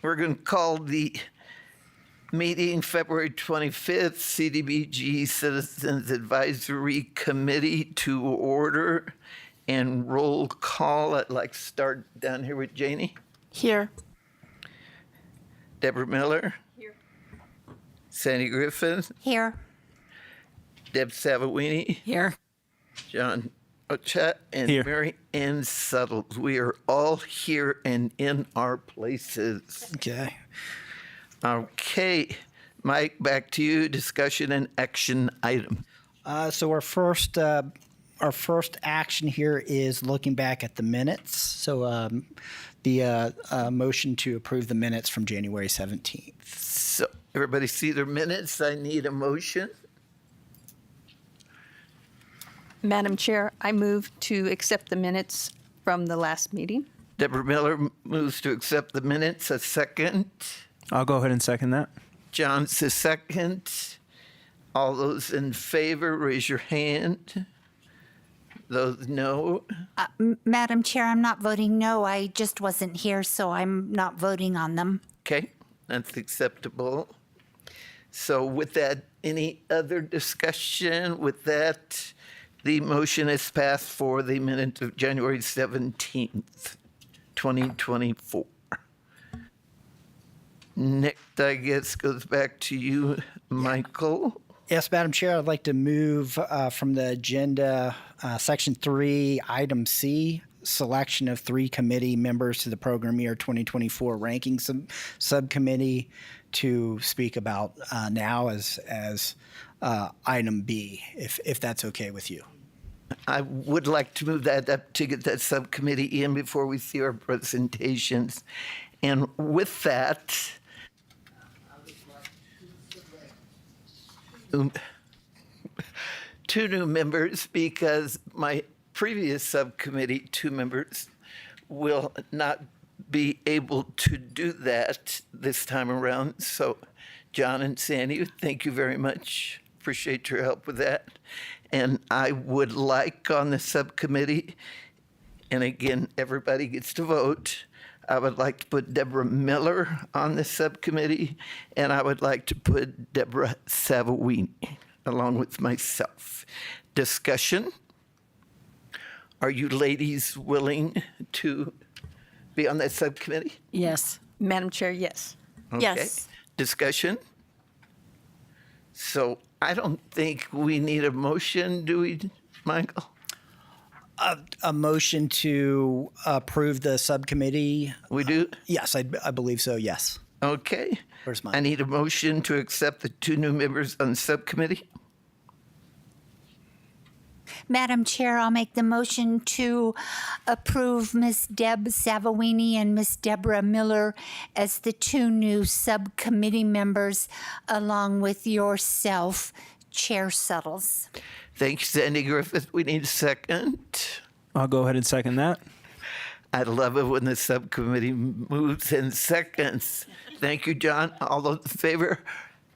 We're going to call the meeting February 25th, CDBG Citizens Advisory Committee to order and roll call. I'd like to start down here with Janie. Here. Deborah Miller. Here. Sandy Griffin. Here. Deb Savawini. Here. John Ochet and Here. Mary Ann Suttles. We are all here and in our places. Okay. Okay, Mike, back to you. Discussion and action item. So our first action here is looking back at the minutes. So the motion to approve the minutes from January 17th. So everybody see their minutes? I need a motion. Madam Chair, I move to accept the minutes from the last meeting. Deborah Miller moves to accept the minutes. A second. I'll go ahead and second that. John's a second. All those in favor, raise your hand. Those no. Madam Chair, I'm not voting no. I just wasn't here, so I'm not voting on them. Okay, that's acceptable. So with that, any other discussion? With that, the motion is passed for the minutes of January 17th, 2024. Next, I guess, goes back to you, Michael. Yes, Madam Chair, I'd like to move from the agenda, Section 3, Item C, selection of 3 committee members to the program year 2024 ranking subcommittee to speak about now as Item B, if that's okay with you. I would like to move that up to get that subcommittee in before we see our presentations. And with that, two new members, because my previous subcommittee, 2 members, will not be able to do that this time around. So, John and Sandy, thank you very much. Appreciate your help with that. And I would like on the subcommittee, and again, everybody gets to vote, I would like to put Deborah Miller on the subcommittee, and I would like to put Deborah Savawini along with myself. Discussion? Are you ladies willing to be on that subcommittee? Yes. Madam Chair, yes. Okay. Yes. Discussion? So I don't think we need a motion, do we, Michael? A motion to approve the subcommittee? We do? Yes, I believe so, yes. Okay. Where's mine? I need a motion to accept the 2 new members on the subcommittee. Madam Chair, I'll make the motion to approve Ms. Deb Savawini and Ms. Deborah Miller as the 2 new subcommittee members, along with yourself, Chair Suttles. Thanks, Sandy Griffith. We need a second. I'll go ahead and second that. I love it when the subcommittee moves in seconds. Thank you, John. All those in favor,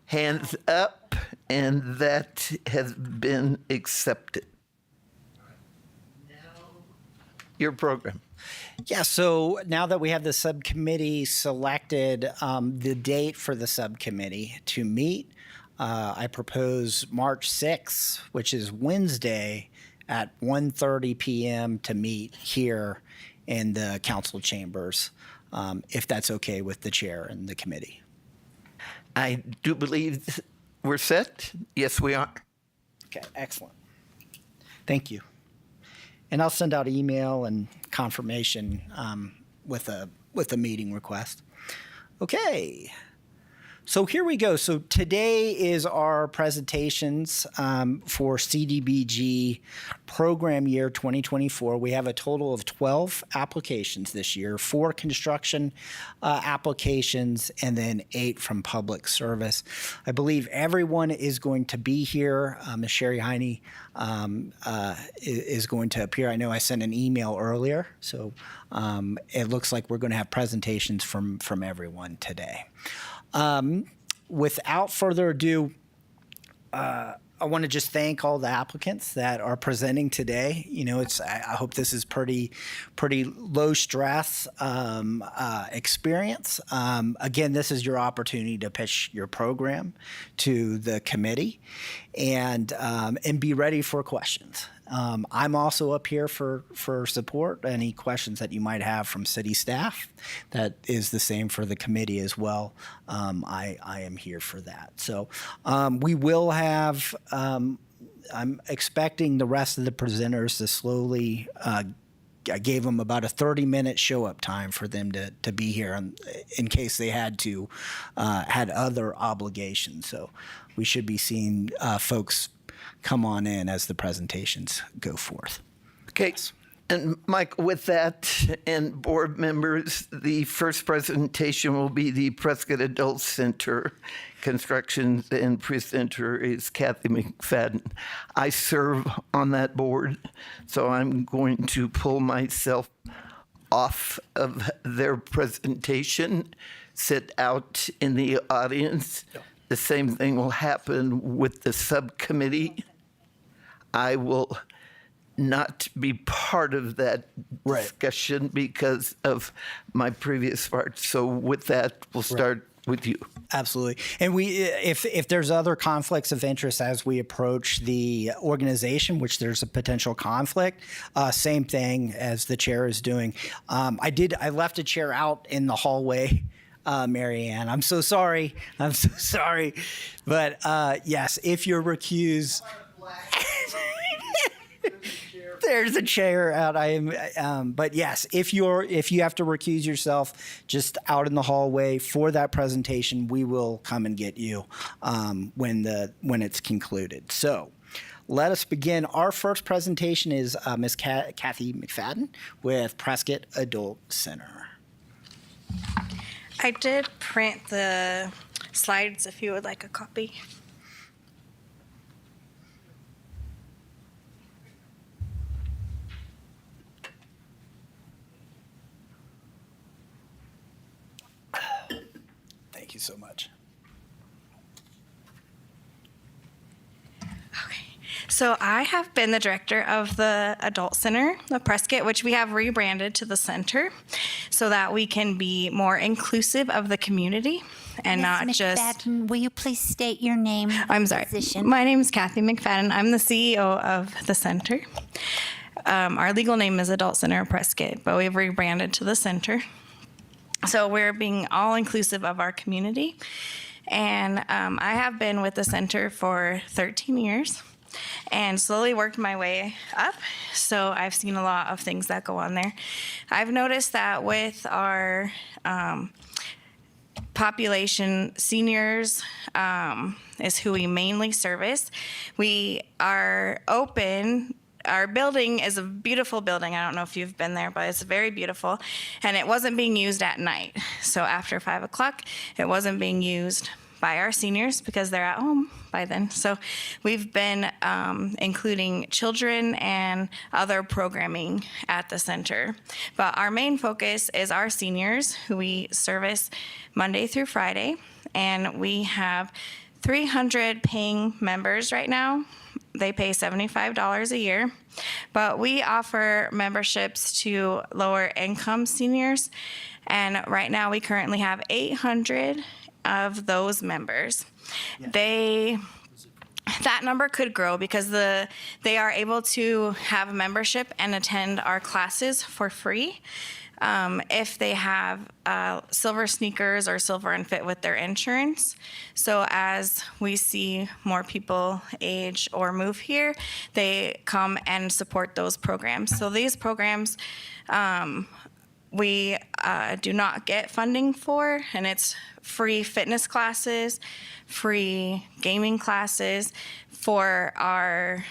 hands up, and that has been accepted. Your program. Yeah, so now that we have the subcommittee selected, the date for the subcommittee to meet, I propose March 6th, which is Wednesday at 1:30 p.m. to meet here in the council chambers, if that's okay with the chair and the committee. I do believe we're set. Yes, we are. Okay, excellent. Thank you. And I'll send out email and confirmation with a meeting request. Okay. So here we go. So today is our presentations for CDBG program year 2024. We have a total of 12 applications this year, 4 construction applications, and then 8 from public service. I believe everyone is going to be here. Ms. Sherry Heine is going to appear. I know I sent an email earlier, so it looks like we're going to have presentations from without further ado, I want to just thank all the applicants that are presenting today. You know, I hope this is pretty low stress experience. Again, this is your opportunity to pitch your program to the committee, and be ready for questions. I'm also up here for support. Any questions that you might have from city staff, that is the same for the committee as well. I am here for that. So we will have, I'm expecting the rest of the presenters to slowly, I gave them about a 30-minute show-up time for them to be here in case they had other obligations. So we should be seeing folks come on in as the presentations go forth. Okay. And Mike, with that, and board members, the first presentation will be the Prescott Adult Center construction, and presenter is Kathy McFadden. I serve on that board, so I'm going to pull myself off of their presentation, sit out in the audience. The same thing will happen with the subcommittee. I will not be part of that discussion because of my previous part. So with that, we'll start with you. Absolutely. And if there's other conflicts of interest as we approach the organization, which there's a potential conflict, same thing as the chair is doing. I left a chair out in the hallway. Mary Ann, I'm so sorry. But yes, if you're recused, there's a chair out. But yes, if you have to recuse yourself, just out in the hallway for that presentation, we will come and get you when it's concluded. So let us begin. Our first presentation is Ms. Kathy McFadden with Prescott Adult Center. I did print the slides if you would like a copy. Thank you so much. Okay. So I have been the director of the Adult Center of Prescott, which we have rebranded to the center so that we can be more inclusive of the community and not Ms. just... McFadden, will you please state your name? I'm sorry. Position? My name is Kathy McFadden. I'm the CEO of the center. Our legal name is Adult Center of Prescott, but we've rebranded to the center. So we're being all inclusive of our community. And I have been with the center for 13 years and slowly worked my way up. So I've seen a lot of things that go on there. I've noticed that with our population, seniors is who we mainly service. We are open. Our building is a beautiful building. I don't know if you've been there, but it's very beautiful. And it wasn't being used at night. So after 5 o'clock, it wasn't being used by our seniors because they're at home by then. So we've been including children and other programming at the center. But our main focus is our seniors, who we service Monday through Friday. And we have 300 paying members right now. They pay $75 a year, but we offer memberships to lower income seniors. And right now we currently have 800 of those members. Yeah. That number could grow because they are able to have membership and attend our classes for free. If they have silver sneakers or silver and fit with their insurance. So as we see more people age or move here, they come and support those programs. So these programs we do not get funding for, and it's free fitness classes, free gaming classes for our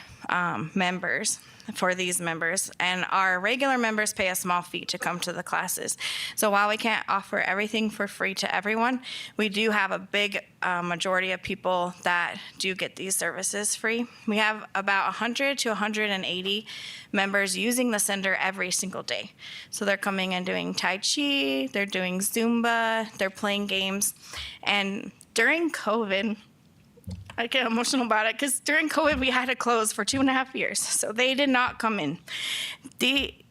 members. For these members, and our regular members pay a small fee to come to the classes. So while we can't offer everything for free to everyone, we do have a big majority of people that do get these services free. We have about 100 to 180 members using the center every single day. So they're coming and doing Tai Chi, they're doing Zumba, they're playing games. And during COVID, I get emotional about it because during COVID we had to close for 2.5 years, so they did not come in. They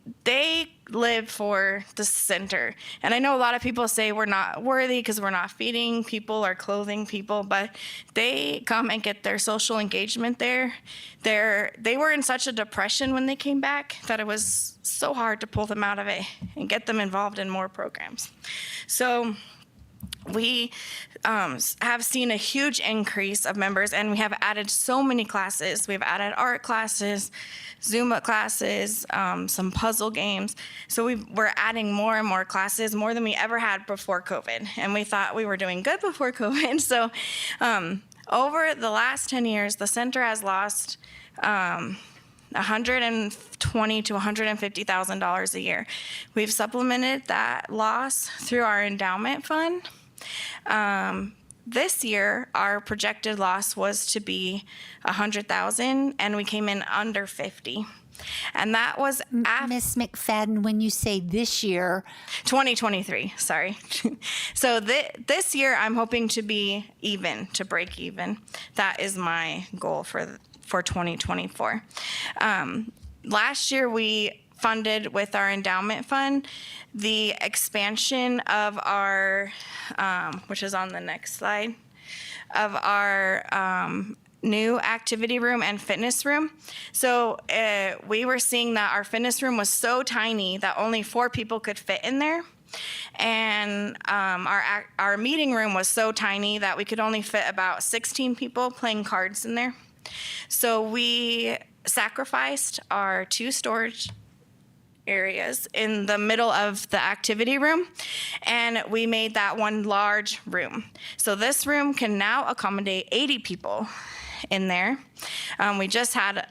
live for the center, and I know a lot of people say we're not worthy because we're not feeding people or clothing people, but they come and get their social engagement there. They were in such a depression when they came back that it was so hard to pull them out of it and get them involved in more programs. So we have seen a huge increase of members, and we have added so many classes. We've added art classes, Zumba classes, some puzzle games. So we're adding more and more classes, more than we ever had before COVID. And we thought we were doing good before COVID. So over the last 10 years, the center has lost $120,000 to $150,000 a year. We've supplemented that loss through our endowment fund. This year, our projected loss was to be $100,000, and we came in under 50. And that was after Miss McFadden, when you say this year, 2023, sorry. So this year, I'm hoping to be even, to break even. That is my goal for 2024. Last year, we funded with our endowment fund the expansion of our, which is on the next slide, of our new activity room and fitness room. So we were seeing that our fitness room was so tiny that only 4 people could fit in there. And our meeting room was so tiny that we could only fit about 16 people playing cards in there. So we sacrificed our 2 storage areas in the middle of the activity room, and we made that one large room. So this room can now accommodate 80 people in there. We just had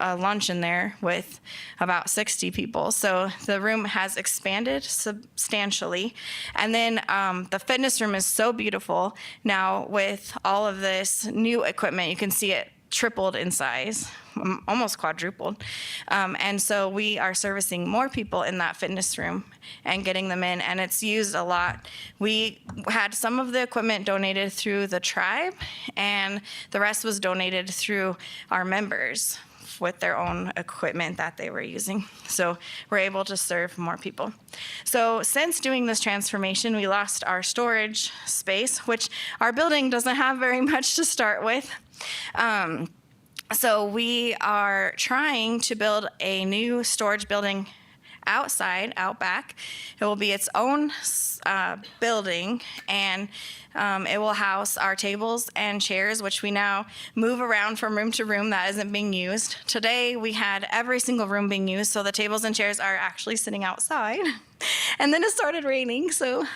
a lunch in there with about 60 people. So the room has expanded substantially. And then the fitness room is so beautiful now with all of this new equipment. You can see it tripled in size, almost quadrupled. And so we are servicing more people in that fitness room and getting them in, and it's used a lot. We had some of the equipment donated through the tribe, and the rest was donated through our members with their own equipment that they were using. So we're able to serve more people. So since doing this transformation, we lost our storage space, which our building doesn't have very much to start with. So we are trying to build a new storage building outside, out back. It will be its own building, and it will house our tables and chairs, which we now move around from room to room that isn't being used. Today, we had every single room being used, so the tables and chairs are actually sitting outside. And then it started raining, so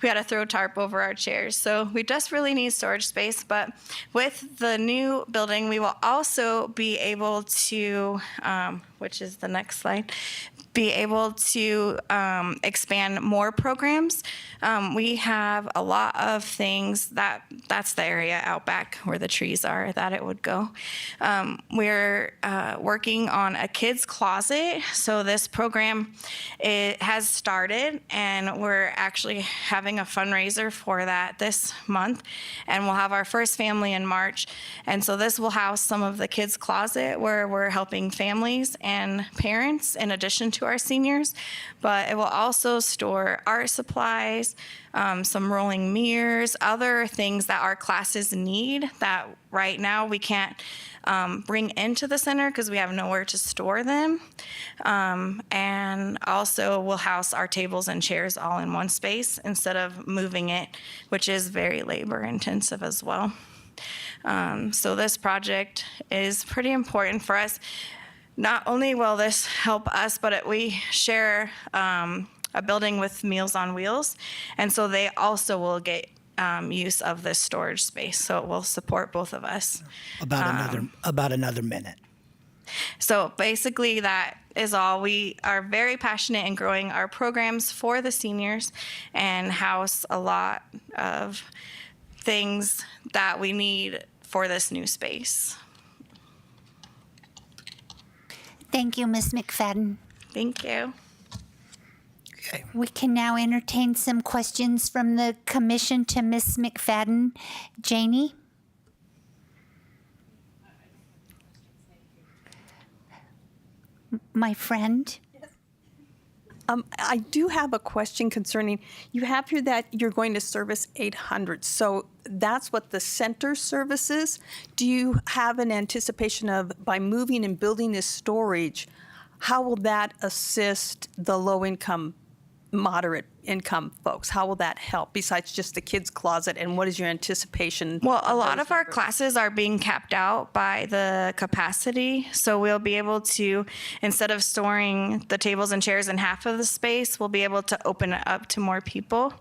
we had to throw tarp over our chairs. So we just really need storage space, but with the new building, we will also be able to, which is the next slide, be able to expand more programs. We have a lot of things that's the area out back where the trees are that it would go. We're working on a kids closet. So this program, it has started, and we're actually having a fundraiser for that this month, and we'll have our first family in March. And so this will house some of the kids closet where we're helping families and parents in addition to our seniors, but it will also store art supplies, some rolling mirrors, other things that our classes need that right now we can't bring into the center because we have nowhere to store them. And also we'll house our tables and chairs all in one space instead of moving it, which is very labor intensive as well. So this project is pretty important for us. Not only will this help us, but we share a building with Meals on Wheels, and so they also will get use of this storage space. So it will support both of us. About another minute. So basically, that is all. We are very passionate in growing our programs for the seniors and house a lot of things that we need for this new space. thank you, Ms. McFadden. Thank you. Okay. We can now entertain some questions from the commission to Ms. McFadden. Janie? my friend? I do have a question concerning, you have here that you're going to service 800. So that's what the center services. Do you have an anticipation of, by moving and building this storage, how will that assist the low-income, moderate-income folks? How will that help besides just the kids' closet? And what is your anticipation? Well, a lot of our classes are being capped out by the capacity. So we'll be able to, instead of storing the tables and chairs in half of the space, we'll be able to open it up to more people.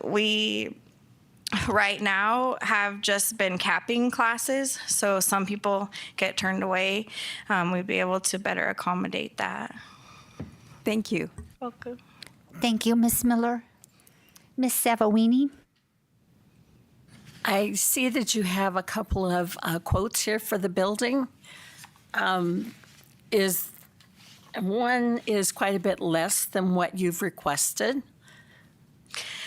We right now have just been capping classes. So some people get turned away. We'd be able to better accommodate that. Thank you. Welcome. Thank you, Ms. Miller. Ms. Savawini? I see that you have a couple of quotes here for the building. One is quite a bit less than what you've requested.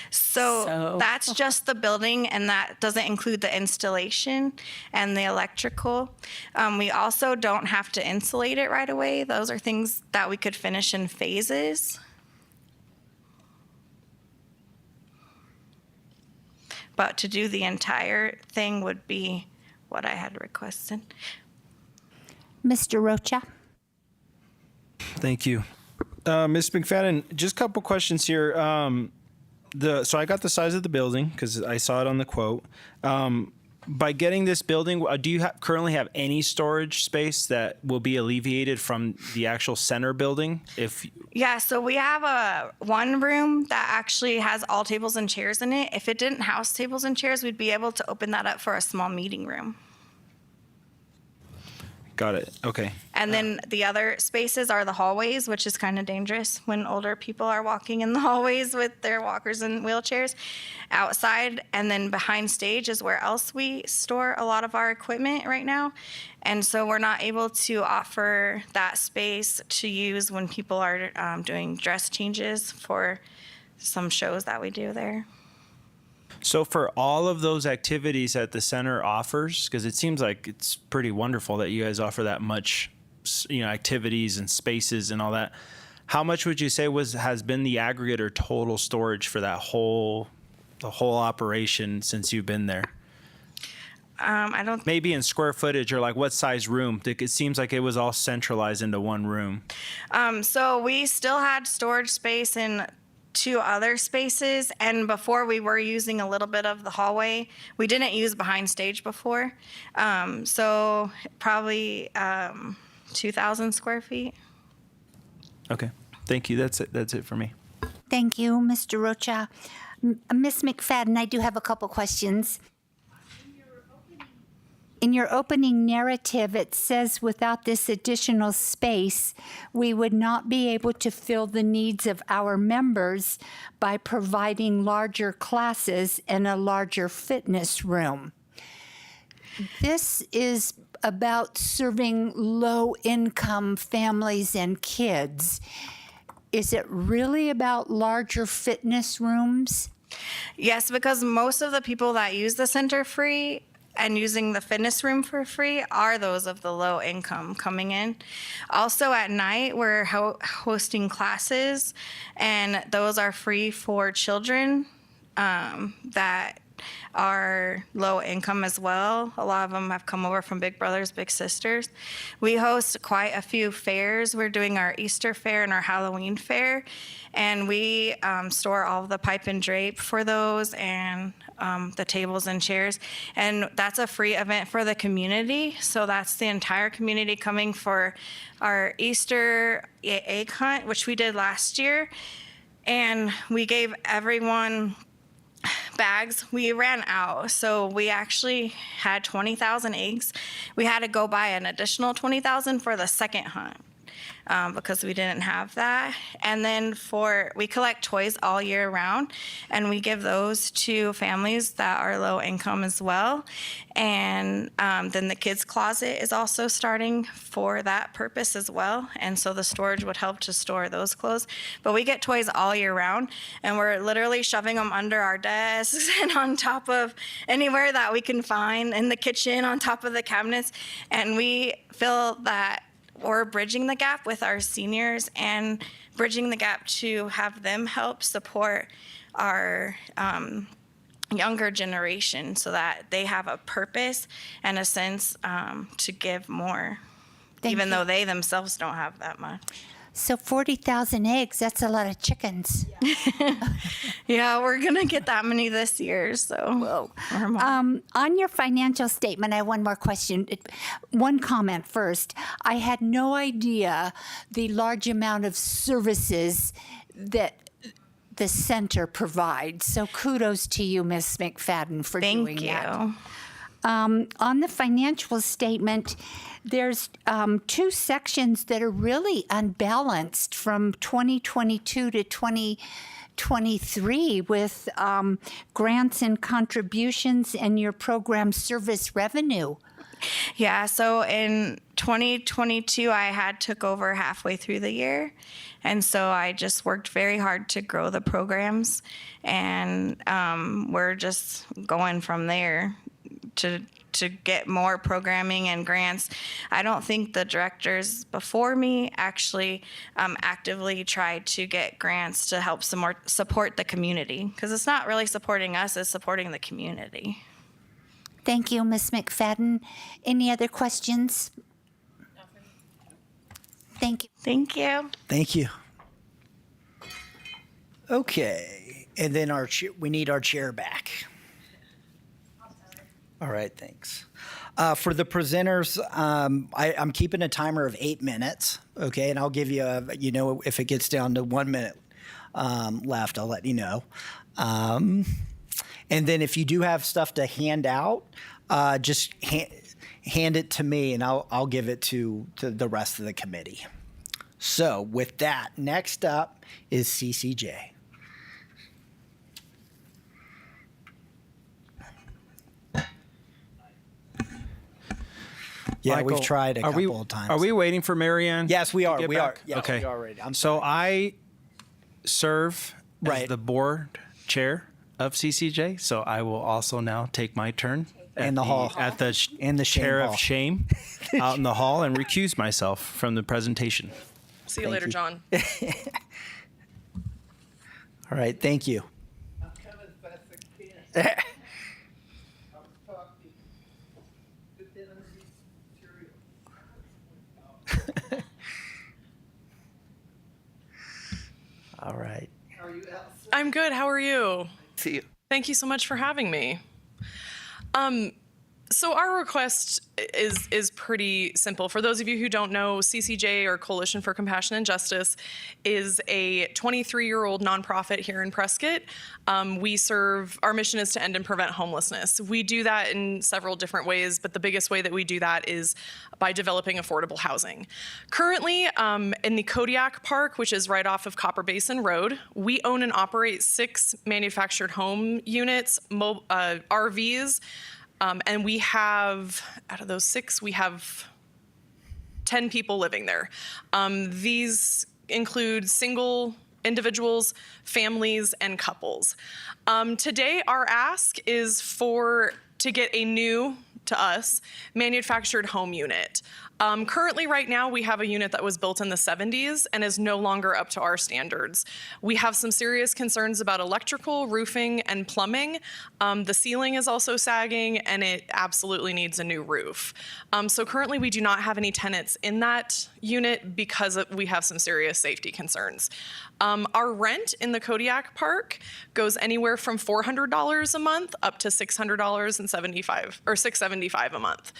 So that's just the building, and that doesn't include the installation and the electrical. We also don't have to insulate it right away. Those are things that we could finish in phases. But to do the entire thing would be what I had requested. Mr. Rocha? Thank you. Ms. McFadden, just a couple questions here. So I got the size of the building because I saw it on the quote. By getting this building, do you currently have any storage space that will be alleviated from the actual center building? Yeah, so we have one room that actually has all tables and chairs in it. If it didn't house tables and chairs, we'd be able to open that up for a small meeting room. Got it. Okay. And then the other spaces are the hallways, which is kind of dangerous when older people are walking in the hallways with their walkers and wheelchairs outside. And then behind stage is where else we store a lot of our equipment right now. And so we're not able to offer that space to use when people are doing dress changes for some shows that we do there. So for all of those activities that the center offers, because it seems like it's pretty wonderful that you guys offer that much, activities and spaces and all that. How much would you say has been the aggregate or total storage for the whole operation since you've been there? I don't. Maybe in square footage or like what size room? It seems like it was all centralized into one room. So we still had storage space in 2 other spaces, and before we were using a little bit of the hallway. We didn't use behind stage before, so probably 2,000 square feet. Okay, thank you. That's it for me. Thank you, Mr. Rocha. Ms. McFadden, I do have a couple questions. In your opening narrative, it says without this additional space, we would not be able to fill the needs of our members by providing larger classes and a larger fitness room. This is about serving low-income families and kids. Is it really about larger fitness rooms? Yes, because most of the people that use the center free and using the fitness room for free are those of the low income coming in. Also at night, we're hosting classes, and those are free for children that are low income as well. A lot of them have come over from Big Brothers Big Sisters. We host quite a few fairs. We're doing our Easter fair and our Halloween fair, and we store all of the pipe and drape for those and the tables and chairs. And that's a free event for the community. So that's the entire community coming for our Easter egg hunt, which we did last year. And we gave everyone bags. We ran out, so we actually had 20,000 eggs. We had to go buy an additional 20,000 for the second hunt because we didn't have that. And then we collect toys all year round, and we give those to families that are low income as well. And then the kids' closet is also starting for that purpose as well. And so the storage would help to store those clothes. But we get toys all year round, and we're literally shoving them under our desks and on top of anywhere that we can find in the kitchen, on top of the cabinets. And we feel that we're bridging the gap with our seniors and bridging the gap to have them help support our younger generation so that they have a purpose and a sense to give more, even though they themselves don't have that much. So 40,000 eggs, that's a lot of chickens. Yeah, we're going to get that many this year. So, On your financial statement, I have one more question. One comment first. I had no idea the large amount of services that the center provides. So kudos to you, Ms. McFadden, for doing thank that. you. On the financial statement, there's two sections that are really unbalanced from 2022 to 2023 with grants and contributions and your program service revenue. Yeah, so in 2022, I took over halfway through the year. And so I just worked very hard to grow the programs. And we're just going from there to get more programming and grants. I don't think the directors before me actually actively tried to get grants to help support the community, because it's not really supporting us, it's supporting the community. Thank you, Ms. McFadden. Any other questions? Thank you. Thank you. Thank you. Okay, and then we need our chair back. All right, thanks. For the presenters, I'm keeping a timer of 8 minutes, okay? And I'll give you, if it gets down to 1 minute left, I'll let you know. And then if you do have stuff to hand out, just hand it to me, and I'll give it to the rest of the committee. So with that, next up is CCJ. Yeah, Michael, we've tried a couple of times. Are we waiting for Marianne? Yes, we are. to get We back? are. Yes, okay. we are ready. So I serve as Right. the board chair of CCJ. So I will also now take my turn In the hall. at the In the shame chair hall. of shame out in the hall and recuse myself from the presentation. See you later, you. John. All right, thank you. I'm coming as fast as I can. I was talking. Put that underneath material. All right. How are you, Allison? I'm good. How are you? See you. Thank you so much for having me. So our request is pretty simple. For those of you who don't know, CCJ, or Coalition for Compassion and Justice, is a 23-year-old nonprofit here in Prescott. Our mission is to end and prevent homelessness. We do that in several different ways, but the biggest way that we do that is by developing affordable housing. Currently, in the Kodiak Park, which is right off of Copper Basin Road, we own and operate 6 manufactured home units, RVs, and we have, out of those 6, we have 10 people living there. These include single individuals, families, and couples. Today, our ask is to get a new, to us, manufactured home unit. Currently, right now, we have a unit that was built in the 70s and is no longer up to our standards. We have some serious concerns about electrical, roofing, and plumbing. The ceiling is also sagging, and it absolutely needs a new roof. So currently, we do not have any tenants in that unit because we have some serious safety concerns. Our rent in the Kodiak Park goes anywhere from $400 a month up to $675 a month.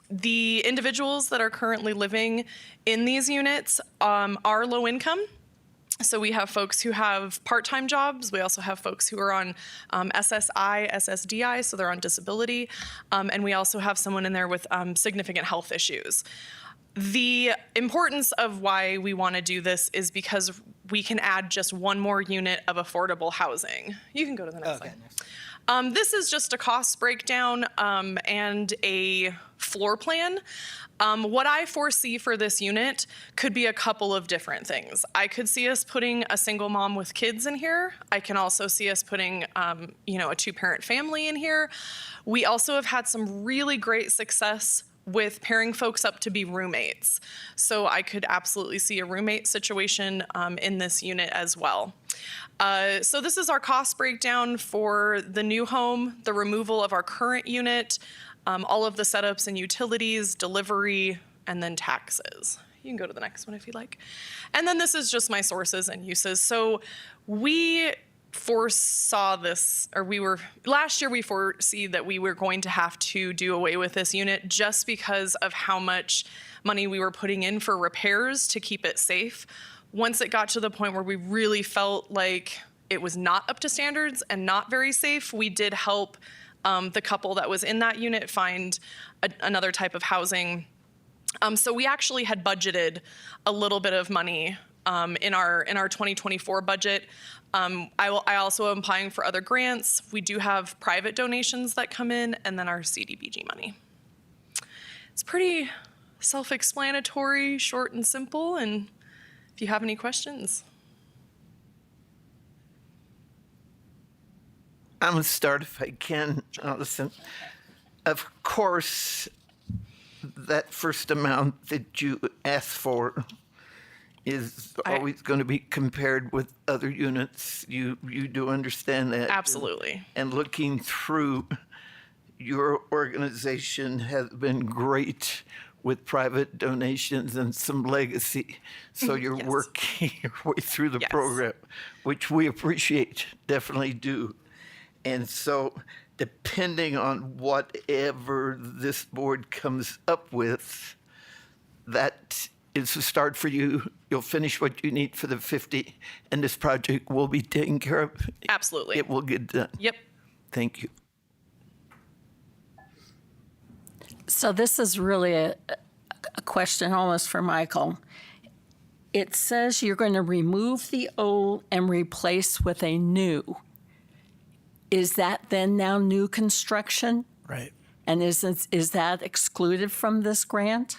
The individuals that are currently living in these units are low income. So we have folks who have part-time jobs. We also have folks who are on SSI, SSDI, so they're on disability. And we also have someone in there with significant health issues. The importance of why we want to do this is because we can add just one more unit of affordable housing. You can go to the next slide. This is just a cost breakdown and a floor plan. What I foresee for this unit could be a couple of different things. I could see us putting a single mom with kids in here. I can also see us putting, a 2-parent family in here. We also have had some really great success with pairing folks up to be roommates. So I could absolutely see a roommate situation in this unit as well. So this is our cost breakdown for the new home, the removal of our current unit, all of the setups and utilities, delivery, and then taxes. You can go to the next one if you'd like. And then this is just my sources and uses. So we foresaw this, or last year we foresee that we were going to have to do away with this unit just because of how much money we were putting in for repairs to keep it safe. Once it got to the point where we really felt like it was not up to standards and not very safe, we did help the couple that was in that unit find another type of housing. So we actually had budgeted a little bit of money in our 2024 budget. I also am applying for other grants. We do have private donations that come in, and then our CDBG money. It's pretty self-explanatory, short and simple, and if you have any questions. I'm going to start if I can, Allison. Of course, that first amount that you asked for is always going to be compared with other units. You do understand that? Absolutely. And looking through, your organization has been great with private donations and some legacy. So you're Yes. working your way through the Yes. program, which we appreciate, definitely do. And so depending on whatever this board comes up with, that is a start for you. You'll finish what you need for the 50, and this project will be taken care of. Absolutely. It will get done. Yep. Thank you. So this is really a question almost for Michael. It says you're going to remove the old and replace with a new. Is that then now new construction? Right. And is that excluded from this grant?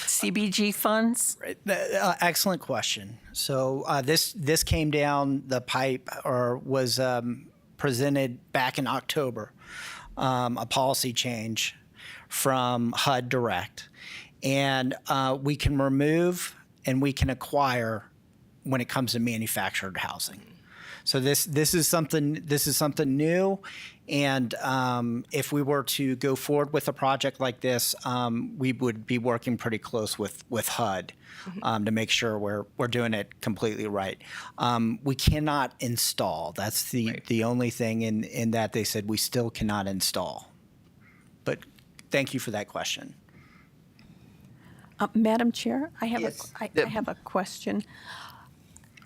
CBG funds? Right. Excellent question. So this came down the pipe, or was presented back in October, a policy change from HUD Direct, and we can remove and we can acquire when it comes to manufactured housing. So this is something new, and if we were to go forward with a project like this, we would be working pretty close with HUD to make sure we're doing it completely right. We cannot install. That's the only thing in that they said we still cannot install. But thank you for that question. Madam Chair, I have Yes. I have a question.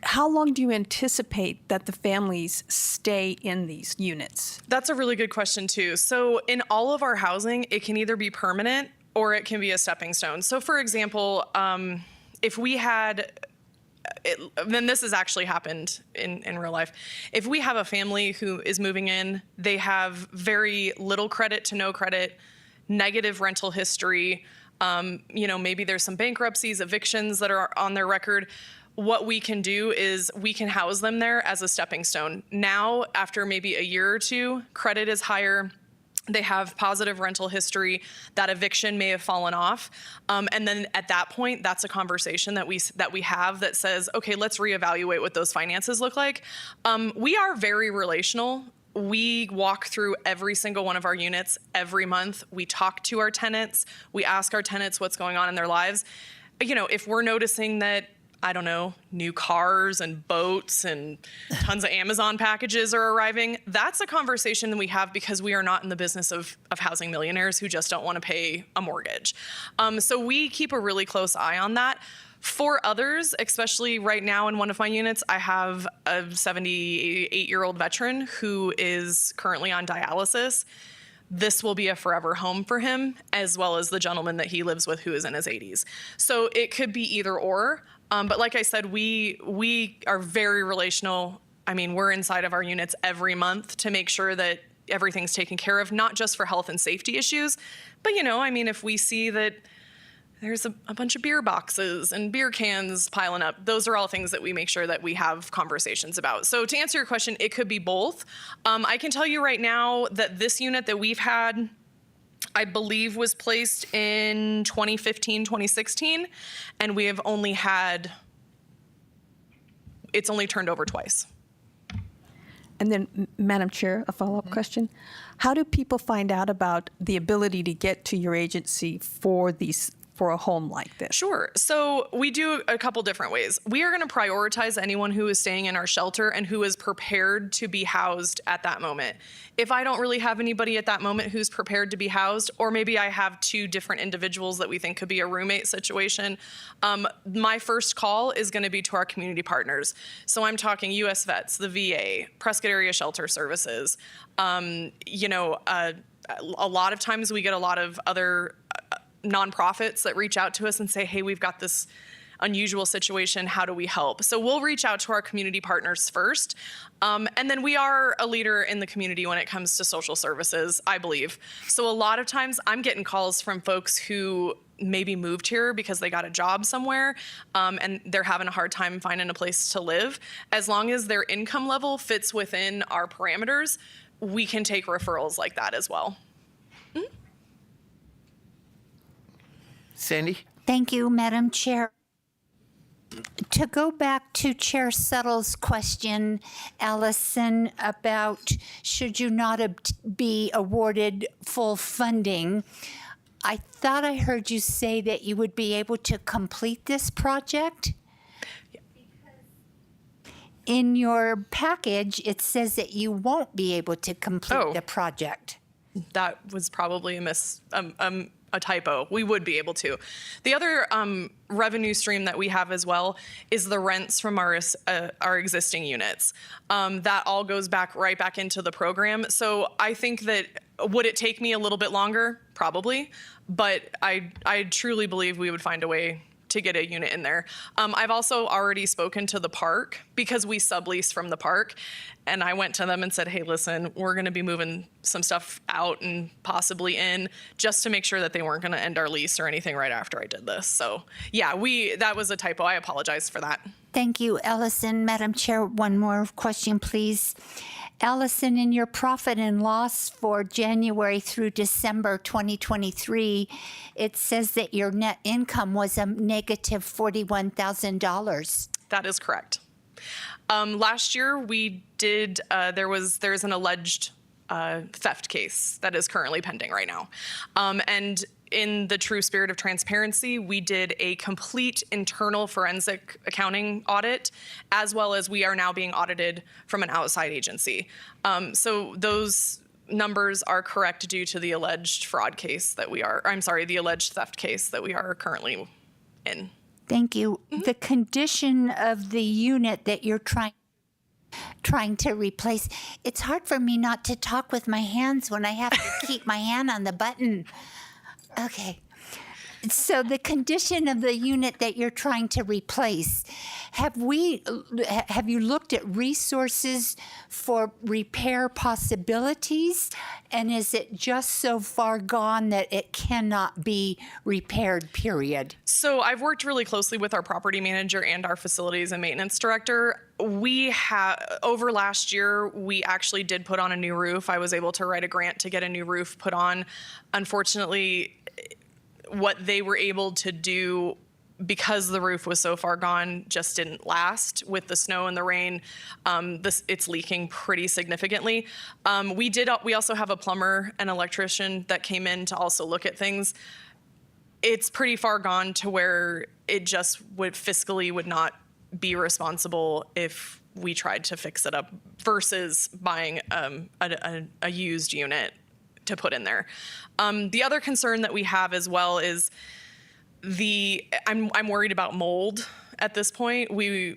How long do you anticipate that the families stay in these units? That's a really good question too. So in all of our housing, it can either be permanent or it can be a stepping stone. So for example, if we had, then this has actually happened in real life. If we have a family who is moving in, they have very little credit to no credit, negative rental history, maybe there's some bankruptcies, evictions that are on their record. What we can do is we can house them there as a stepping stone. Now, after maybe a year or two, credit is higher. They have positive rental history. That eviction may have fallen off, and then at that point, that's a conversation that we have that says, okay, let's reevaluate what those finances look like. We are very relational. We walk through every single one of our units every month. We talk to our tenants. We ask our tenants what's going on in their lives. If we're noticing that, I don't know, new cars and boats and tons of Amazon packages are arriving, that's a conversation that we have because we are not in the business of housing millionaires who just don't want to pay a mortgage. So we keep a really close eye on that. For others, especially right now in one of my units, I have a 78-year-old veteran who is currently on dialysis. This will be a forever home for him, as well as the gentleman that he lives with who is in his 80s. So it could be either or. But like I said, we are very relational. I mean, we're inside of our units every month to make sure that everything's taken care of, not just for health and safety issues, but if we see that there's a bunch of beer boxes and beer cans piling up, those are all things that we make sure that we have conversations about. So to answer your question, it could be both. I can tell you right now that this unit that we've had, I believe was placed in 2015, 2016, and we have only had, it's only turned over twice. And then, Madam Chair, a follow-up question. How do people find out about the ability to get to your agency for a home like this? Sure. So we do a couple different ways. We are going to prioritize anyone who is staying in our shelter and who is prepared to be housed at that moment. If I don't really have anybody at that moment who's prepared to be housed, or maybe I have two different individuals that we think could be a roommate situation, my first call is going to be to our community partners. So I'm talking U.S. Vets, the VA, Prescott Area Shelter Services. A lot of times we get a lot of other nonprofits that reach out to us and say, hey, we've got this unusual situation. How do we help? So we'll reach out to our community partners first. And then we are a leader in the community when it comes to social services, I believe. So a lot of times I'm getting calls from folks who maybe moved here because they got a job somewhere and they're having a hard time finding a place to live. As long as their income level fits within our parameters, we can take referrals like that as well. Sandy? Thank you, Madam Chair. To go back to Chair Suttle's question, Allison, about should you not be awarded full funding, I thought I heard you say that you would be able to complete this project? In your package, it says that you won't be able to complete the project. That was probably a typo. We would be able to. The other revenue stream that we have as well is the rents from our existing units. That all goes right back into the program. So I think that, would it take me a little bit longer? Probably. But I truly believe we would find a way to get a unit in there. I've also already spoken to the park because we sublease from the park. And I went to them and said, hey, listen, we're going to be moving some stuff out and possibly in just to make sure that they weren't going to end our lease or anything right after I did this. So yeah, that was a typo. I apologize for that. Thank you, Allison. Madam Chair, one more question, please. Allison, in your profit and loss for January through December 2023, it says that your net income was a negative $41,000. That is correct. Last year we did, there's an alleged theft case that is currently pending right now. And in the true spirit of transparency, we did a complete internal forensic accounting audit, as well as we are now being audited from an outside agency. So those numbers are correct due to the alleged fraud case that the alleged theft case that we are currently in. Thank you. Mm-hmm. The condition of the unit that you're trying to replace, it's hard for me not to talk with my hands when I have to keep my hand on the button. Okay. So the condition of the unit that you're trying to replace, have you looked at resources for repair possibilities? And is it just so far gone that it cannot be repaired, period? So I've worked really closely with our property manager and our facilities and maintenance director. Over last year, we actually did put on a new roof. I was able to write a grant to get a new roof put on. Unfortunately, what they were able to do, because the roof was so far gone, just didn't last with the snow and the rain. It's leaking pretty significantly. We also have a plumber and electrician that came in to also look at things. It's pretty far gone to where it just fiscally would not be responsible if we tried to fix it up versus buying a used unit to put in there. The other concern that we have as well is I'm worried about mold at this point.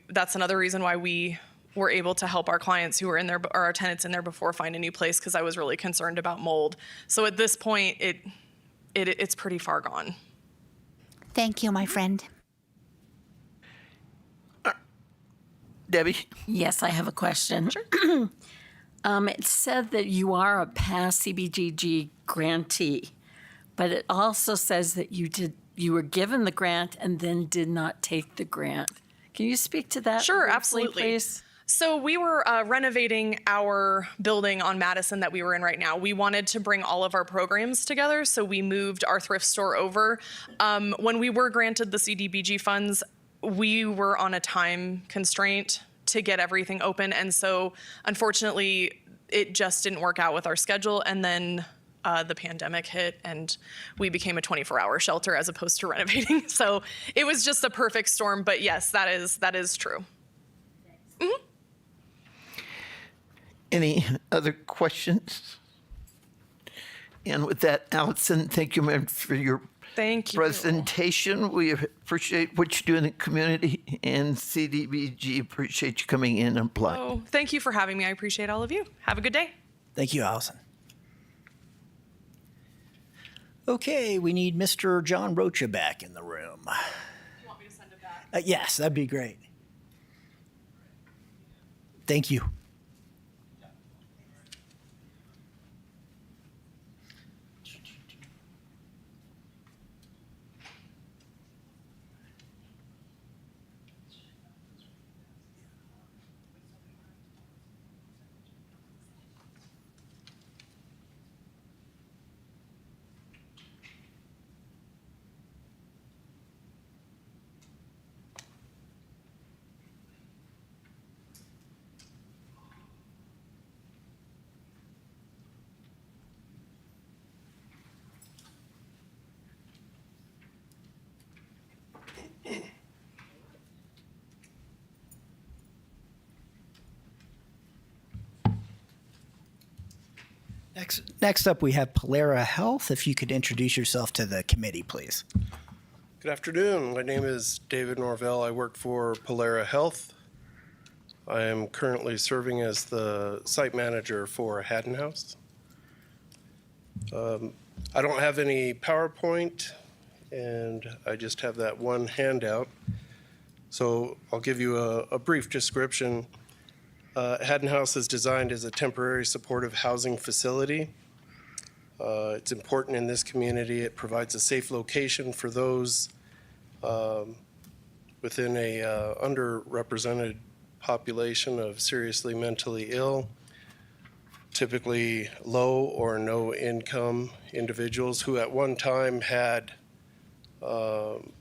That's another reason why we were able to help our clients who were in there, or our tenants in there before, find a new place, because I was really concerned about mold. So at this point, it's pretty far gone. Thank you, my friend. Debbie? Yes, I have a question. Sure. It said that you are a past CDBG grantee, but it also says that you were given the grant and then did not take the grant. Can you speak to that? Sure, briefly, absolutely. please? So we were renovating our building on Madison that we were in right now. We wanted to bring all of our programs together, so we moved our thrift store over. When we were granted the CDBG funds, we were on a time constraint to get everything open, and so unfortunately, it just didn't work out with our schedule. And then the pandemic hit, and we became a 24-hour shelter as opposed to renovating. So it was just a perfect storm. But yes, that is true. Mm-hmm. Any other questions? And with that, Allison, thank you, ma'am, for your Thank you. presentation. We appreciate what you do in the community, and CDBG appreciate you coming in and applying. Oh, thank you for having me. I appreciate all of you. Have a good day. Thank you, Allison. Okay, we need Mr. John Rocha back in the room. You want me to send it back? Yes, that'd be great. Thank you. Next up, we have Polera Health. If you could introduce yourself to the committee, please. Good afternoon. My name is David Norvell. I work for Polera Health. I am currently serving as the site manager for Haddon House. I don't have any PowerPoint, and I just have that one handout. So I'll give you a brief description. Haddon House is designed as a temporary supportive housing facility. It's important in this community. It provides a safe location for those within a underrepresented population of seriously mentally ill, typically low or no income individuals who at one time had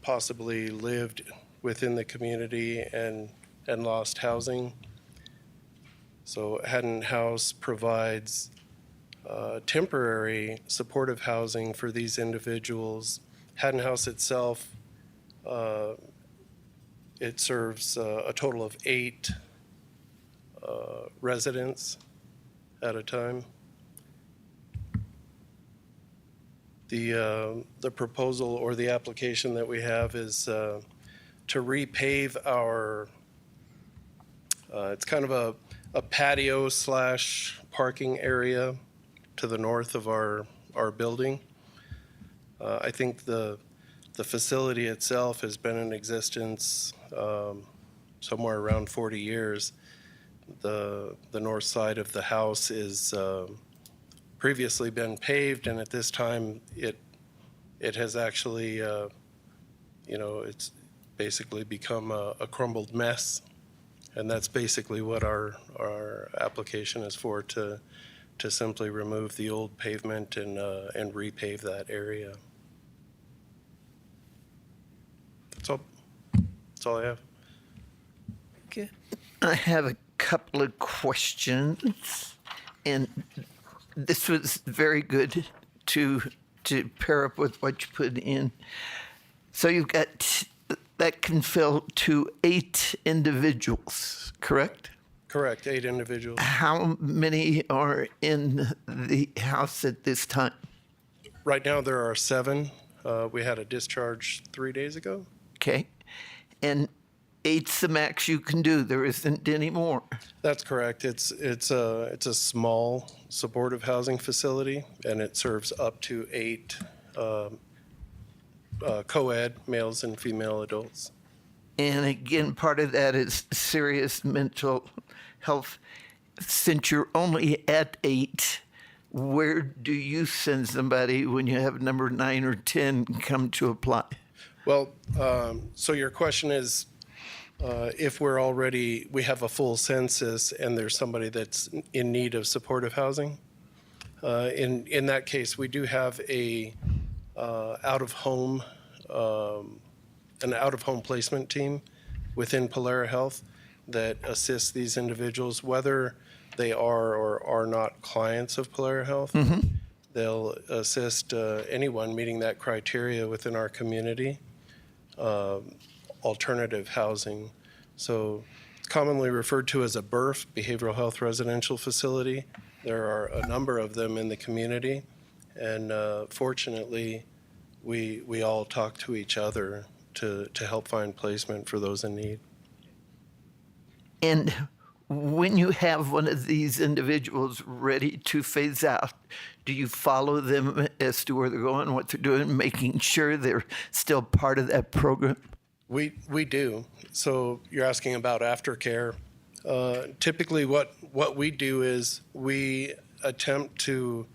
possibly lived within the community and lost housing. So Haddon House provides temporary supportive housing for these individuals. Haddon House itself, it serves a total of 8 residents at a time. The proposal or the application that we have is to repave our, it's kind of a patio / parking area to the north of our building. I think the facility itself has been in existence somewhere around 40 years. The north side of the house is previously been paved, and at this time it has actually it's basically become a crumbled mess. And that's basically what our application is for, to simply remove the old pavement and repave that area. That's all I have. Okay. I have a couple of questions, and this was very good to pair up with what you put in. So you've got that can fill to 8 individuals, correct? Correct, 8 individuals. How many are in the house at this time? Right now there are 7. We had a discharge 3 days ago. Okay. And 8's the max you can do. There isn't any more. That's correct. It's a small supportive housing facility, and it serves up to 8 co-ed males and female adults. And again, part of that is serious mental health. Since you're only at 8, where do you send somebody when you have number 9 or 10 come to apply? Well, so your question is, if we have a full census and there's somebody that's in need of supportive housing. In that case, we do have an out-of-home placement team within Polera Health that assists these individuals, whether they are or are not clients of Polera Health. They'll assist anyone meeting that criteria within our community. Alternative housing. So it's commonly referred to as a BRF, Behavioral Health Residential Facility. There are a number of them in the community, and fortunately, we all talk to each other to help find placement for those in need. And when you have one of these individuals ready to phase out, do you follow them as to where they're going, what they're doing, making sure they're still part of that program? We do. So you're asking about aftercare. Typically, what we do is we attempt to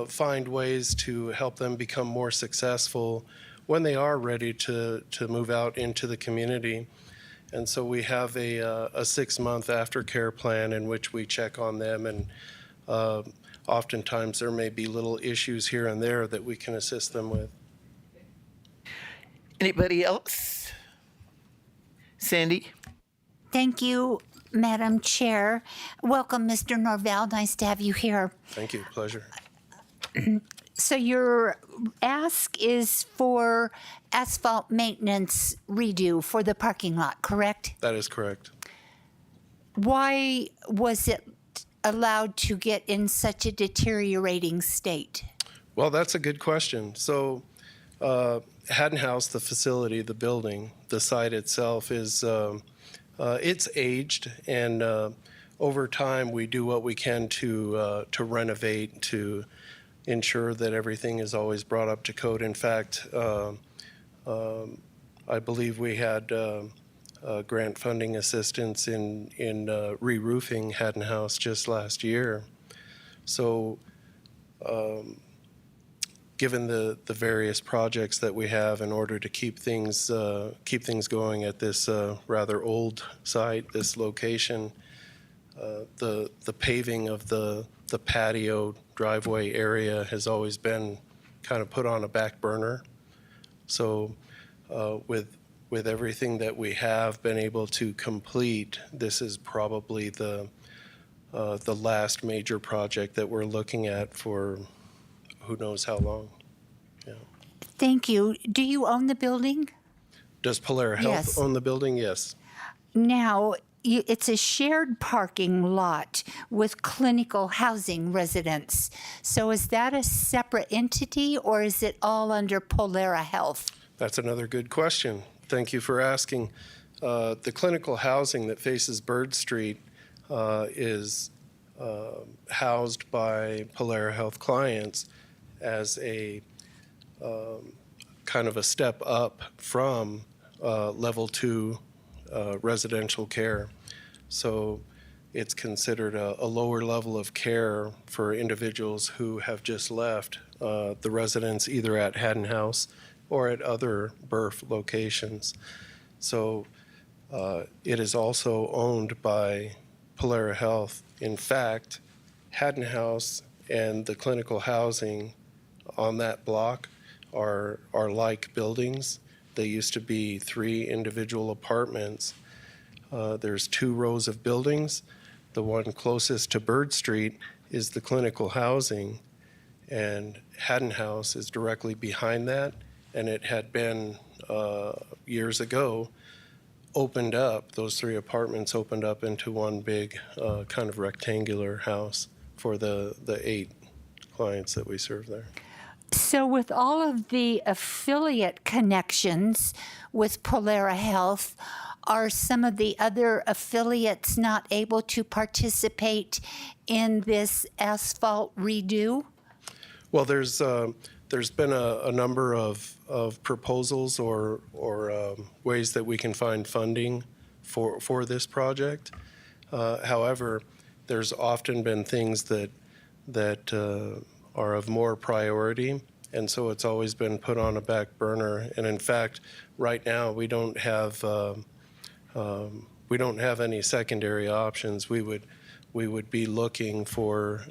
find ways to help them become more successful when they are ready to move out into the community. And so we have a 6-month aftercare plan in which we check on them, and oftentimes there may be little issues here and there that we can assist them with. Anybody else? Sandy? Thank you, Madam Chair. Welcome, Mr. Norvell. Nice to have you here. Thank you. Pleasure. So your ask is for asphalt maintenance redo for the parking lot, correct? That is correct. Why was it allowed to get in such a deteriorating state? Well, that's a good question. So Haddon House, the facility, the building, the site itself is it's aged, and over time we do what we can to renovate, to ensure that everything is always brought up to code. In fact, I believe we had grant funding assistance in re-roofing Haddon House just last year. So given the various projects that we have in order to keep things going at this rather old site, this location, the paving of the patio driveway area has always been kind of put on a back burner. So with everything that we have been able to complete, this is probably the last major project that we're looking at for who knows how long. Yeah. Thank you. Do you own the building? Does Polera Health Yes. own the building? Yes. Now, it's a shared parking lot with clinical housing residents. So is that a separate entity, or is it all under Polera Health? That's another good question. Thank you for asking. The clinical housing that faces Bird Street is housed by Polera Health clients as a kind of a step up from level 2 residential care. So it's considered a lower level of care for individuals who have just left the residence either at Haddon House or at other BRF locations. So it is also owned by Polera Health. In fact, Haddon House and the clinical housing on that block are like buildings. They used to be 3 individual apartments. There's 2 rows of buildings. The one closest to Bird Street is the clinical housing, and Haddon House is directly behind that. And it had been years ago opened up, those 3 apartments opened up into one big kind of rectangular house for the 8 clients that we serve there. So with all of the affiliate connections with Polera Health, are some of the other affiliates not able to participate in this asphalt redo? Well, there's been a number of proposals or ways that we can find funding for this project. However, there's often been things that are of more priority, and so it's always been put on a back burner. And in fact, right now we don't have we don't have any secondary options. We would be looking for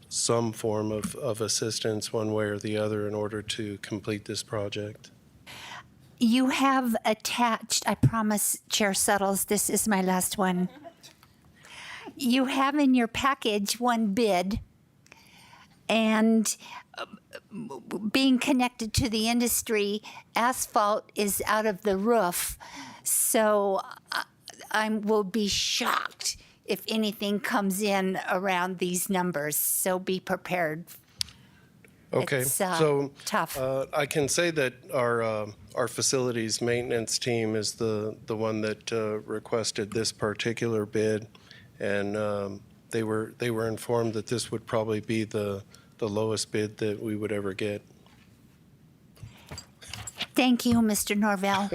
some form of assistance one way or the other in order to complete this project. You have attached, I promise, Chair Suttles, this is my last one. You have in your package one bid, and being connected to the industry, asphalt is out of the roof. So I will be shocked if anything comes in around these numbers. So be prepared. Okay, It's, so tough. I can say that our facilities maintenance team is the one that requested this particular bid, and they were informed that this would probably be the lowest bid that we would ever get. Thank you, Mr. Norvell.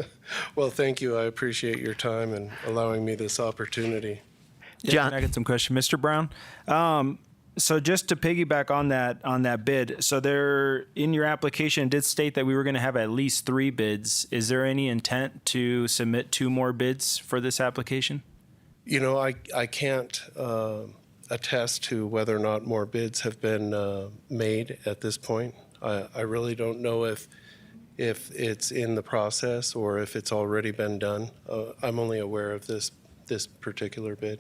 Well, thank you. I appreciate your time and allowing me this opportunity. Yeah, John? can I get some question, Mr. Brown? So just to piggyback on that bid, so there in your application it did state that we were going to have at least 3 bids. Is there any intent to submit 2 more bids for this application? You know, I can't attest to whether or not more bids have been made at this point. I really don't know if it's in the process or if it's already been done. I'm only aware of this particular bid.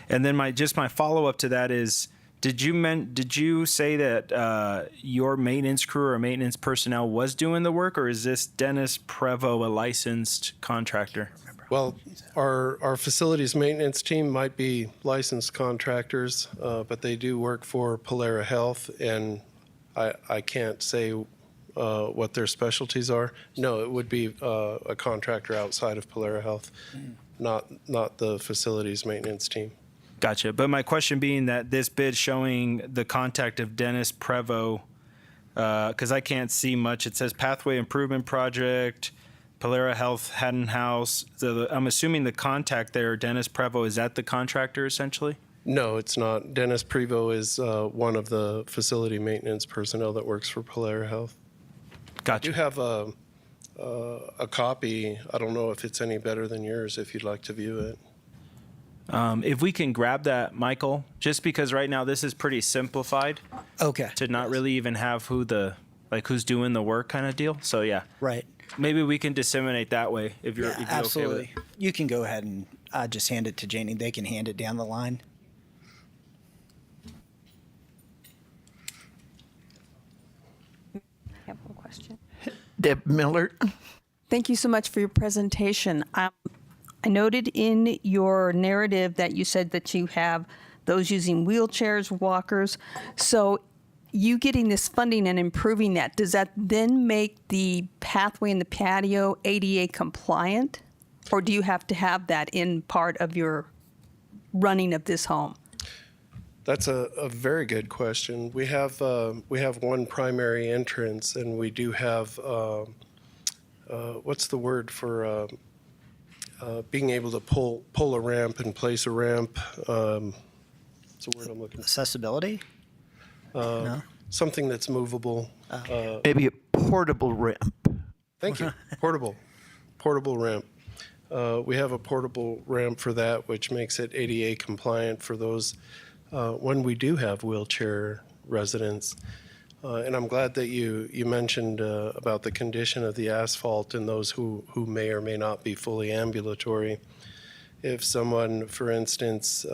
And then my follow up to that is, did you say that your maintenance crew or maintenance personnel was doing the work, or is this Dennis Prevo a licensed contractor? Well, our facilities maintenance team might be licensed contractors, but they do work for Polera Health, and I can't say what their specialties are. No, it would be a contractor outside of Polera Health, not the facilities maintenance team. Gotcha. But my question being that this bid showing the contact of Dennis Prevo, because I can't see much. It says Pathway Improvement Project, Polera Health, Haddon House. So I'm assuming the contact there, Dennis Prevo, is that the contractor essentially? No, it's not. Dennis Prevo is one of the facility maintenance personnel that works for Polera Health. Gotcha. You have a copy. I don't know if it's any better than yours if you'd like to view it. If we can grab that, Michael, just because right now this is pretty simplified Okay. to not really even have who's doing the work kind of deal. So yeah, Right. maybe we can disseminate that way if you're, if you're Absolutely. okay with it. You can go ahead and just hand it to Janie. They can hand it down the line. I have one question. Deb Miller? Thank you so much for your presentation. I noted in your narrative that you said that you have those using wheelchairs, walkers. So you getting this funding and improving that, does that then make the pathway and the patio ADA compliant? Or do you have to have that in part of your running of this home? That's a very good question. We have one primary entrance, and we do have what's the word for being able to pull a ramp and place a ramp. What's the word I'm looking for? Accessibility? No? Something that's movable. Maybe a portable ramp. Thank you. Portable ramp. We have a portable ramp for that, which makes it ADA compliant for those when we do have wheelchair residents. And I'm glad that you mentioned about the condition of the asphalt and those who may or may not be fully ambulatory. If someone, for instance,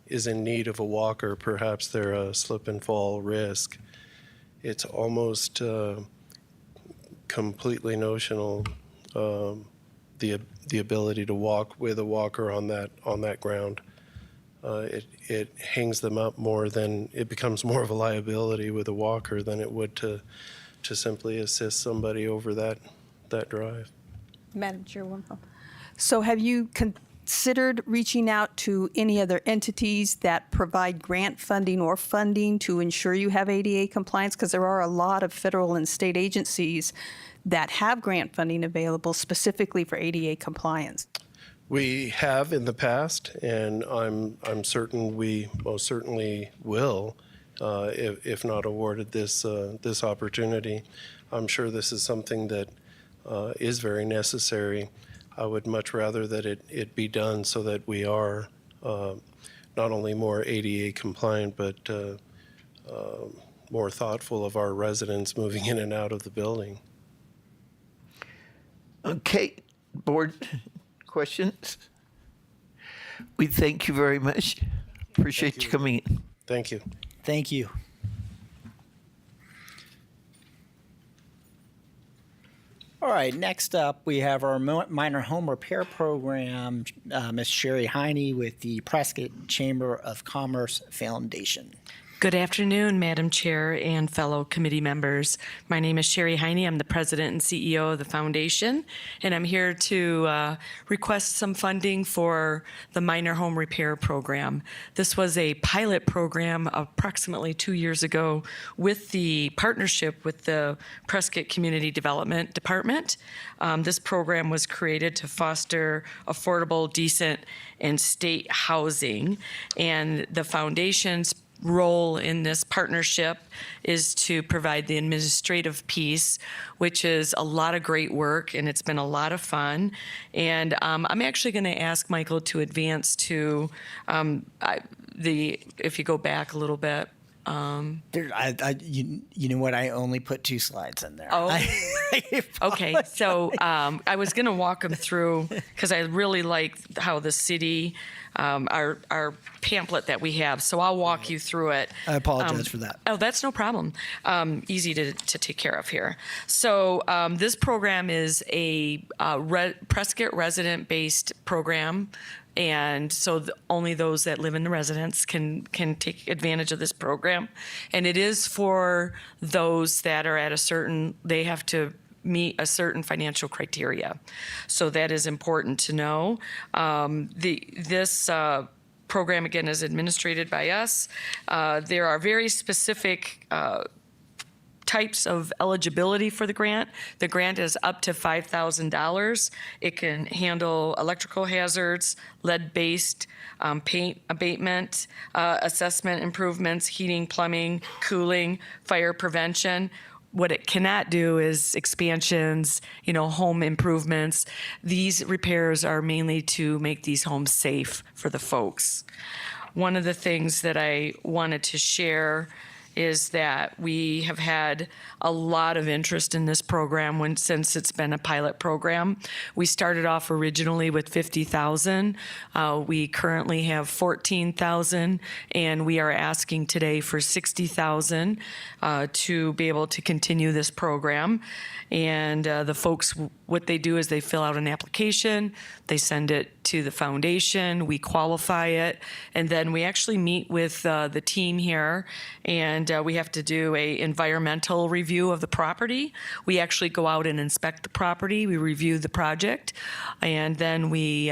is in need of a walker, perhaps they're a slip and fall risk, it's almost completely notional, the ability to walk with a walker on that ground. It hangs them up more than it becomes more of a liability with a walker than it would to simply assist somebody over that drive. Madam Chairwoman. So have you considered reaching out to any other entities that provide grant funding or funding to ensure you have ADA compliance? Because there are a lot of federal and state agencies that have grant funding available specifically for ADA compliance. We have in the past, and I'm certain we most certainly will, if not awarded this opportunity. I'm sure this is something that is very necessary. I would much rather that it be done so that we are not only more ADA compliant, but more thoughtful of our residents moving in and out of the building. Okay, board questions? We thank you very much. Appreciate you coming in. Thank you. Thank you. All right, next up, we have our minor home repair program, Ms. Sherry Heine with the Prescott Chamber of Commerce Foundation. Good afternoon, Madam Chair and fellow committee members. My name is Sherry Heine. I'm the president and CEO of the foundation, and I'm here to request some funding for the minor home repair program. This was a pilot program approximately 2 years ago with the partnership with the Prescott Community Development Department. This program was created to foster affordable, decent, and state housing, and the foundation's role in this partnership is to provide the administrative piece, which is a lot of great work, and it's been a lot of fun. And I'm actually going to ask Michael to advance to if you go back a little bit. You know what? I only put 2 slides in there. Oh, okay. So I was going to walk them through because I really like how the city, our pamphlet that we have. So I'll walk you through it. I apologize for that. Oh, that's no problem. Easy to take care of here. So this program is a Prescott resident-based program. And so only those that live in the residence can take advantage of this program. And it is for those that are at they have to meet a certain financial criteria. So that is important to know. This program, again, is administered by us. There are very specific types of eligibility for the grant. The grant is up to $5,000. It can handle electrical hazards, lead-based paint abatement, assessment improvements, heating, plumbing, cooling, fire prevention. What it cannot do is expansions, home improvements. These repairs are mainly to make these homes safe for the folks. One of the things that I wanted to share is that we have had a lot of interest in this program since it's been a pilot program. We started off originally with 50,000. We currently have 14,000, and we are asking today for 60,000 to be able to continue this program. And the folks, what they do is they fill out an application, they send it to the foundation, we qualify it, and then we actually meet with the team here, and we have to do a environmental review of the property. We actually go out and inspect the property, we review the project, and then we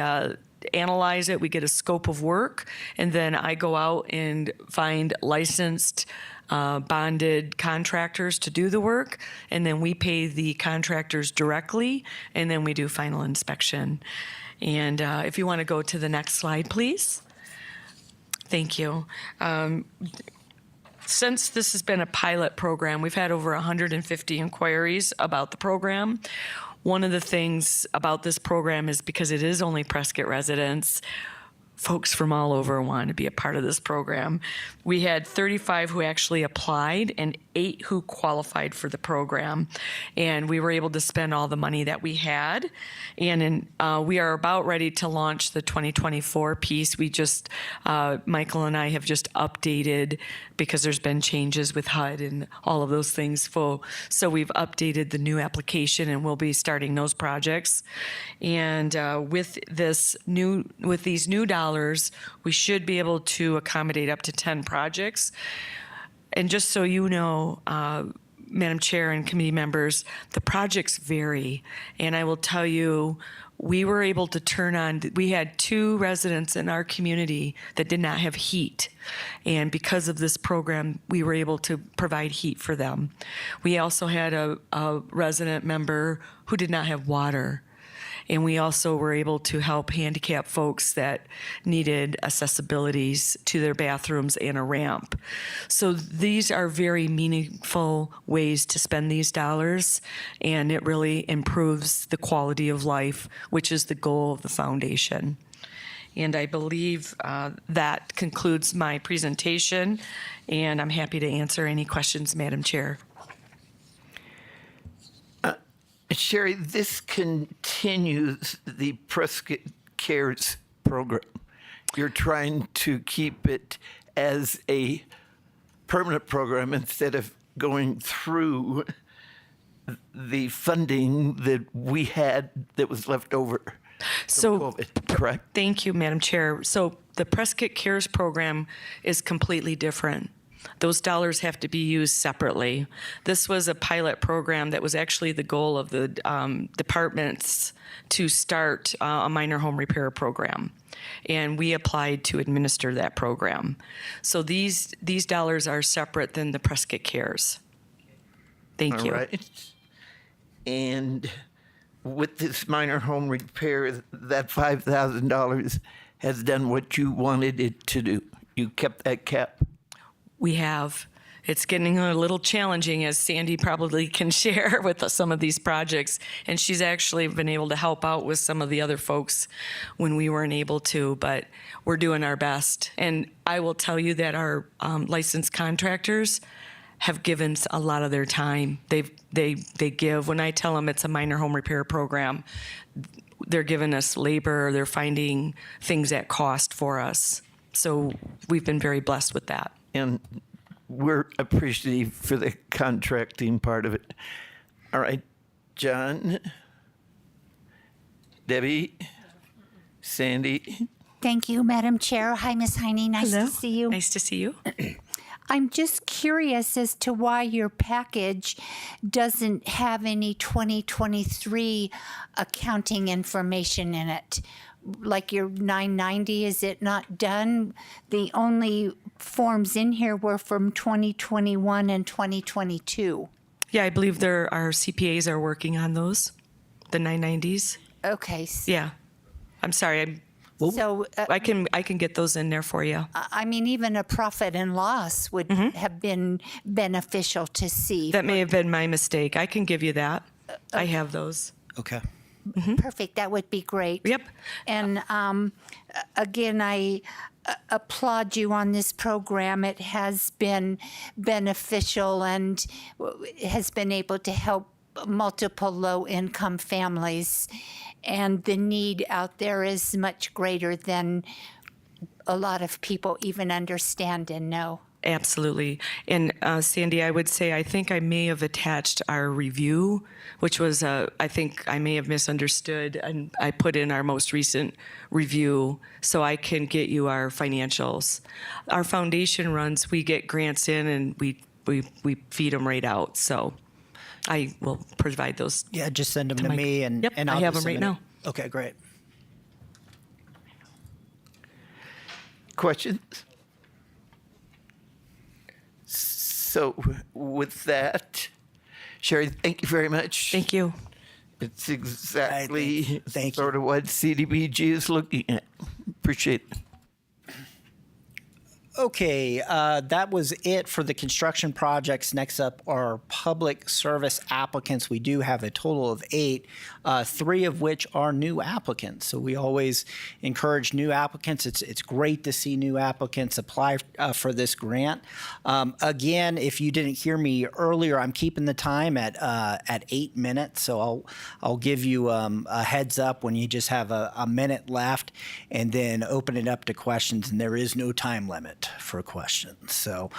analyze it, we get a scope of work, and then I go out and find licensed bonded contractors to do the work, and then we pay the contractors directly, and then we do final inspection. And if you want to go to the next slide, please. Thank you. Since this has been a pilot program, we've had over 150 inquiries about the program. One of the things about this program is because it is only Prescott residents, folks from all over want to be a part of this program. We had 35 who actually applied and 8 who qualified for the program. And we were able to spend all the money that we had. And we are about ready to launch the 2024 piece. We just, Michael and I have just updated because there's been changes with HUD and all of those things. So we've updated the new application and we'll be starting those projects. And with these new dollars, we should be able to accommodate up to 10 projects. And just so you know, Madam Chair and committee members, the projects vary. And I will tell you, we were able to we had 2 residents in our community that did not have heat. And because of this program, we were able to provide heat for them. We also had a resident member who did not have water. And we also were able to help handicapped folks that needed accessibilities to their bathrooms and a ramp. So these are very meaningful ways to spend these dollars, and it really improves the quality of life, which is the goal of the foundation. And I believe that concludes my presentation, and I'm happy to answer any questions, Madam Chair. Sherry, this continues the Prescott Cares program. You're trying to keep it as a permanent program instead of going through the funding that we had that was left over So, from COVID, correct? thank you, Madam Chair. So the Prescott Cares program is completely different. Those dollars have to be used separately. This was a pilot program that was actually the goal of the departments to start a minor home repair program. And we applied to administer that program. So these dollars are separate than the Prescott Cares. Thank you. All right. And with this minor home repair, that $5,000 has done what you wanted it to do. You kept that cap. We have. It's getting a little challenging, as Sandy probably can share with some of these projects. And she's actually been able to help out with some of the other folks when we weren't able to, but we're doing our best. And I will tell you that our licensed contractors have given a lot of their time. They give, when I tell them it's a minor home repair program, they're giving us labor, they're finding things at cost for us. So we've been very blessed with that. And we're appreciative for the contracting part of it. All right, John, Debbie, Sandy. Thank you, Madam Chair. Hi, Ms. Heine. Nice to see you. Nice to see you. I'm just curious as to why your package doesn't have any 2023 accounting information in it. Like your 990, is it not done? The only forms in here were from 2021 and 2022. Yeah, I believe our CPAs are working on those, the 990s. Okay. Yeah. I'm sorry. So, I can get those in there for you. I mean, even a profit and loss would have been beneficial to see. That may have been my mistake. I can give you that. I have those. Okay. Perfect. That would be great. Yep. And again, I applaud you on this program. It has been beneficial and has been able to help multiple low-income families. And the need out there is much greater than a lot of people even understand and know. Absolutely. And Sandy, I would say I think I may have attached our review, which was, I think I may have misunderstood, and I put in our most recent review so I can get you our financials. Our foundation runs, we get grants in and we feed them right out. So I will provide those. Yeah, just send them to Mike. me, and Yep, and I I'll have just them right submit now. it. Okay, great. Questions? So with that, Sherry, thank you very much. Thank you. It's exactly Thank you. sort of what CDBG is looking at. Appreciate it. Okay, that was it for the construction projects. Next up are public service applicants. We do have a total of 8, 3 of which are new applicants. So we always encourage new applicants. It's great to see new applicants apply for this grant. Again, if you didn't hear me earlier, I'm keeping the time at 8 minutes. So I'll give you a heads up when you just have a minute left, and then open it up to questions. And there is no time limit for questions. So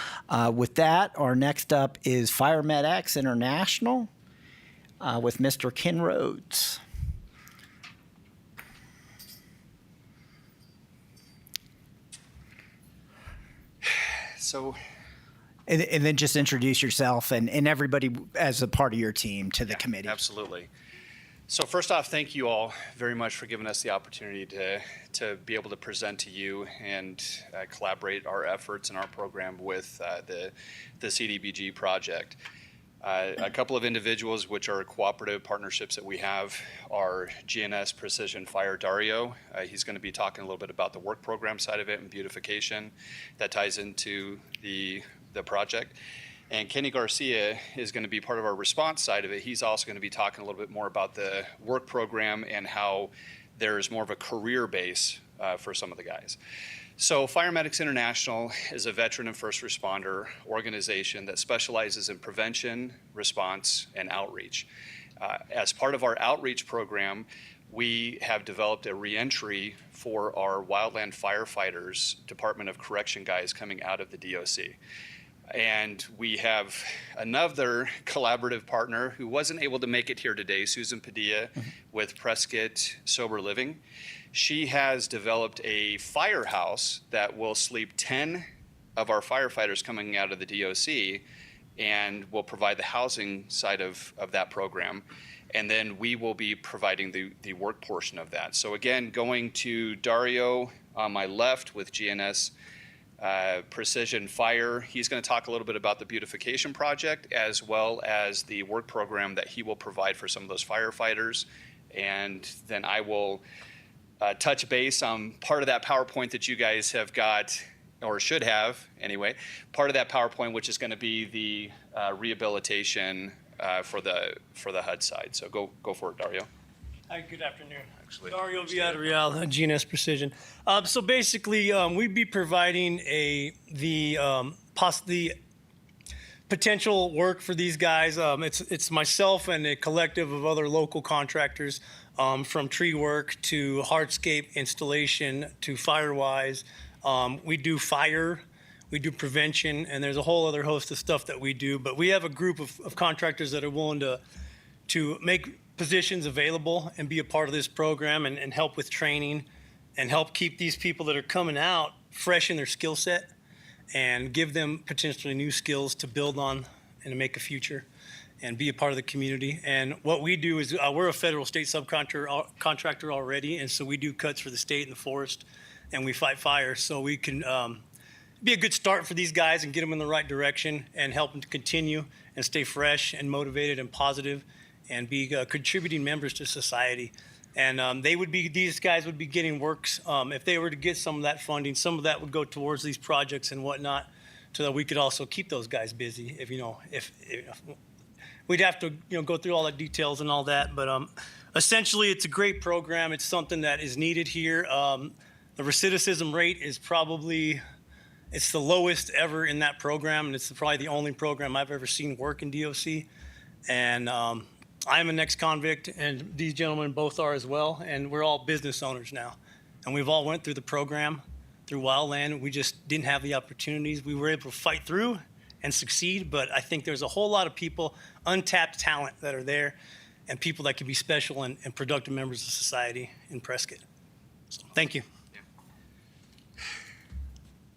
with that, our next up is FireMed X International with Mr. Ken Rhodes. So, And then just introduce yourself and everybody as a part of your team to the committee. absolutely. So first off, thank you all very much for giving us the opportunity to be able to present to you and collaborate our efforts and our program with the CDBG project. A couple of individuals, which are cooperative partnerships that we have, are GNS Precision Fire Dario. He's going to be talking a little bit about the work program side of it and beautification that ties into the project. And Kenny Garcia is going to be part of our response side of it. He's also going to be talking a little bit more about the work program and how there's more of a career base for some of the guys. So Fire Medics International is a veteran and first responder organization that specializes in prevention, response, and outreach. As part of our outreach program, we have developed a reentry for our wildland firefighters, Department of Correction guys coming out of the DOC. And we have another collaborative partner who wasn't able to make it here today, Susan Padilla with Prescott Sober Living. She has developed a firehouse that will sleep 10 of our firefighters coming out of the DOC and will provide the housing side of that program. And then we will be providing the work portion of that. So again, going to Dario on my left with GNS Precision Fire. He's going to talk a little bit about the beautification project as well as the work program that he will provide for some of those firefighters. And then I will touch base on part of that PowerPoint that you guys have got, or should have anyway, part of that PowerPoint, which is going to be the rehabilitation for the HUD side. So go for it, Dario. Hi, good afternoon. Dario Villarreal, GNS Precision. So basically, we'd be providing the potential work for these guys. It's myself and a collective of other local contractors, from tree work to hardscape installation to Firewise. We do fire, we do prevention, and there's a whole other host of stuff that we do. But we have a group of contractors that are willing to make positions available and be a part of this program and help with training and help keep these people that are coming out fresh in their skill set and give them potentially new skills to build on and to make a future and be a part of the community. And what we do is we're a federal state subcontractor already, and so we do cuts for the state and the forest, and we fight fires. So we can be a good start for these guys and get them in the right direction and help them to continue and stay fresh and motivated and positive and be contributing members to society. And these guys would be getting works. If they were to get some of that funding, some of that would go towards these projects and whatnot, so that we could also keep those guys busy. If we'd have to go through all the details and all that, but essentially it's a great program. It's something that is needed here. The recidivism rate is it's the lowest ever in that program, and it's probably the only program I've ever seen work in DOC. And I'm an ex-convict, and these gentlemen both are as well, and we're all business owners now. And we've all went through the program, through Wildland. We just didn't have the opportunities. We were able to fight through and succeed, but I think there's a whole lot of people, untapped talent that are there, and people that can be special and productive members of society in Prescott. So, thank you.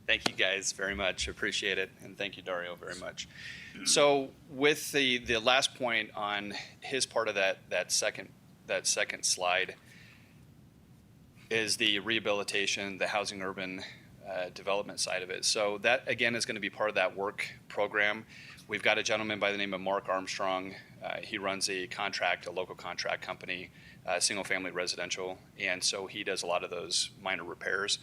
Thank you guys very much. Appreciate it. And thank you, Dario, very much. So with the last point on his part of that second slide is the rehabilitation, the housing urban development side of it. So that, again, is going to be part of that work program. We've got a gentleman by the name of Mark Armstrong. He runs a local contract company, single family residential. And so he does a lot of those minor repairs.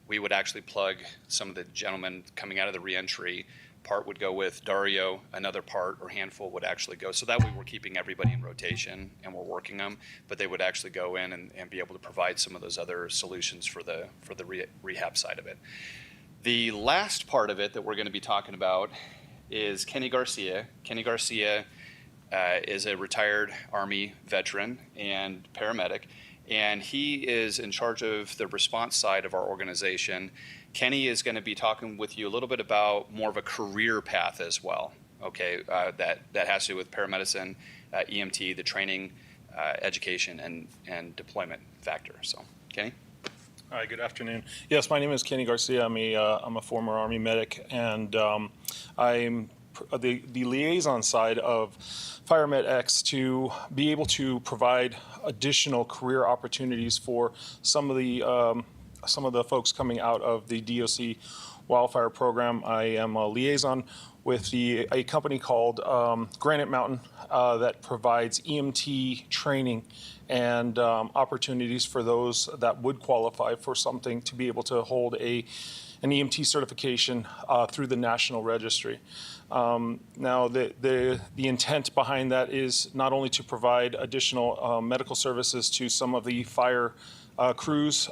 We would actually plug some of the gentlemen coming out of the reentry. Part would go with Dario, another part or handful would actually go. So that way we're keeping everybody in rotation and we're working them, but they would actually go in and be able to provide some of those other solutions for the rehab side of it. The last part of it that we're going to be talking about is Kenny Garcia. Kenny Garcia is a retired Army veteran and paramedic, and he is in charge of the response side of our organization. Kenny is going to be talking with you a little bit about more of a career path as well, okay, that has to do with paramedicine, EMT, the training, education, and deployment factor. So, Kenny? Hi, good afternoon. Yes, my name is Kenny Garcia. I'm a former Army medic, and I'm the liaison side of FireMed X to be able to provide additional career opportunities for some of the folks coming out of the DOC wildfire program. I am a liaison with a company called Granite Mountain that provides EMT training and opportunities for those that would qualify for something to be able to hold an EMT certification through the National Registry. Now, the intent behind that is not only to provide additional medical services to some of the fire crews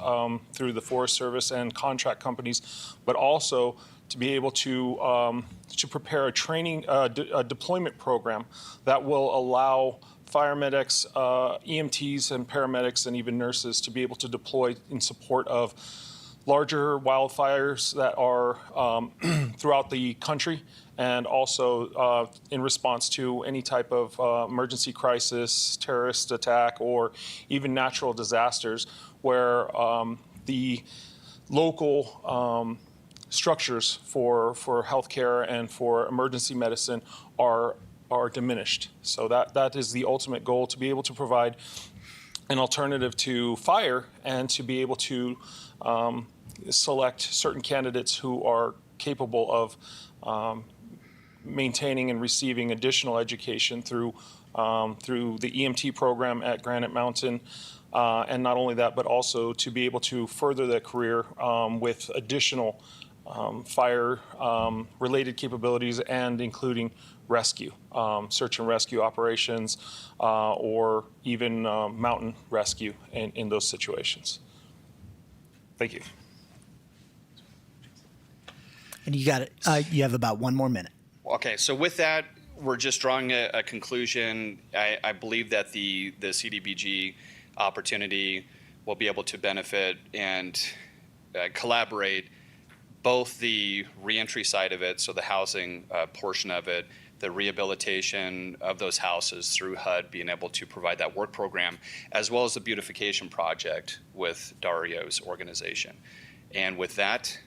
through the Forest Service and contract companies, but also to be able to prepare a training, a deployment program that will allow fire medics, EMTs, and paramedics, and even nurses to be able to deploy in support of larger wildfires that are throughout the country, and also in response to any type of emergency crisis, terrorist attack, or even natural disasters where the local structures for healthcare and for emergency medicine are diminished. So that is the ultimate goal, to be able to provide an alternative to fire and to be able to select certain candidates who are capable of maintaining and receiving additional education through the EMT program at Granite Mountain. And not only that, but also to be able to further their career with additional fire related capabilities, and including rescue, search and rescue operations, or even mountain rescue in those situations. Thank you. And you got it. You have about 1 more minute. Okay, so with that, we're just drawing a conclusion. I believe that the CDBG opportunity will be able to benefit and collaborate both the reentry side of it, so the housing portion of it, the rehabilitation of those houses through HUD being able to provide that work program, as well as the beautification project with Dario's organization. And with that,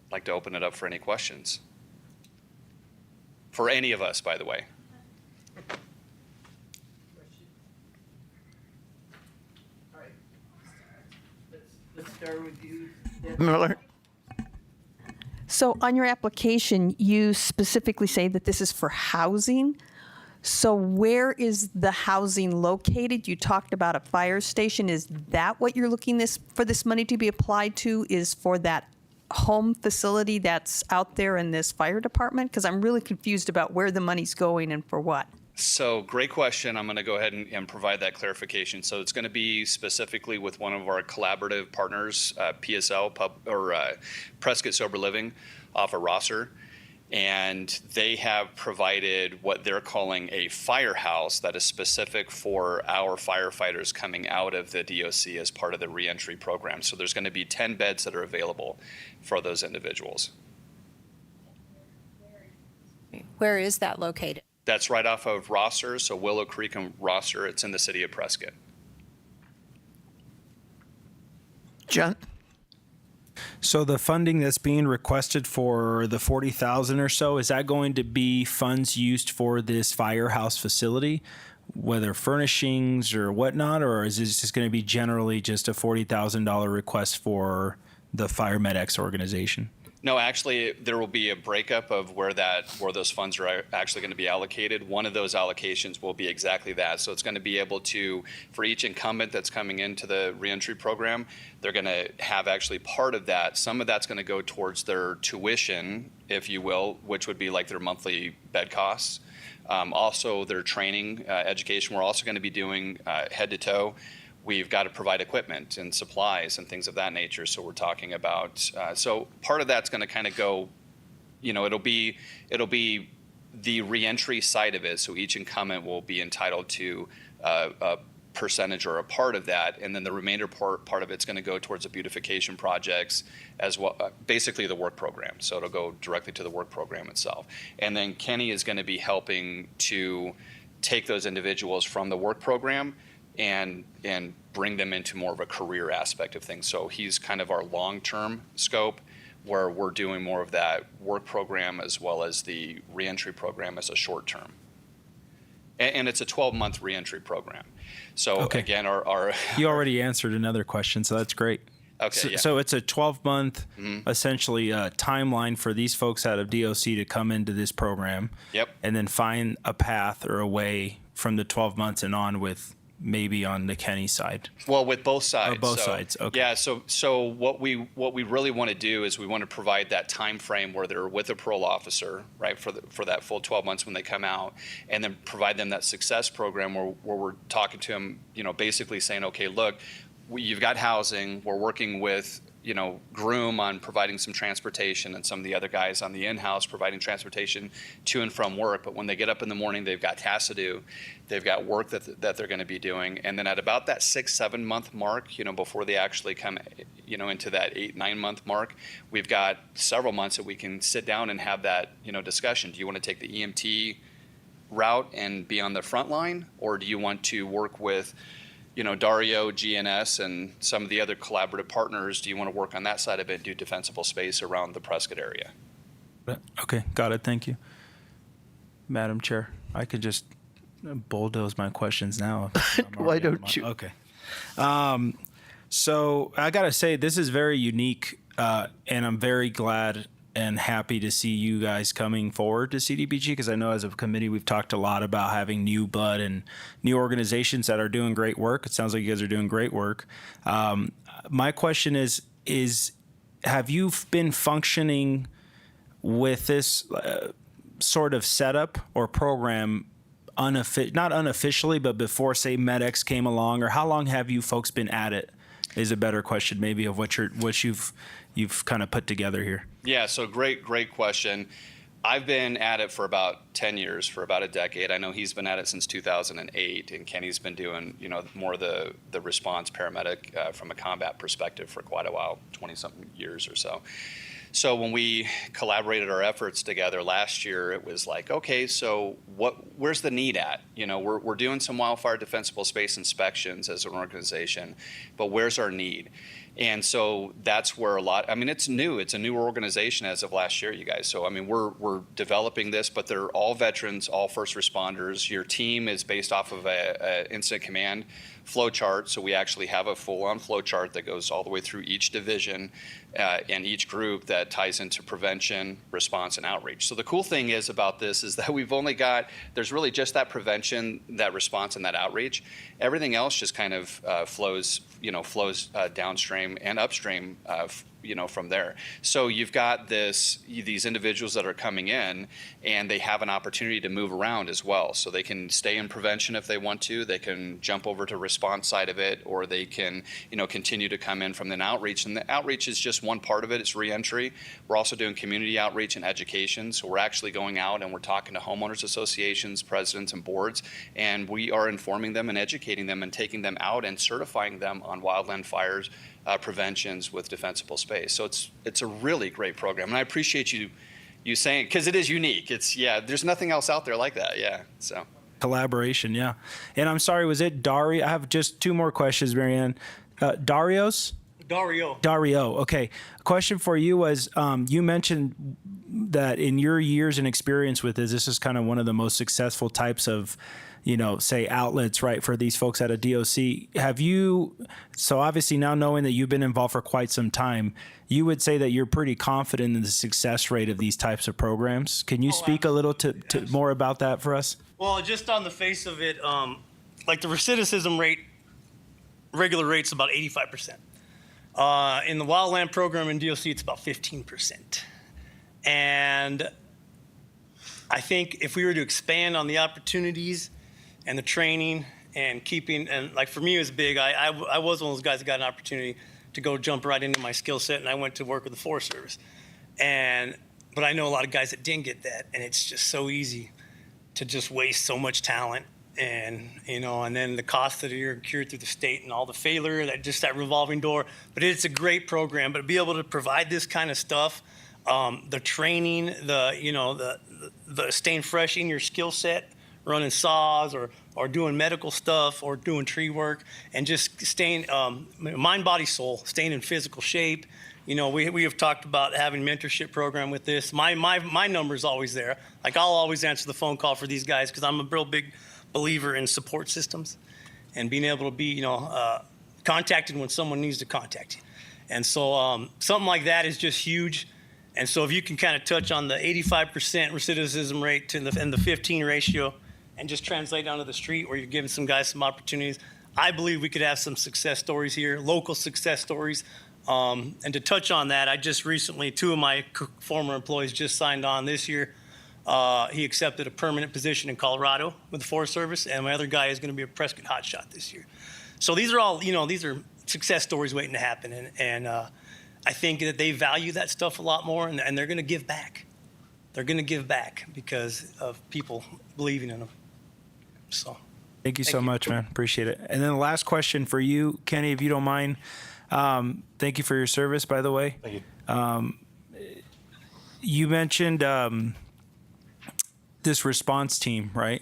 I'd like to open it up for any questions. For any of us, by the way. Let's start with you, Miller. So on your application, you specifically say that this is for housing. So where is the housing located? You talked about a fire station. Is that what you're looking for this money to be applied to, is for that home facility that's out there in this fire department? Because I'm really confused about where the money's going and for what. So great question. I'm going to go ahead and provide that clarification. So it's going to be specifically with one of our collaborative partners, PSL, Prescott Sober Living, off of Rosser. And they have provided what they're calling a firehouse that is specific for our firefighters coming out of the DOC as part of the reentry program. So there's going to be 10 beds that are available for those individuals. Where is that located? That's right off of Rosser, so Willow Creek and Rosser. It's in the city of Prescott. John? So the funding that's being requested for the 40,000 or so, is that going to be funds used for this firehouse facility, whether furnishings or whatnot, or is this just going to be generally just a $40,000 request for the Fire MedX organization? No, actually, there will be a breakup of where those funds are actually going to be allocated. One of those allocations will be exactly that. So it's going to be able to, for each incumbent that's coming into the reentry program, they're going to have actually part of that. Some of that's going to go towards their tuition, if you will, which would be like their monthly bed costs. Also, their training, education. We're also going to be doing head to toe. We've got to provide equipment and supplies and things of that nature. So we're talking about, so part of that's going to kind of go, it'll be the reentry side of it. So each incumbent will be entitled to a percentage or a part of that. And then the remainder part of it's going to go towards the beautification projects as well, basically the work program. So it'll go directly to the work program itself. And then Kenny is going to be helping to take those individuals from the work program and bring them into more of a career aspect of things. So he's kind of our long-term scope, where we're doing more of that work program as well as the reentry program as a short-term. And it's a 12-month reentry program. So Okay. again, our You already answered another question, so that's great. Okay, So, yeah. so it's a 12-month, essentially, timeline for these folks out of DOC to come into this program. Yep. And then find a path or a way from the 12 months and on with maybe on the Kenny side. Well, with both sides. both sides, okay. Yeah. So what we really want to do is we want to provide that time frame where they're with a parole officer, right, for that full 12 months when they come out, and then provide them that success program where we're talking to them, basically saying, okay, look, you've got housing. We're working with Groom on providing some transportation, and some of the other guys on the in-house providing transportation to and from work. But when they get up in the morning, they've got tasks to do. They've got work that they're going to be doing. And then at about that 6-7 month mark, before they actually come, into that 8-9 month mark, we've got several months that we can sit down and have that, discussion. Do you want to take the EMT route and be on the front line, or do you want to work with Dario, GNS, and some of the other collaborative partners? Do you want to work on that side of it and do defensible space around the Prescott area? Okay, got it. Thank you. Madam Chair, I could just bulldoze my questions now. Why don't you? Okay. So I got to say, this is very unique, and I'm very glad and happy to see you guys coming forward to CDBG, because I know as a committee we've talked a lot about having new blood and new organizations that are doing great work. It sounds like you guys are doing great work. My question is have you been functioning with this sort of setup or program not unofficially, but before, say, MedX came along, or how long have you folks been at it? Is a better question maybe of what you've kind of put together here. Yeah, so great question. I've been at it for about 10 years, for about a decade. I know he's been at it since 2008, and Kenny's been doing, more of the response paramedic from a combat perspective for quite a while, 20-something years or so. So when we collaborated our efforts together last year, it was like, okay, so where's the need at? We're doing some wildfire defensible space inspections as an organization, but where's our need? And so that's where it's new. It's a newer organization as of last year, you guys. So, we're developing this, but they're all veterans, all first responders. Your team is based off of a incident command flow chart. So we actually have a full-on flow chart that goes all the way through each division and each group that ties into prevention, response, and outreach. So the cool thing is about this is that there's really just that prevention, that response, and that outreach. Everything else just kind of flows downstream and upstream, from there. So you've got these individuals that are coming in, and they have an opportunity to move around as well. So they can stay in prevention if they want to. They can jump over to response side of it, or they can, continue to come in from an outreach. And the outreach is just one part of it. It's reentry. We're also doing community outreach and education. So we're actually going out and we're talking to homeowners associations, presidents, and boards, and we are informing them and educating them and taking them out and certifying them on wildland fires, preventions with defensible space. So it's a really great program, and I appreciate you saying, because it is unique. There's nothing else out there like that. Yeah. So Collaboration, yeah. And I'm sorry, was it Dario? I have just two more questions, Marianne. Dario. Okay. A question for you was, you mentioned that in your years and experience with this is kind of one of the most successful types of, say outlets, right, for these folks at a DOC. So obviously now knowing that you've been involved for quite some time, you would say that you're pretty confident in the success rate of these types of programs. Can you speak a little to more about that for us? Well, just on the face of it, like the recidivism rate, regular rate's about 85%. In the wildland program in DOC, it's about 15%. And I think if we were to expand on the opportunities and the training and keeping, and like for me it was big, I was one of those guys that got an opportunity to go jump right into my skill set, and I went to work with the Forest Service. But I know a lot of guys that didn't get that, and it's just so easy to just waste so much talent, and then the cost that are incurred through the state and all the failure, that revolving door. But it's a great program. But to be able to provide this kind of stuff, the training, the staying fresh in your skill set, running saws or doing medical stuff or doing tree work, and just staying mind, body, soul, staying in physical shape. We have talked about having mentorship program with this. My number is always there. Like I'll always answer the phone call for these guys because I'm a real big believer in support systems and being able to be contacted when someone needs to contact you. And so something like that is just huge. And so if you can kind of touch on the 85% recidivism rate and the 15 ratio and just translate down to the street where you're giving some guys some opportunities, I believe we could have some success stories here, local success stories. And to touch on that, I just recently, 2 of my former employees just signed on this year. He accepted a permanent position in Colorado with the Forest Service, and my other guy is going to be a Prescott hotshot this year. So these are all, these are success stories waiting to happen. And I think that they value that stuff a lot more, and they're going to give back. They're going to give back because of people believing in them. So. Thank you so much, man. Appreciate it. And then the last question for you, Kenny, if you don't mind. Thank you for your service, by the way. Thank you. You mentioned this response team, right?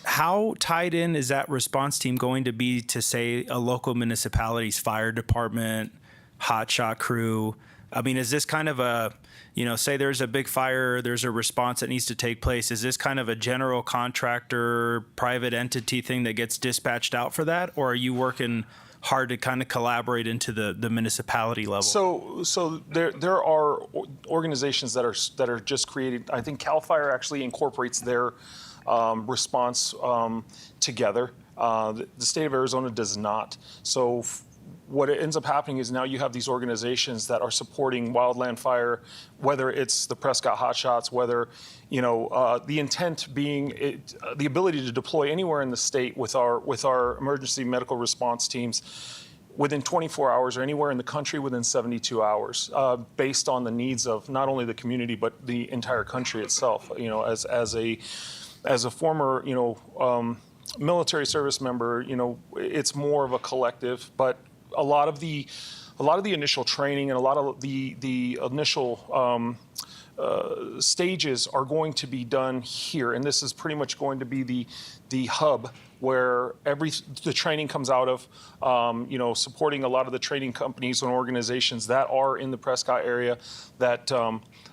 How tied in is that response team going to be to, say, a local municipality's fire department, hotshot crew? I mean, is this kind of a, say there's a big fire, there's a response that needs to take place. Is this kind of a general contractor, private entity thing that gets dispatched out for that? Or are you working hard to kind of collaborate into the municipality level? So there are organizations that are just created. I think CAL FIRE actually incorporates their response together. The state of Arizona does not. So what ends up happening is now you have these organizations that are supporting wildland fire, whether it's the Prescott Hotshots, whether, the intent being the ability to deploy anywhere in the state with our emergency medical response teams within 24 hours or anywhere in the country within 72 hours, based on the needs of not only the community, but the entire country itself. As a former, military service member, it's more of a collective, but a lot of the initial training and a lot of the initial stages are going to be done here, and this is pretty much going to be the hub where the training comes out of, supporting a lot of the training companies and organizations that are in the Prescott area that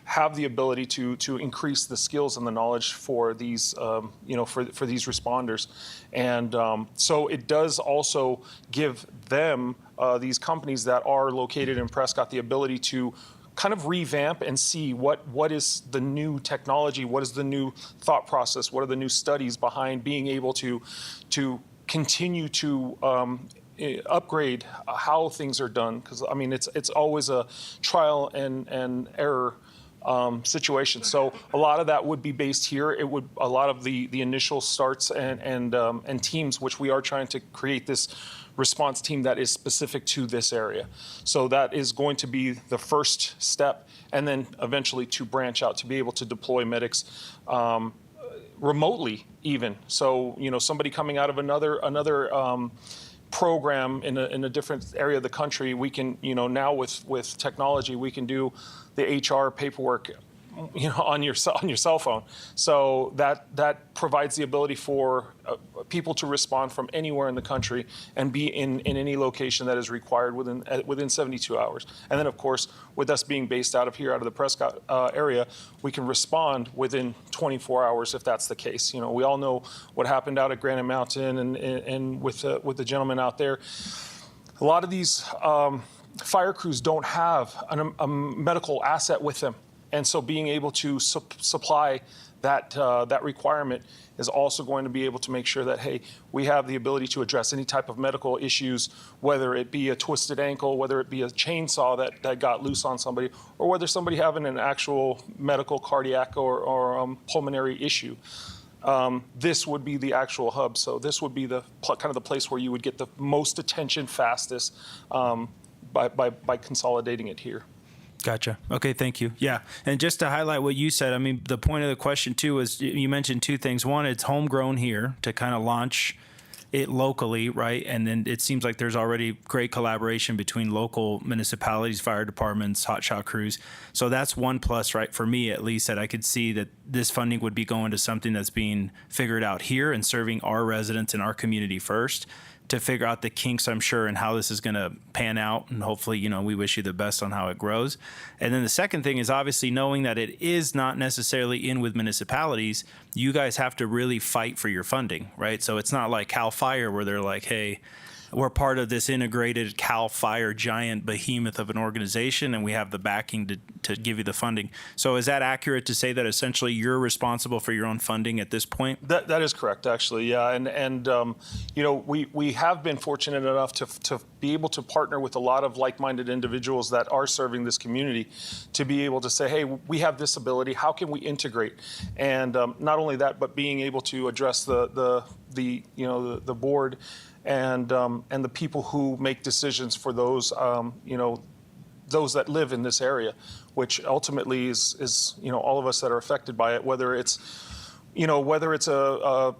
have the ability to increase the skills and the knowledge for these, for these responders. And so it does also give them, these companies that are located in Prescott, the ability to kind of revamp and see what is the new technology, what is the new thought process, what are the new studies behind being able to continue to upgrade how things are done. Because I mean, it's always a trial and error situation. So a lot of that would be based here. It would a lot of the initial starts and teams, which we are trying to create this response team that is specific to this area. So that is going to be the first step, and then eventually to branch out to be able to deploy medics remotely even. So, somebody coming out of another program in a different area of the country, we can, now with technology, we can do the HR paperwork, on your cell phone. So that provides the ability for people to respond from anywhere in the country and be in any location that is required within 72 hours. And then, of course, with us being based out of the Prescott area, we can respond within 24 hours if that's the case. We all know what happened out at Granite Mountain and with the gentleman out there. A lot of these fire crews don't have a medical asset with them. And so being able to supply that requirement is also going to be able to make sure that, hey, we have the ability to address any type of medical issues, whether it be a twisted ankle, whether it be a chainsaw that got loose on somebody, or whether somebody having an actual medical cardiac or pulmonary issue. This would be the actual hub. So this would be the kind of the place where you would get the most attention fastest by consolidating it here. Gotcha. Okay, thank you. Yeah, and just to highlight what you said, I mean, the point of the question too is you mentioned two things. One, it's homegrown here to kind of launch it locally, right? And then it seems like there's already great collaboration between local municipalities, fire departments, hotshot crews. So that's one plus, right? For me, at least, that I could see that this funding would be going to something that's being figured out here and serving our residents in our community first, to figure out the kinks, I'm sure, and how this is going to pan out. And hopefully, we wish you the best on how it grows. And then the second thing is obviously knowing that it is not necessarily in with municipalities, you guys have to really fight for your funding, right? So it's not like CAL FIRE where they're like, hey, we're part of this integrated CAL FIRE giant behemoth of an organization, and we have the backing to give you the funding. So is that accurate to say that essentially you're responsible for your own funding at this point? That is correct, actually, yeah. And you know, we have been fortunate enough to be able to partner with a lot of like-minded individuals that are serving this community, to be able to say, hey, we have this ability, how can we integrate? And not only that, but being able to address the board and the people who make decisions for those those that live in this area, which ultimately is all of us that are affected by it, whether it's a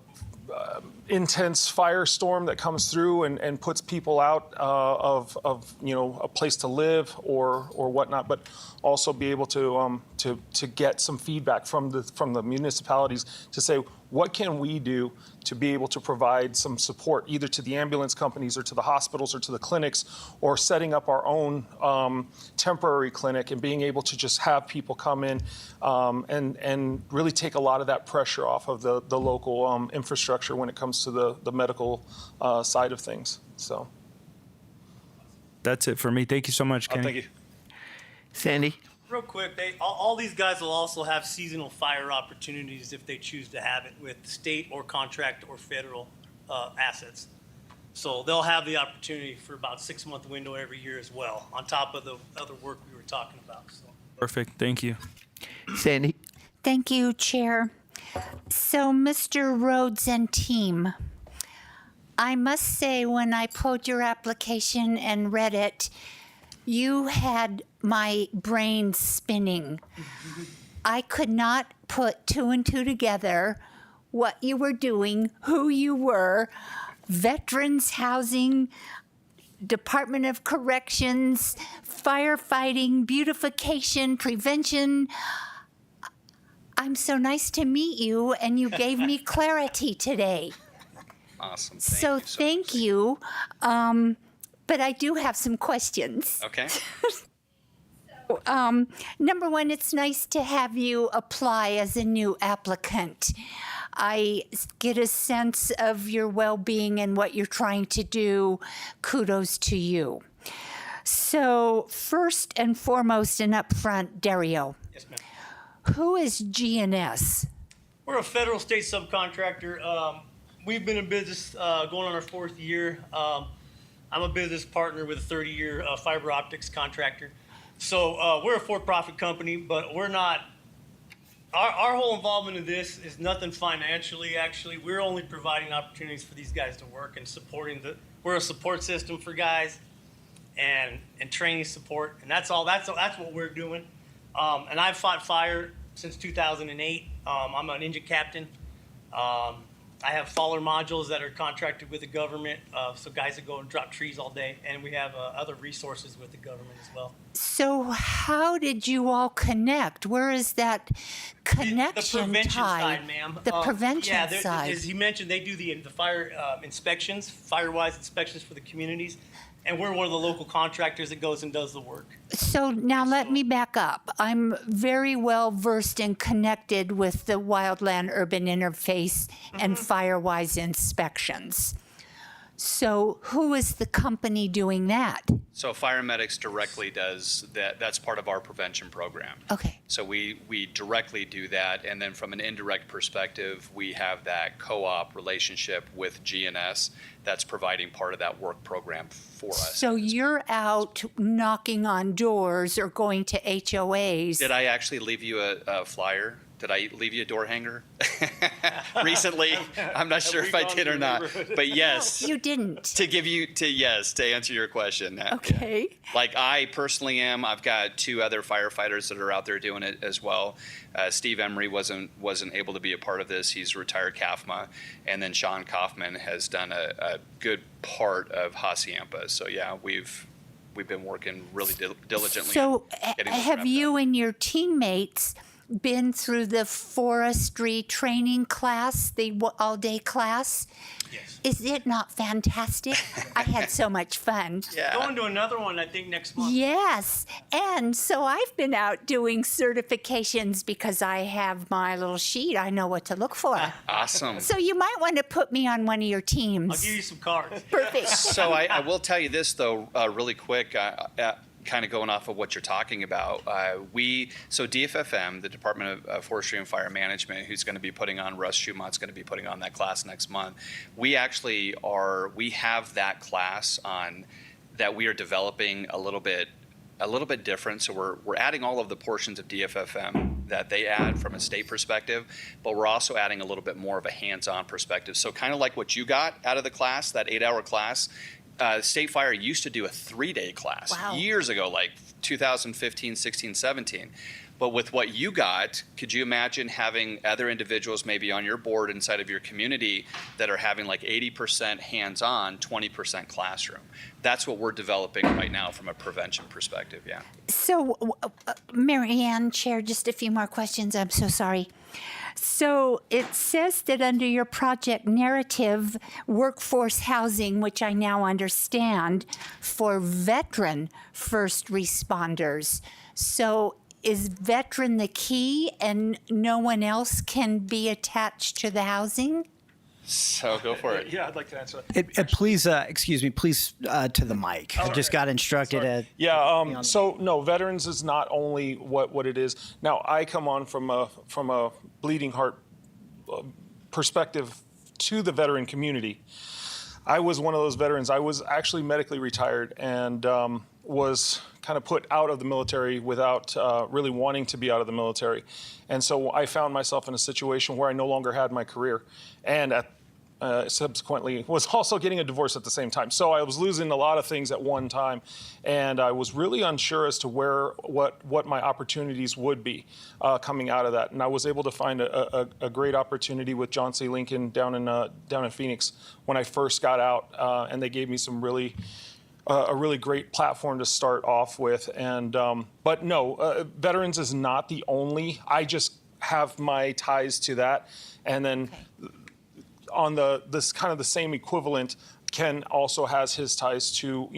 intense firestorm that comes through and puts people out of a place to live or whatnot, but also be able to get some feedback from the municipalities to say, what can we do to be able to provide some support either to the ambulance companies or to the hospitals or to the clinics, or setting up our own temporary clinic and being able to just have people come in and really take a lot of that pressure off of the local infrastructure when it comes to the medical side of things. So that's it for me. Thank you so much, Kenny. thank you. Sandy? Real quick, all these guys will also have seasonal fire opportunities if they choose to have it with state or contract or federal assets. So they'll have the opportunity for about 6-month window every year as well, on top of the other work we were talking about. So. Perfect. Thank you. Sandy? Thank you, Chair. So, Mr. Rhodes and team, I must say when I pulled your application and read it, you had my brain spinning. I could not put 2 and 2 together, what you were doing, who you were, veterans housing, Department of Corrections, firefighting, beautification, prevention. I'm so nice to meet you, and you gave me clarity today. Awesome. Thank you. But I do have some questions. Okay. Number one, it's nice to have you apply as a new applicant. I get a sense of your well-being and what you're trying to do. Kudos to you. So first and foremost and up front, Dario, Yes, ma'am. who is GNS? We're a federal state subcontractor. We've been in business going on our 4th year. I'm a business partner with a 30-year fiber optics contractor. So we're a for-profit company, but we're not. Our whole involvement in this is nothing financially, actually. We're only providing opportunities for these guys to work and supporting we're a support system for guys and training support, and that's all. That's what we're doing. And I've fought fire since 2008. I'm an engine captain. I have faller modules that are contracted with the government, so guys that go and drop trees all day, and we have other resources with the government as well. So how did you all connect? Where is that connection The prevention tied? side, ma'am. The prevention yeah, side. As he mentioned, they do the fire inspections, fire-wise inspections for the communities, and we're one of the local contractors that goes and does the work. So now let me back up. I'm very well versed and connected with the wildland urban interface and Firewise inspections. So who is the company doing that? So Firemedics directly does that. That's part of our prevention program. Okay. So we directly do that. And then from an indirect perspective, we have that co-op relationship with GNS that's providing part of that work program for us. So you're out knocking on doors or going to HOAs. Did I actually leave you a flyer? Did I leave you a door hanger recently? I'm not sure if I did or not, but yes. You didn't. To answer your question. Okay. Yeah. Like I personally am. I've got 2 other firefighters that are out there doing it as well. Steve Emery wasn't able to be a part of this. He's retired CAFMA, and then Sean Kaufman has done a good part of Hacienda. So yeah, we've been working really diligently. So on getting this have wrapped you up. and your teammates been through the forestry training class, the all-day class? Yes. Is it not fantastic? I had so much fun. Going to another one, I think, next month. Yes. And so I've been out doing certifications because I have my little sheet. I know what to look for. Awesome. So you might want to put me on one of your teams. I'll give you some cards. Perfect. So I will tell you this, though, really quick, kind of going off of what you're talking about. So DFFM, the Department of Forestry and Fire Management, who's going to be putting on, Russ Schumont's going to be putting on that class next month. We have that class on that we are developing a little bit different. So we're adding all of the portions of DFFM that they add from a state perspective, but we're also adding a little bit more of a hands-on perspective. So kind of like what you got out of the class, that 8-hour class, State Fire used to do a 3-day class years ago, like 2015, 16, 17. But with what you got, could you imagine having other individuals maybe on your board inside of your community that are having like 80% hands-on, 20% classroom? That's what we're developing right now from a prevention perspective, yeah. So, Mary Ann, Chair, just a few more questions. I'm so sorry. So it says that under your project narrative, workforce housing, which I now understand, for veteran first responders. So is veteran the key and no one else can be attached to the housing? So go for it. Yeah, I'd like to answer that. Please, excuse me, please to the mic. I just got instructed to. Yeah. So no, veterans is not only what it is. Now I come on from a bleeding heart perspective to the veteran community. I was one of those veterans. I was actually medically retired and was kind of put out of the military without really wanting to be out of the military. And so I found myself in a situation where I no longer had my career, and subsequently was also getting a divorce at the same time. So I was losing a lot of things at one time, and I was really unsure as to what my opportunities would be coming out of that. And I was able to find a great opportunity with John C. Lincoln down in Phoenix when I first got out, and they gave me some a really great platform to start off with. And but no, veterans is not the only. I just have my ties to that, and then. Okay. On this kind of the same equivalent, Ken also has his ties to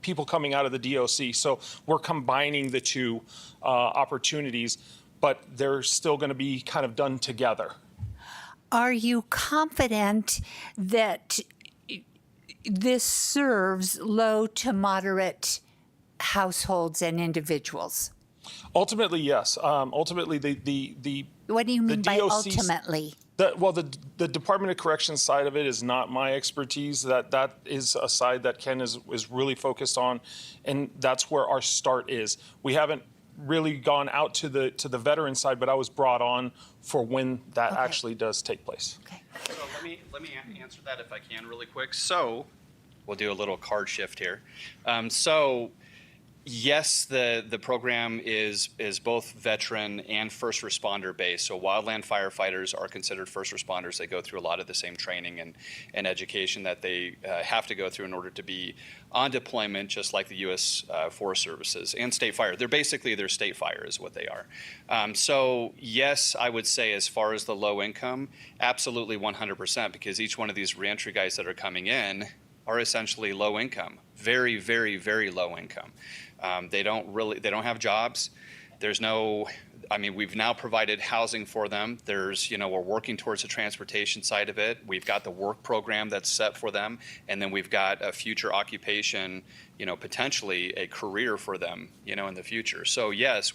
people coming out of the DOC. So we're combining the two opportunities, but they're still going to be kind of done together. Are you confident that this serves low to moderate households and individuals? Ultimately, yes. Ultimately, the what do you mean by ultimately? The Department of Corrections side of it is not my expertise. That is a side that Ken is really focused on, and that's where our start is. We haven't really gone out to the veteran side, but I was brought on for when that actually does take place. Okay. So let me answer that if I can really quick. So we'll do a little card shift here. Yes, the program is both veteran and first responder based. So wildland firefighters are considered first responders. They go through a lot of the same training and education that they have to go through in order to be on deployment, just like the U.S. Forest Services and State Fire. They're State Fire is what they are. So yes, I would say as far as the low income, absolutely 100%, because each one of these reentry guys that are coming in are essentially low income, very, very, very low income. They don't have jobs. We've now provided housing for them. We're working towards the transportation side of it. We've got the work program that's set for them. And then we've got a future occupation, potentially a career for them, in the future. So yes,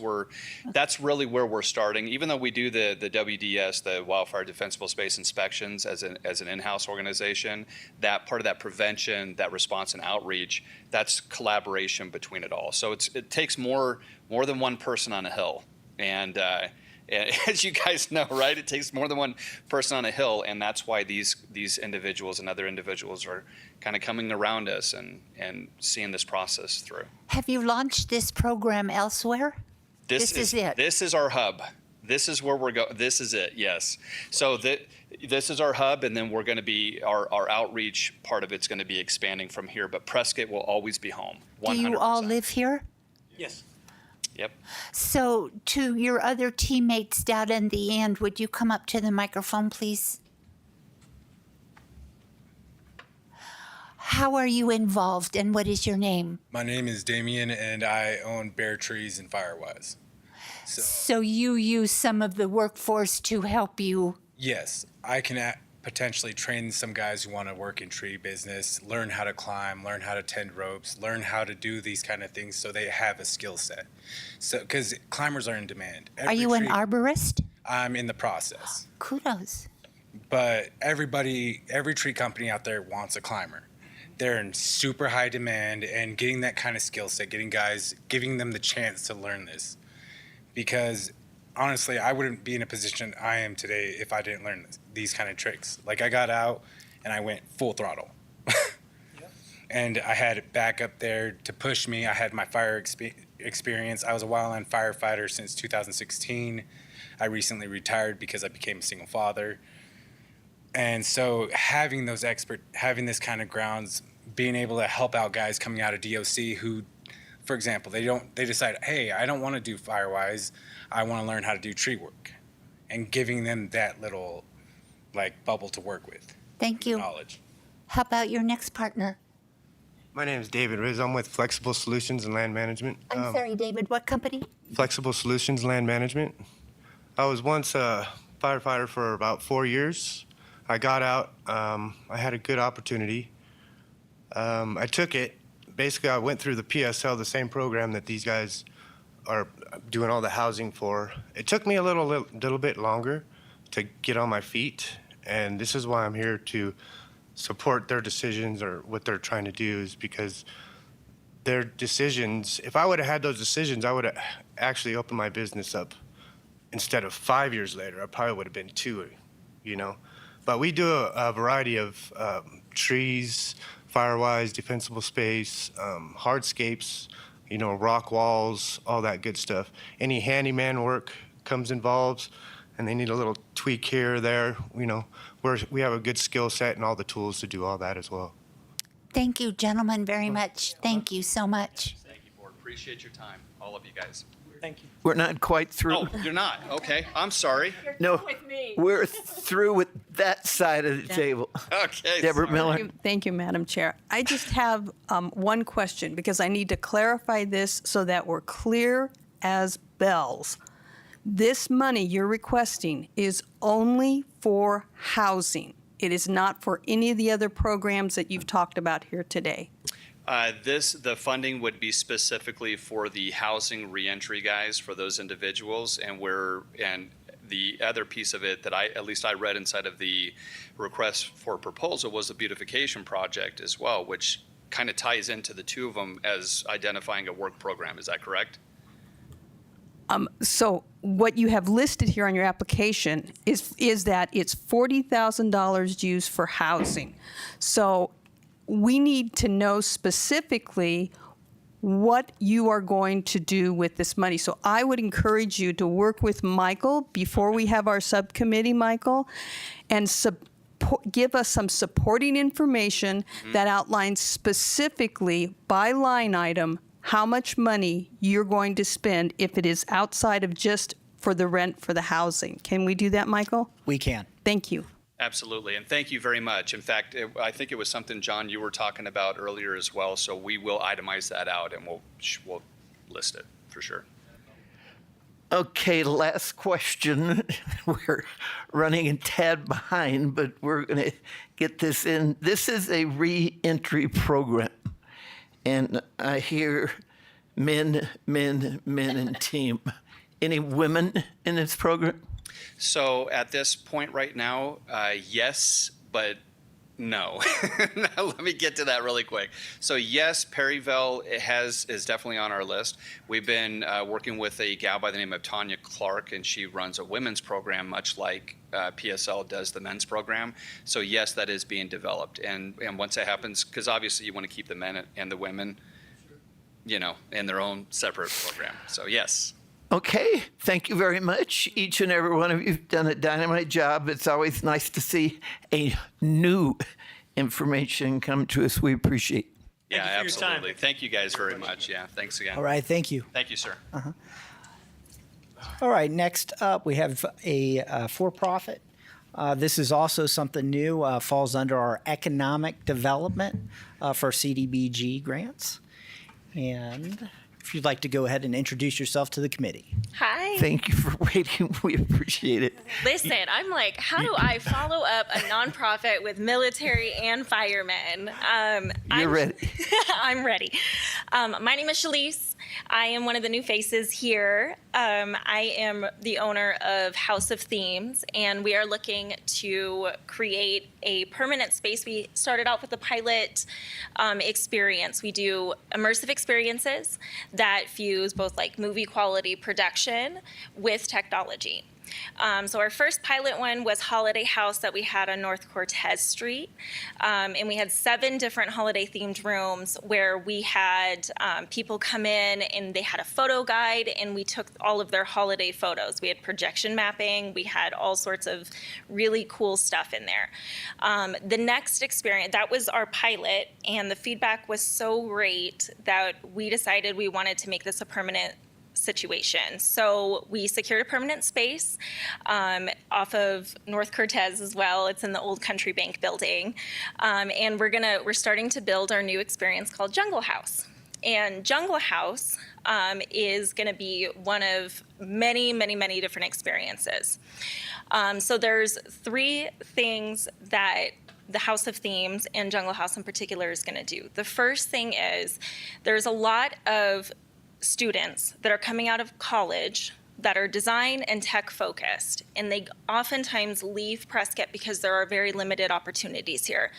that's really where we're starting. Even though we do the WDS, the Wildfire Defensible Space Inspections as an in-house organization, that part of that prevention, that response and outreach, that's collaboration between it all. So it takes more than one person on a hill. And as you guys know, right, it takes more than one person on a hill, and that's why these individuals and other individuals are kind of coming around us and seeing this process through. Have you launched this program elsewhere? This is it. This is our hub. This is where we're going. This is it. Yes. So this is our hub, and then we're going to be our outreach part of it's going to be expanding from here. But Prescott will always be home. 100%. Do you all live here? Yes. Yep. So, to your other teammates down in the end, would you come up to the microphone, please? How are you involved and what is your name? My name is Damien, and I own Bear Trees and Firewise. So, you use some of the workforce to help you. Yes, I can potentially train some guys who want to work in tree business, learn how to climb, learn how to tend ropes, learn how to do these kind of things so they have a skill set. So, because climbers are in demand. Are you an arborist? I'm in the process. Kudos. But every tree company out there wants a climber. They're in super high demand, and getting that kind of skill set, giving them the chance to learn this. Because honestly, I wouldn't be in a position I am today if I didn't learn these kind of tricks. Like, I got out and I went full throttle. And I had backup there to push me. I had my fire experience. I was a wildland firefighter since 2016. I recently retired because I became a single father. And so having this kind of grounds, being able to help out guys coming out of DOC who, for example, they decide, hey, I don't want to do Firewise. I want to learn how to do tree work, and giving them that little bubble to work with. Thank you. Knowledge. How about your next partner? My name is David Riz. I'm with Flexible Solutions and Land Management. I'm sorry, David, what company? Flexible Solutions Land Management. I was once a firefighter for about 4 years. I got out. I had a good opportunity. I took it. Basically, I went through the PSL, the same program that these guys are doing all the housing for. It took me a little bit longer to get on my feet, and this is why I'm here to support their decisions or what they're trying to do, is because their decisions, if I would have had those decisions, I would have actually opened my business up instead of 5 years later. I probably would have been 2, But we do a variety of trees, Firewise, defensible space, hardscapes, rock walls, all that good stuff. Any handyman work comes involved, and they need a little tweak here or there. We have a good skill set and all the tools to do all that as well. Thank you, gentlemen, very much. Thank you so much. Thank you, Board. Appreciate your time, all of you guys. Thank you. We're not quite through. Oh, you're not? Okay, I'm sorry. No, we're through with that side of the table. Okay. Deborah sorry. Miller. Thank you, Madam Chair. I just have one question because I need to clarify this so that we're clear as bells. This money you're requesting is only for housing. It is not for any of the other programs that you've talked about here today. The funding would be specifically for the housing reentry guys, for those individuals, and the other piece of it that at least I read inside of the request for proposal was the beautification project as well, which kind of ties into the two of them as identifying a work program. Is that correct? So what you have listed here on your application is that it's $40,000 used for housing. So we need to know specifically what you are going to do with this money. So I would encourage you to work with Michael before we have our subcommittee, Michael, and give us some supporting information that outlines specifically by line item how much money you're going to spend if it is outside of just for the rent for the housing. Can we do that, Michael? We can. Thank you. Absolutely, and thank you very much. In fact, I think it was something, John, you were talking about earlier as well, so we will itemize that out and we'll list it for sure. Okay, last question. We're running a tad behind, but we're going to get this in. This is a re-entry program, and I hear men, and team. Any women in this program? So at this point right now, yes, but no. Let me get to that really quick. So yes, Perryville is definitely on our list. We've been working with a gal by the name of Tanya Clark, and she runs a women's program, much like PSL does the men's program. So yes, that is being developed. And once that happens, because obviously you want to keep the men and the women, in their own separate program. So yes. Okay, thank you very much. Each and every one of you have done a dynamite job. It's always nice to see a new information come to us. We appreciate it. Yeah, you for your time. absolutely. Thank you guys very much. Yeah, thanks again. All right, thank you. Thank you, sir. All right, next up, we have a for-profit. This is also something new, falls under our economic development for CDBG grants. And if you'd like to go ahead and introduce yourself to the committee. Hi. Thank you for waiting. We appreciate it. Listen, I'm like, how do I follow up a nonprofit with military and firemen? You're ready. I'm ready. My name is Shalise. I am one of the new faces here. I am the owner of House of Themes, and we are looking to create a permanent space. We started out with a pilot experience. We do immersive experiences that fuse both like movie quality production with technology. So our first pilot one was Holiday House that we had on North Cortez Street. And we had 7 different holiday themed rooms where we had people come in and they had a photo guide and we took all of their holiday photos. We had projection mapping. We had all sorts of really cool stuff in there. The next experience, that was our pilot, and the feedback was so great that we decided we wanted to make this a permanent situation. So we secured a permanent space off of North Cortez as well. It's in the old Country Bank building. And we're starting to build our new experience called Jungle House. And Jungle House is going to be one of many, many, many different experiences. So there's 3 things that the House of Themes and Jungle House in particular is going to do. The first thing is there's a lot of students that are coming out of college that are design and tech focused, and they oftentimes leave Prescott because there are very limited opportunities here.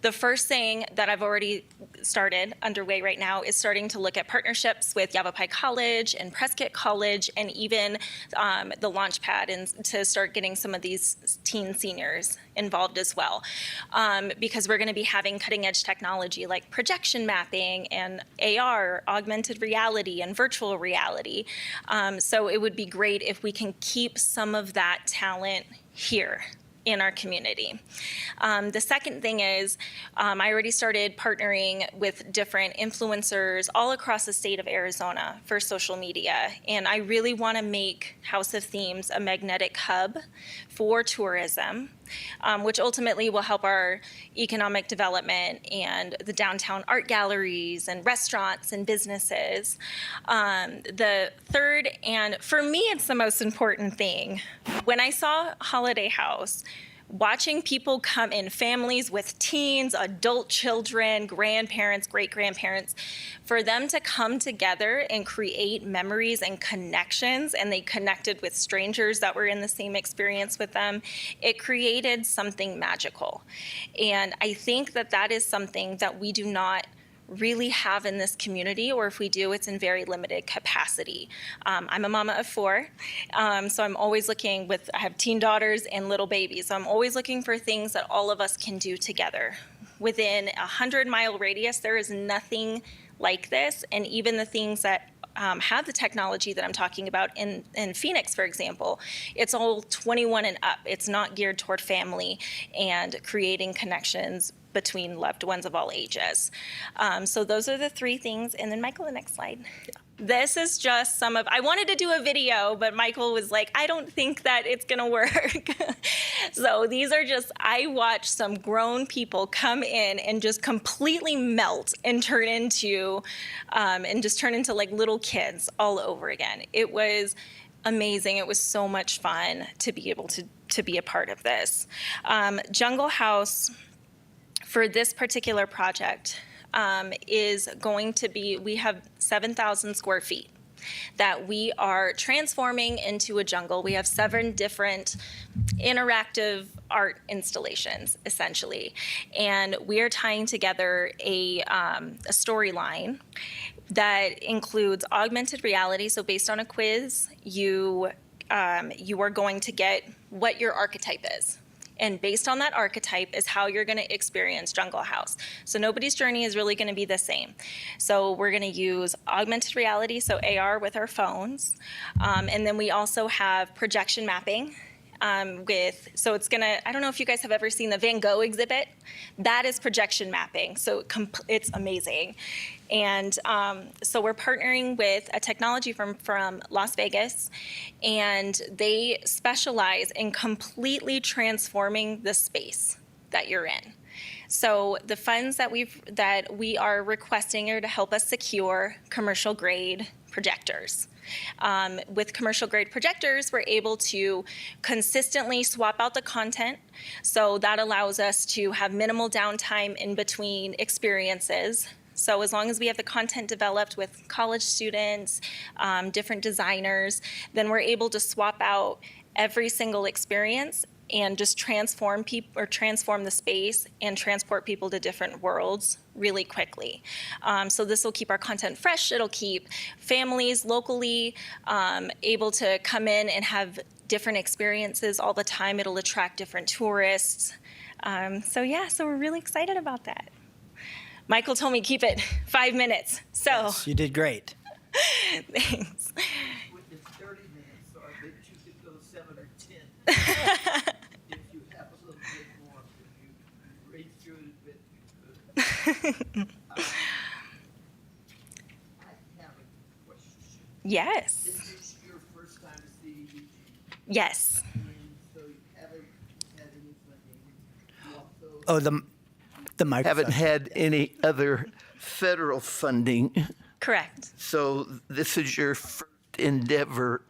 The first thing that I've already started underway right now is starting to look at partnerships with Yavapai College and Prescott College, and even the Launchpad, and to start getting some of these teen seniors involved as well, because we're going to be having cutting edge technology like projection mapping and AR, augmented reality, and virtual reality. So it would be great if we can keep some of that talent here in our community. The second thing is I already started partnering with different influencers all across the state of Arizona for social media. And I really want to make House of Themes a magnetic hub for tourism, which ultimately will help our economic development and the downtown art galleries and restaurants and businesses. The third, and for me, it's the most important thing, when I saw Holiday House, watching people come in, families with teens, adult children, grandparents, great-grandparents, for them to come together and create memories and connections, and they connected with strangers that were in the same experience with them, it created something magical. And I think that that is something that we do not really have in this community, or if we do, it's in very limited capacity. I'm a mama of 4, so I'm always looking I have teen daughters and little babies, so I'm always looking for things that all of us can do together. Within a 100-mile radius, there is nothing like this, and even the things that have the technology that I'm talking about in Phoenix, for example, it's all 21 and up. It's not geared toward family and creating connections between loved ones of all ages. So those are the 3 things. And then Michael, the next slide. Yeah. This is just some of, I wanted to do a video, but Michael was like, I don't think that it's gonna work. So these are just, I watched some grown people come in and just completely melt and turn into like little kids all over again. It was amazing. It was so much fun to be able to be a part of this. Jungle House, for this particular project, is going to be, we have 7,000 square feet that we are transforming into a jungle. We have 7 different interactive art installations, essentially. And we are tying together a storyline that includes augmented reality. So based on a quiz, you are going to get what your archetype is. And based on that archetype is how you're going to experience Jungle House. So nobody's journey is really going to be the same. So we're going to use augmented reality, so AR with our phones. And then we also have projection mapping. so it's gonna, I don't know if you guys have ever seen the Van Gogh exhibit. That is projection mapping, so it's amazing. And so we're partnering with a technology firm from Las Vegas, and they specialize in completely transforming the space that you're in. So the funds that we are requesting are to help us secure commercial grade projectors. With commercial grade projectors, we're able to consistently swap out the content. So that allows us to have minimal downtime in between experiences. So as long as we have the content developed with college students, different designers, then we're able to swap out every single experience and just transform the space and transport people to different worlds really quickly. So this will keep our content fresh. It'll keep families locally able to come in and have different experiences all the time. It'll attract different tourists. So we're really excited about that. Michael told me keep it 5 minutes. So Yes, you did great. thanks. It's 30 minutes, so I bet you could go 7 or 10. If you have a little bit more, if you read through it a bit, you could. I have a question. Yes. This is your first time to CDBG, Yes. and so you haven't had any funding. You also Oh, the microphone. haven't had any other federal funding. Correct. So this is your first endeavor.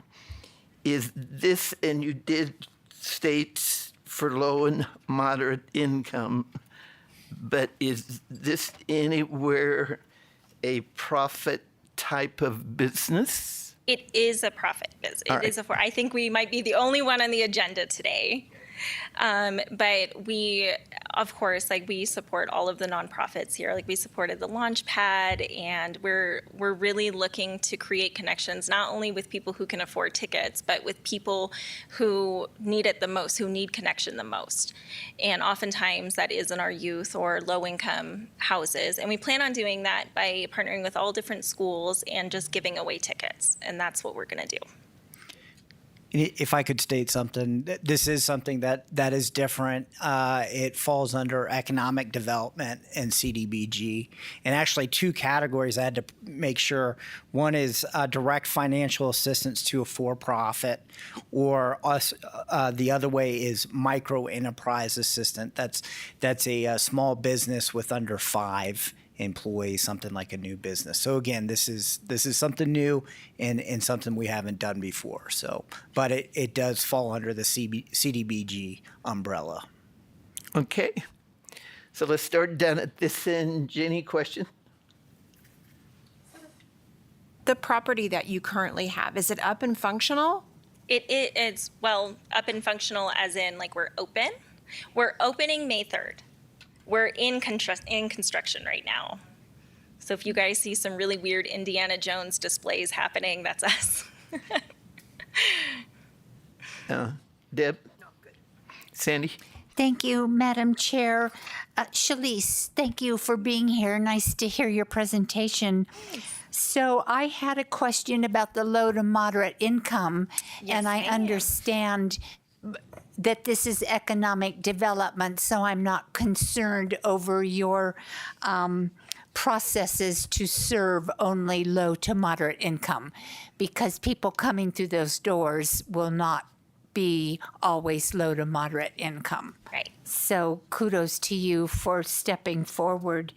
Is this, and you did state for low and moderate income, but is this anywhere a profit type of business? It is a profit business. All It is I think we might be the only one on the agenda today. But we, of course, we support all of the nonprofits here. We supported the Launchpad, and we're really looking to create connections, not only with people who can afford tickets, but with people who need it the most, who need connection the most. And oftentimes that is in our youth or low-income houses. And we plan on doing that by partnering with all different schools and just giving away tickets. And that's what we're going to do. If I could state something, this is something that is different. It falls under economic development and CDBG. And actually 2 categories I had to make sure. One is direct financial assistance to a for-profit, or the other way is micro enterprise assistant. That's a small business with under 5 employees, something like a new business. So again, this is something new and something we haven't done before. So, but it does fall under the CDBG umbrella. Okay. So let's start down at this end. Jenny, question? The property that you currently have, is it up and functional? It's, well, up and functional as in we're open. We're opening May 3rd. We're in construction right now. So if you guys see some really weird Indiana Jones displays happening, that's us. Deb? Sandy? Thank you, Madam Chair. Shalise, thank you for being here. Nice to hear your presentation. So I had a question about the low to moderate income, and I understand that this is economic development, so I'm not concerned over your processes to serve only low to moderate income, because people coming through those doors will not be always low to moderate income. Right. So kudos to you for stepping forward.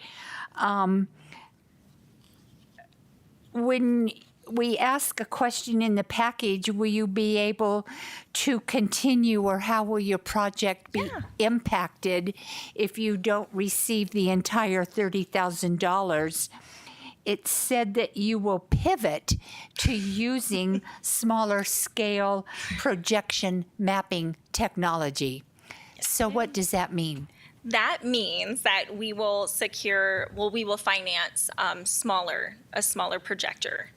When we ask a question in the package, will you be able to continue, or how will your project be impacted if you don't receive the entire $30,000? It said that you will pivot to using smaller scale projection mapping technology. So what does that mean? That means that we will finance a smaller projector.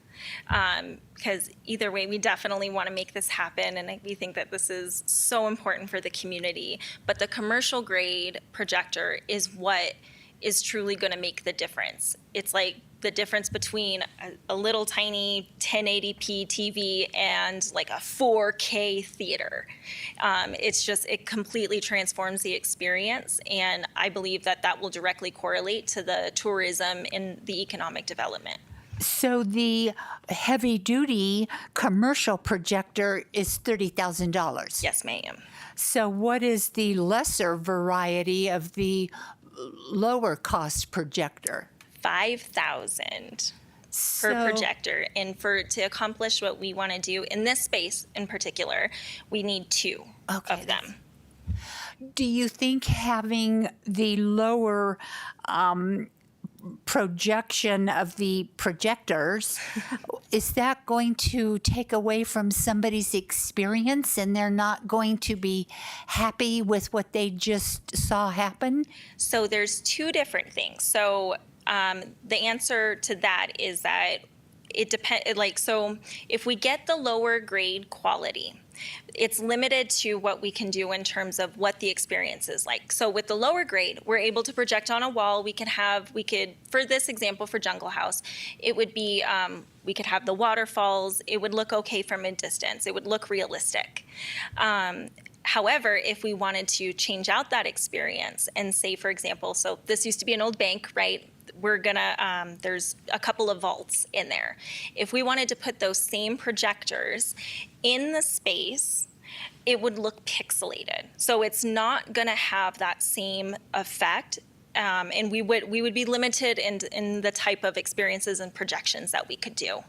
Because either way, we definitely want to make this happen, and we think that this is so important for the community. But the commercial grade projector is what is truly going to make the difference. It's like the difference between a little tiny 1080p TV and like a 4K theater. It completely transforms the experience, and I believe that that will directly correlate to the tourism and the economic development. So the heavy-duty commercial projector is $30,000. Yes, ma'am. So what is the lesser variety of the lower cost projector? $5,000 So- per projector, and to accomplish what we want to do in this space in particular, we need two of them. Do you think having the lower projection of the projectors, is that going to take away from somebody's experience and they're not going to be happy with what they just saw happen? So there's two different things. So the answer to that is that it depends. So if we get the lower grade quality, it's limited to what we can do in terms of what the experience is like. So with the lower grade, we're able to project on a wall. We could, for this example, for Jungle House, it would be, we could have the waterfalls. It would look okay from a distance. It would look realistic. However, if we wanted to change out that experience and say, for example, so this used to be an old bank, right? There's a couple of vaults in there. If we wanted to put those same projectors in the space, it would look pixelated. So it's not gonna have that same effect. And we would be limited in the type of experiences and projections that we could do,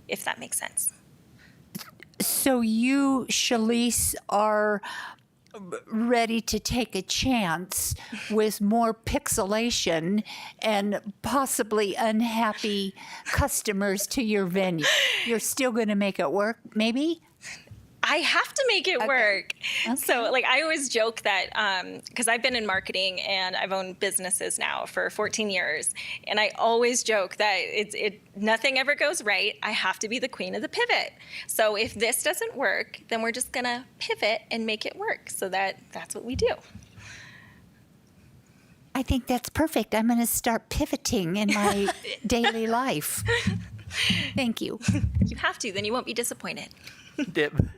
if that makes sense. So you, Shalise, are ready to take a chance with more pixelation and possibly unhappy customers to your venue. You're still going to make it work, maybe? I have to make it work. So like I always joke that because I've been in marketing and I've owned businesses now for 14 years, and I always joke that nothing ever goes right. I have to be the queen of the pivot. So if this doesn't work, then we're just gonna pivot and make it work. So that's what we do. I think that's perfect. I'm going to start pivoting in my daily life. Thank you. You have to, then you won't be disappointed. Deb.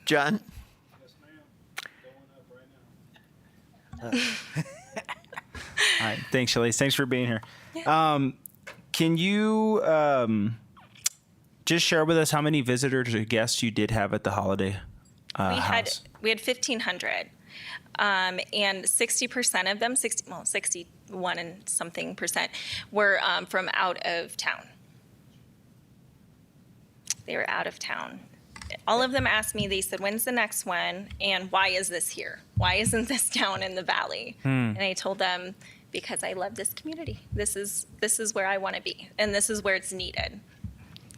John? All right. Thanks, Shalise. Thanks for being here. Can you just share with us how many visitors or guests you did have at the Holiday House? We had 1,500. And 60% of them, 61 and something percent, were from out of town. They were out of town. All of them asked me, they said, when's the next one? And why is this here? Why isn't this down in the valley? And I told them, because I love this community. This is where I want to be. And this is where it's needed.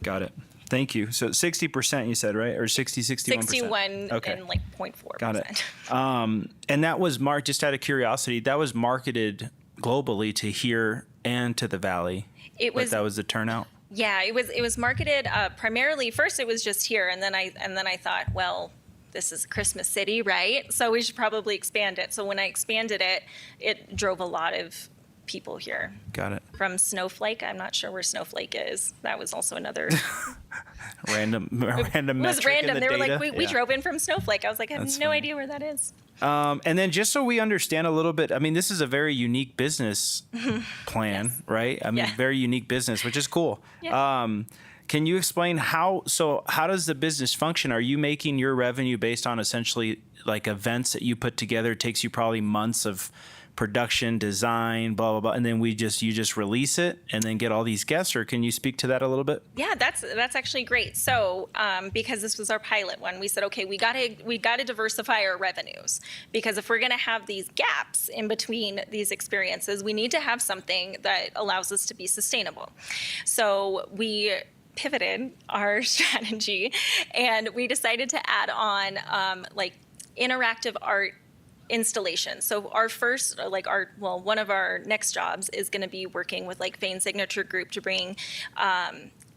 Got it. Thank you. So 60% you said, right? Or 61%? 61 okay. and like 0.4%. Got it. And that was just out of curiosity, that was marketed globally to here and to the valley. That was the turnout? Yeah, it was marketed primarily. First, it was just here, and then I thought, well, this is Christmas City, right? So we should probably expand it. So when I expanded it, it drove a lot of people here. Got it. From Snowflake, I'm not sure where Snowflake is. That was also another random It was metric random. in the They were data. like, we drove in from Snowflake. I was like, I have That's no funny. idea where that is. And then just so we understand a little bit, I mean, this is a very unique business plan, right? I mean, Yeah. very unique business, which is cool. Yeah. Can you explain how does the business function? Are you making your revenue based on essentially like events that you put together? It takes you probably months of production, design, blah, blah, blah, and then you just release it and then get all these guests, or can you speak to that a little bit? Yeah, that's actually great. So because this was our pilot one, we said, okay, we gotta diversify our revenues, because if we're gonna have these gaps in between these experiences, we need to have something that allows us to be sustainable. So we pivoted our strategy and we decided to add on like interactive art installation. So our first, one of our next jobs is going to be working with like Fane's Signature Group to bring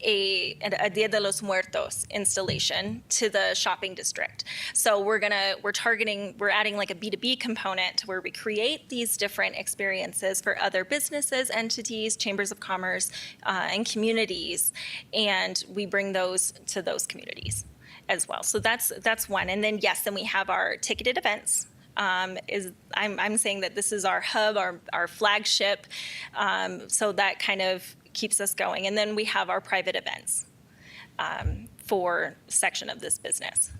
a Dia de los Muertos installation to the shopping district. So we're adding like a B2B component where we create these different experiences for other businesses, entities, chambers of commerce, and communities, and we bring those to those communities as well. So that's one. And then yes, then we have our ticketed events. I'm saying that this is our hub, our flagship. So that kind of keeps us going. And then we have our private events for section of this business.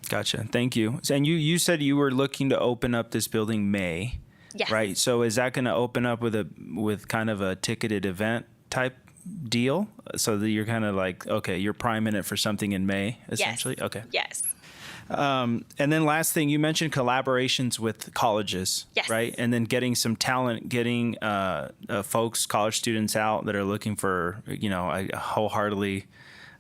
Gotcha. Thank you. And you said you were looking to open up this building May, Yes. right? So is that going to open up with kind of a ticketed event type deal, so that you're kind of like, okay, you're priming it for something in May, essentially? Yes. Okay. Yes. And then last thing, you mentioned collaborations with colleges, Yes. right? And then getting some talent, getting folks, college students out that are looking for, I wholeheartedly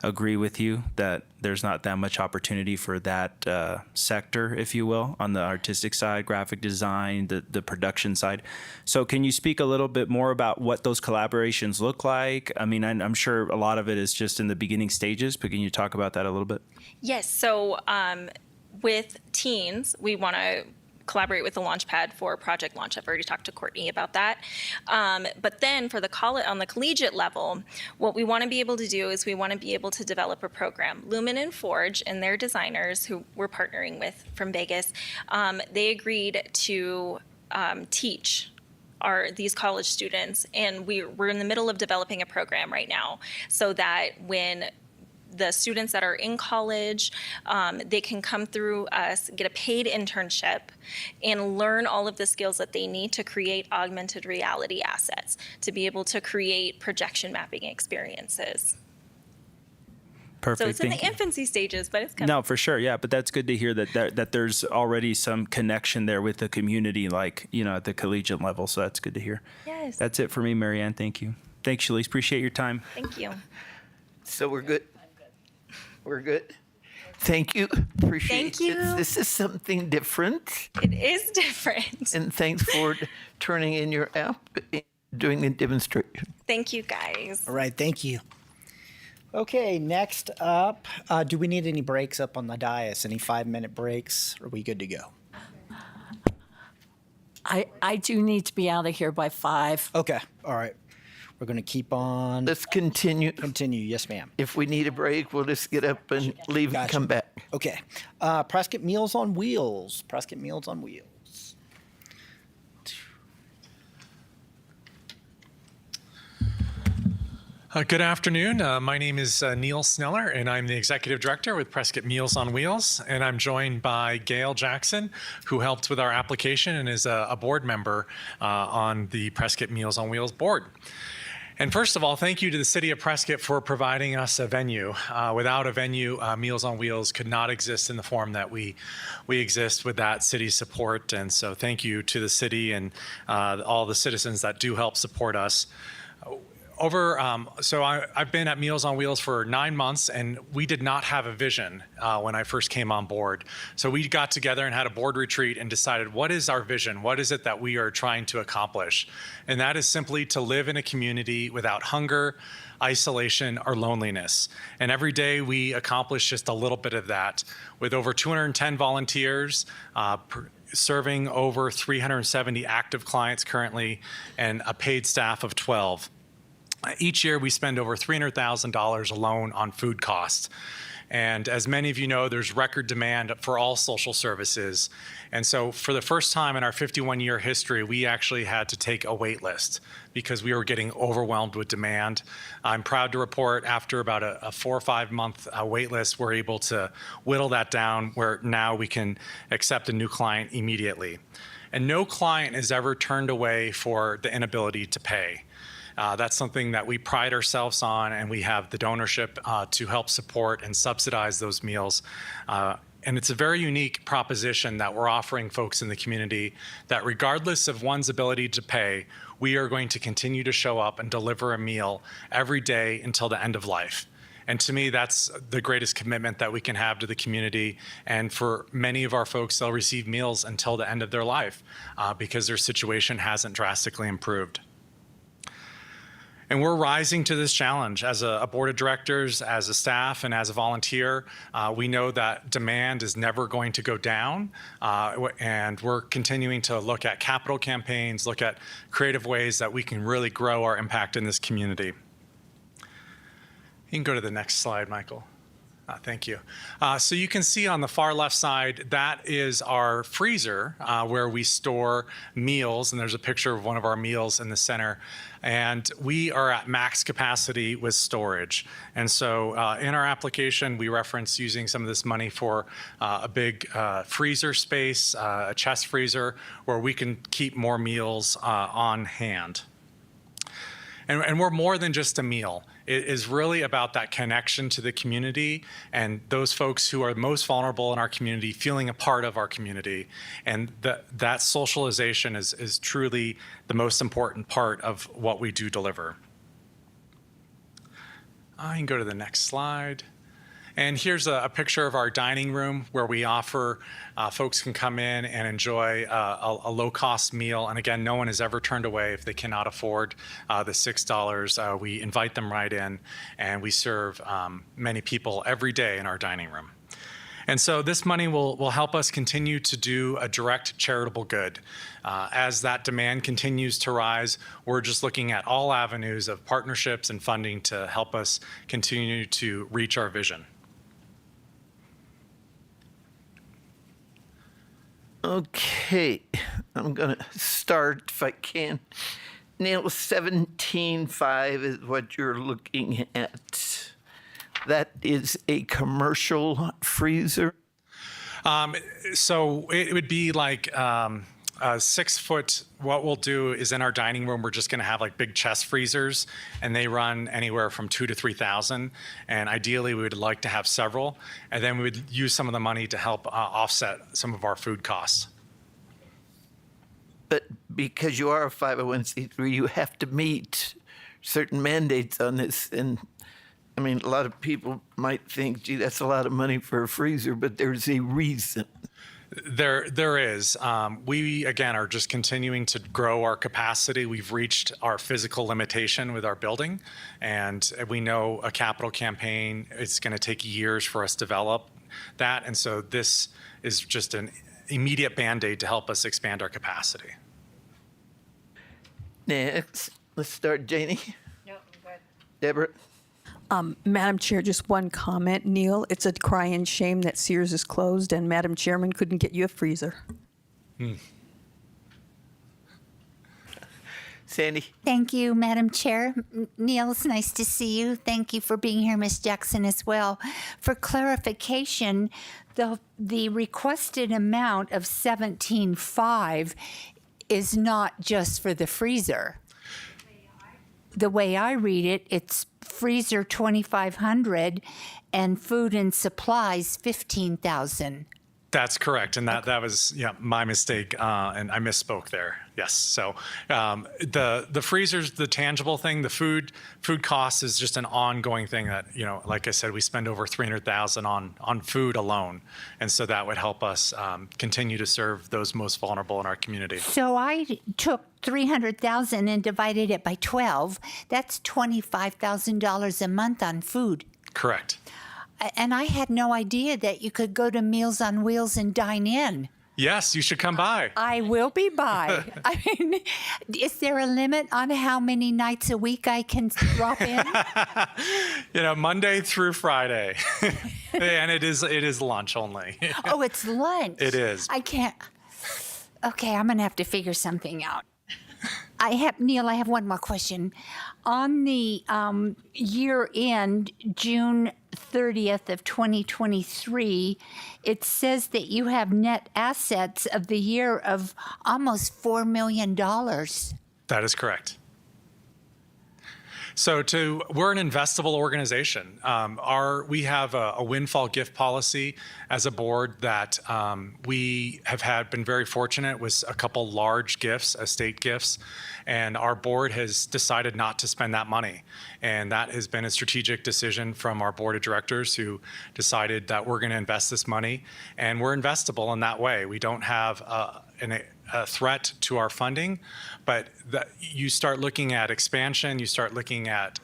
agree with you that there's not that much opportunity for that sector, if you will, on the artistic side, graphic design, the production side. So can you speak a little bit more about what those collaborations look like? I mean, I'm sure a lot of it is just in the beginning stages, but can you talk about that a little bit? Yes. So with teens, we want to collaborate with the Launchpad for Project Launch. I've already talked to Courtney about that. But then for on the collegiate level, what we want to be able to do is we want to be able to develop a program. Lumen and Forge and their designers, who we're partnering with from Vegas, they agreed to teach these college students, and we're in the middle of developing a program right now so that when the students that are in college, they can come through us, get a paid internship, and learn all of the skills that they need to create augmented reality assets, to be able to create projection mapping experiences. Perfect. So it's in Thank the you. infancy stages, but it's coming. No, for sure. Yeah. But that's good to hear that there's already some connection there with the community, like, at the collegiate level. So that's good to hear. Yes. That's it for me, Marianne. Thank you. Thanks, Shalise. Appreciate your time. Thank you. So we're good? We're good? Thank you. Appreciate Thank you. it. This is something different. It is different. And thanks for turning in your app and doing the demonstration. Thank you, guys. All right, thank you. Okay, next up, do we need any breaks up on the dais? Any 5-minute breaks? Are we good to go? I do need to be out of here by 5. Okay, all right. We're going to keep on. Let's continue. Continue, yes, ma'am. If we need a break, we'll just get up and leave and Gotcha. come back. Okay. Prescott Meals on Wheels. Prescott Meals on Wheels. Good afternoon. My name is Neil Sneller, and I'm the Executive Director with Prescott Meals on Wheels. And I'm joined by Gail Jackson, who helped with our application and is a board member on the Prescott Meals on Wheels board. And first of all, thank you to the City of Prescott for providing us a venue. Without a venue, Meals on Wheels could not exist in the form that we exist with that city support. And so thank you to the city and all the citizens that do help support us. I've been at Meals on Wheels for 9 months, and we did not have a vision when I first came on board. So we got together and had a board retreat and decided, what is our vision? What is it that we are trying to accomplish? And that is simply to live in a community without hunger, isolation, or loneliness. And every day we accomplish just a little bit of that with over 210 volunteers, serving over 370 active clients currently, and a paid staff of 12. Each year, we spend over $300,000 alone on food costs. And as many of you know, there's record demand for all social services. And so for the first time in our 51-year history, we actually had to take a wait list because we were getting overwhelmed with demand. I'm proud to report after about a 4 or 5 month wait list, we're able to whittle that down where now we can accept a new client immediately. And no client is ever turned away for the inability to pay. That's something that we pride ourselves on, and we have the donorship to help support and subsidize those meals. And it's a very unique proposition that we're offering folks in the community that regardless of one's ability to pay, we are going to continue to show up and deliver a meal every day until the end of life. And to me, that's the greatest commitment that we can have to the community. And for many of our folks, they'll receive meals until the end of their life because their situation hasn't drastically improved. And we're rising to this challenge as a board of directors, as a staff, and as a volunteer. We know that demand is never going to go down, and we're continuing to look at capital campaigns, look at creative ways that we can really grow our impact in this community. You can go to the next slide, Michael. Thank you. So you can see on the far left side, that is our freezer where we store meals, and there's a picture of one of our meals in the center. And we are at max capacity with storage. And so in our application, we reference using some of this money for a big freezer space, a chest freezer, where we can keep more meals on hand. And we're more than just a meal. It is really about that connection to the community and those folks who are most vulnerable in our community feeling a part of our community. And that socialization is truly the most important part of what we do deliver. I can go to the next slide. And here's a picture of our dining room where we offer, folks can come in and enjoy a low-cost meal. And again, no one is ever turned away if they cannot afford the $6. We invite them right in, and we serve many people every day in our dining room. And so this money will help us continue to do a direct charitable good. As that demand continues to rise, we're just looking at all avenues of partnerships and funding to help us continue to reach our vision. Okay, I'm going to start if I can. Neil, 17.5 is what you're looking at. That is a commercial freezer? So it would be like a 6 foot. What we'll do is in our dining room, we're just going to have like big chest freezers, and they run anywhere from $2,000 to $3,000. And ideally, we would like to have several, and then we would use some of the money to help offset some of our food costs. But because you are a 501c3, you have to meet certain mandates on this. And I mean, a lot of people might think, gee, that's a lot of money for a freezer, but there's a reason. There is. We, again, are just continuing to grow our capacity. We've reached our physical limitation with our building, and we know a capital campaign, it's going to take years for us to develop that. And so this is just an immediate Band-Aid to help us expand our capacity. Next, let's start Janie. No, I'm good. Deborah. Madam Chair, just one comment. Neil, it's a crying shame that Sears is closed and Madam Chairman couldn't get you a freezer. Sandy. Thank you, Madam Chair. Neil, it's nice to see you. Thank you for being here, Ms. Jackson, as well. For clarification, the requested amount of $17.5 is not just for the freezer. The way I read it, it's freezer $2,500 and food and supplies $15,000. That's correct, and that was my mistake, and I misspoke there. Yes, so the freezer's the tangible thing. The food costs is just an ongoing thing that like I said, we spend over $300,000 on food alone, and so that would help us continue to serve those most vulnerable in our community. So I took $300,000 and divided it by 12. That's $25,000 a month on food. Correct. And I had no idea that you could go to Meals on Wheels and dine in. Yes, you should come by. I will be by. I mean, is there a limit on how many nights a week I can drop in? Monday through Friday. And it is lunch only. Oh, it's lunch. It is. I can't. Okay, I'm going to have to figure something out. Neil, I have one more question. On the year end, June 30th of 2023, it says that you have net assets of the year of almost $4 million. That is correct. So we're an investable organization. We have a windfall gift policy as a board that we have been very fortunate with a couple large gifts, estate gifts, and our board has decided not to spend that money. And that has been a strategic decision from our board of directors who decided that we're going to invest this money, and we're investable in that way. We don't have a threat to our funding, but you start looking at expansion, you start looking at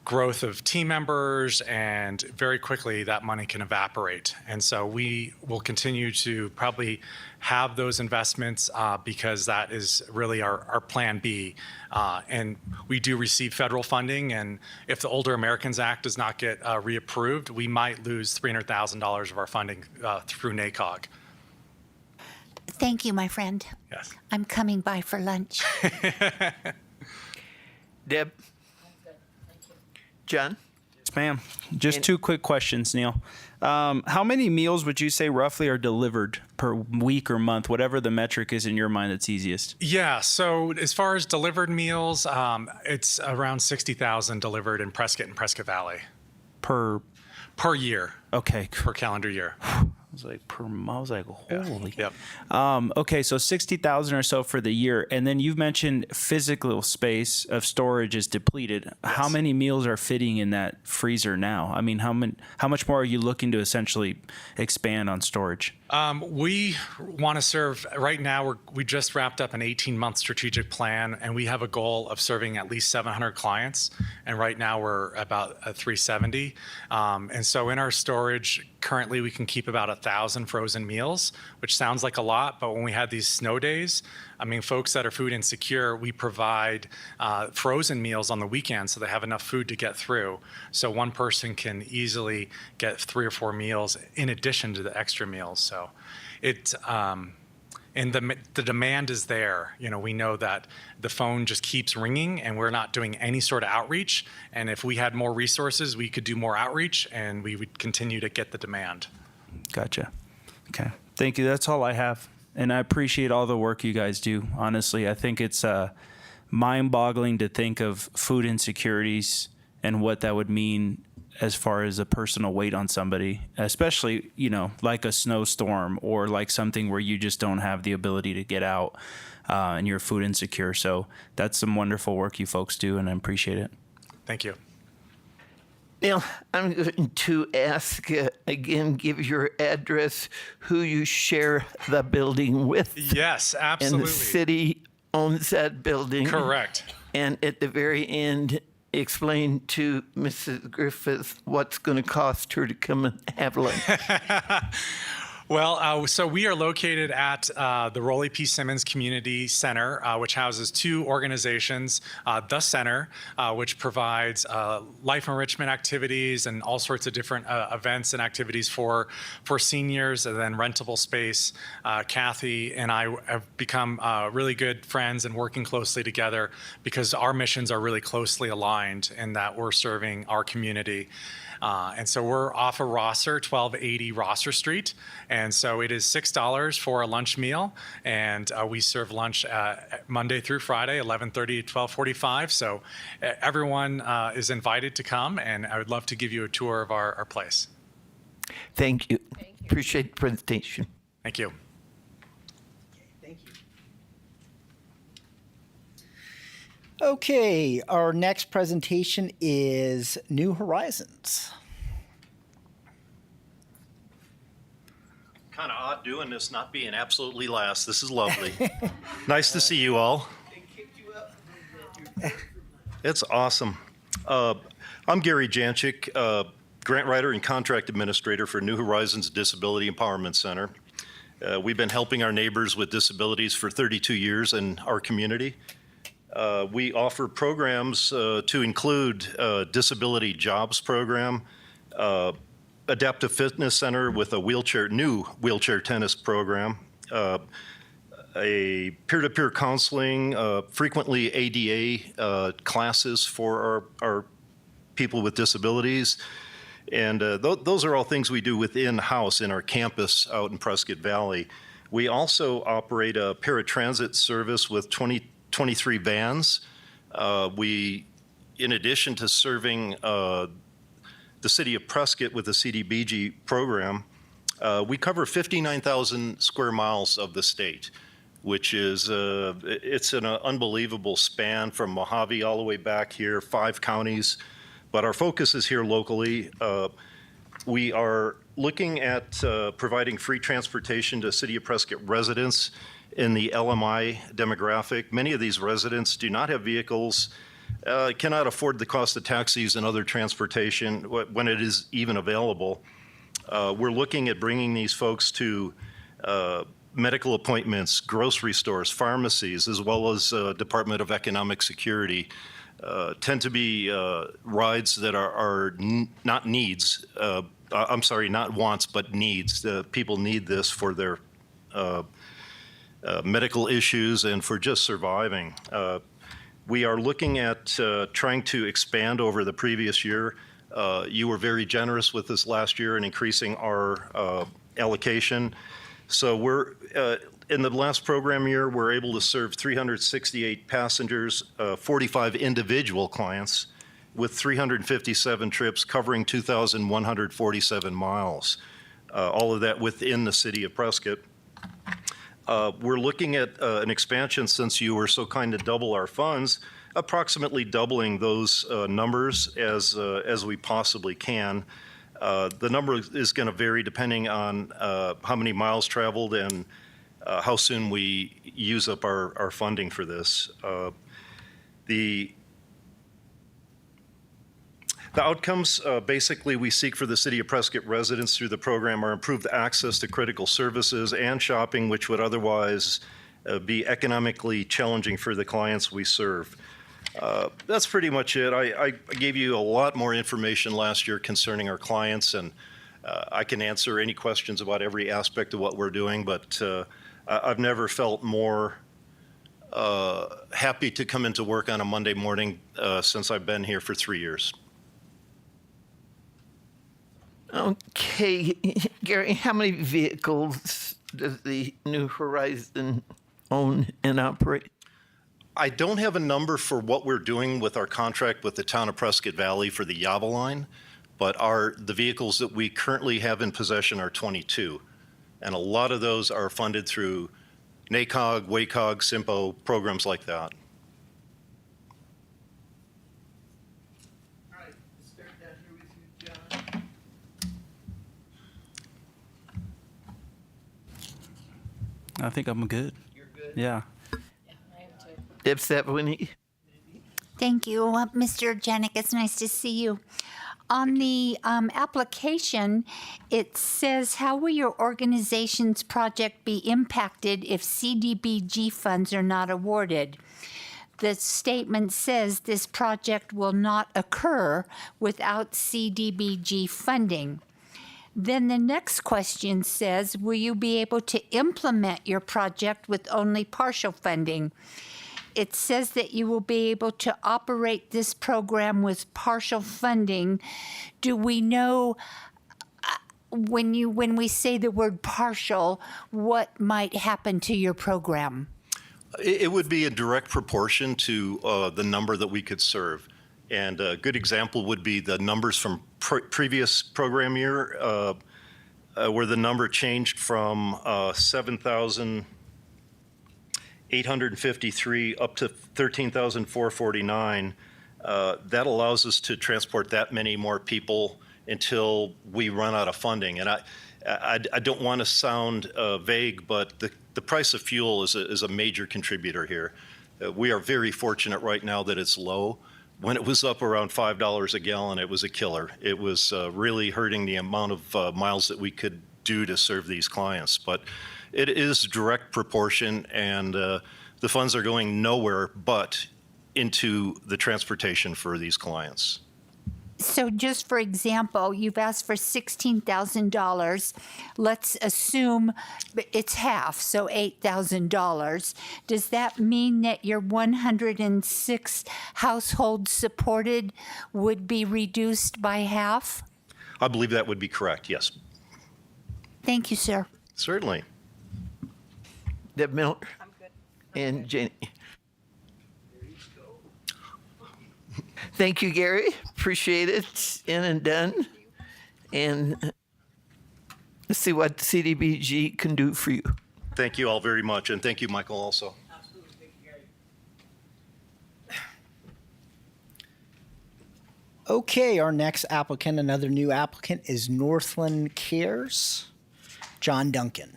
growth of team members, and very quickly that money can evaporate. And so we will continue to probably have those investments because that is really our plan B. And we do receive federal funding, and if the Older Americans Act does not get reapproved, we might lose $300,000 of our funding through NACOG. Thank you, my friend. Yes. I'm coming by for lunch. Deb? John? Yes, ma'am. Just two quick questions, Neil. How many meals would you say roughly are delivered per week or month, whatever the metric is in your mind that's easiest? Yeah, so as far as delivered meals, it's around 60,000 delivered in Prescott and Prescott Valley. Per year. Okay. Per calendar year. I was like, I was like, holy. Yep. Okay, so 60,000 or so for the year. And then you've mentioned physical space of storage is depleted. Yes. How many meals are fitting in that freezer now? I mean, how much more are you looking to essentially expand on storage? We want to serve, right now, we just wrapped up an 18-month strategic plan, and we have a goal of serving at least 700 clients. And right now we're about 370. And so in our storage, currently we can keep about 1,000 frozen meals, which sounds like a lot, but when we had these snow days, I mean, folks that are food insecure, we provide frozen meals on the weekend so they have enough food to get through. So one person can easily get 3 or 4 meals in addition to the extra meals. So it, and the demand is there. You know, we know that the phone just keeps ringing and we're not doing any sort of outreach. And if we had more resources, we could do more outreach and we would continue to get the demand. Gotcha. Okay. Thank you. That's all I have. And I appreciate all the work you guys do. Honestly, I think it's mind-boggling to think of food insecurities and what that would mean as far as a personal weight on somebody, especially, you know, like a snowstorm or like something where you just don't have the ability to get out and you're food insecure. So that's some wonderful work you folks do, and I appreciate it. Thank you. Neil, I'm going to ask again, give your address, who you share the building with. Yes, absolutely. And the city owns that building. Correct. And at the very end, explain to Mrs. Griffith what's going to cost her to come and have lunch. Well, so we are located at the Rollie P. Simmons Community Center, which houses 2 organizations, The Center, which provides life enrichment activities and all sorts of different events and activities for seniors, and then rentable space. Kathy and I have become really good friends and working closely together because our missions are really closely aligned in that we're serving our community. And so we're off of Rosser, 1280 Rosser Street. And so it is $6 for a lunch meal. And we serve lunch Monday through Friday, 11:30 to 12:45. So everyone is invited to come, and I would love to give you a tour of our place. Thank you. Appreciate the presentation. Thank you. Okay, our next presentation is New Horizons. Kind of odd doing this, not being absolutely last. This is lovely. Nice to see you all. It's awesome. I'm Gary Janchik, grant writer and contract administrator for New Horizons Disability Empowerment Center. We've been helping our neighbors with disabilities for 32 years in our community. We offer programs to include Disability Jobs Program, Adaptive Fitness Center with a new wheelchair tennis program, a peer-to-peer counseling, frequently ADA classes for our people with disabilities. And those are all things we do within-house in our campus out in Prescott Valley. We also operate a paratransit service with 23 vans. We, in addition to serving the city of Prescott with the CDBG program, we cover 59,000 square miles of the state, which is, it's an unbelievable span from Mojave all the way back here, 5 counties. But our focus is here locally. We are looking at providing free transportation to City of Prescott residents in the LMI demographic. Many of these residents do not have vehicles, cannot afford the cost of taxis and other transportation when it is even available. We're looking at bringing these folks to medical appointments, grocery stores, pharmacies, as well as Department of Economic Security. Tend to be rides that are not needs. I'm sorry, not wants, but needs. People need this for their medical issues and for just surviving. We are looking at trying to expand over the previous year. You were very generous with this last year in increasing our allocation. So we're in the last program year, we're able to serve 368 passengers, 45 individual clients with 357 trips covering 2,147 miles. All of that within the city of Prescott. We're looking at an expansion, since you were so kind to double our funds, approximately doubling those numbers as we possibly can. The number is going to vary depending on how many miles traveled and how soon we use up our funding for this. The outcomes basically we seek for the City of Prescott residents through the program are improved access to critical services and shopping, which would otherwise be economically challenging for the clients we serve. That's pretty much it. I gave you a lot more information last year concerning our clients, and I can answer any questions about every aspect of what we're doing, but I've never felt more happy to come into work on a Monday morning since I've been here for 3 years. Okay, Gary, how many vehicles does the New Horizon own and operate? I don't have a number for what we're doing with our contract with the town of Prescott Valley for the Yava line, but the vehicles that we currently have in possession are 22. And a lot of those are funded through NACOG, WACOG, SIMPO, programs like that. All right, let's start down here with you, John. I think I'm good. You're good? Yeah. Deb Savini. Thank you, Mr. Janik. It's nice to see you. On the application, it says, how will your organization's project be impacted if CDBG funds are not awarded? The statement says this project will not occur without CDBG funding. Then the next question says, will you be able to implement your project with only partial funding? It says that you will be able to operate this program with partial funding. Do we know when we say the word partial, what might happen to your program? It would be in direct proportion to the number that we could serve. And a good example would be the numbers from previous program year, where the number changed from 7,853 up to 13,449. That allows us to transport that many more people until we run out of funding. And I don't want to sound vague, but the price of fuel is a major contributor here. We are very fortunate right now that it's low. When it was up around $5 a gallon, it was a killer. It was really hurting the amount of miles that we could do to serve these clients. But it is direct proportion, and the funds are going nowhere but into the transportation for these clients. So just for example, you've asked for $16,000. Let's assume it's half, so $8,000. Does that mean that your 106 households supported would be reduced by half? I believe that would be correct, yes. Thank you, sir. Certainly. Deb Miller. I'm good. And Janie. Thank you, Gary. Appreciate it. In and done. And let's see what CDBG can do for you. Thank you all very much, and thank you, Michael, also. Absolutely. Thank you, Gary. Okay, our next applicant, another new applicant, is Northland Cares, John Duncan.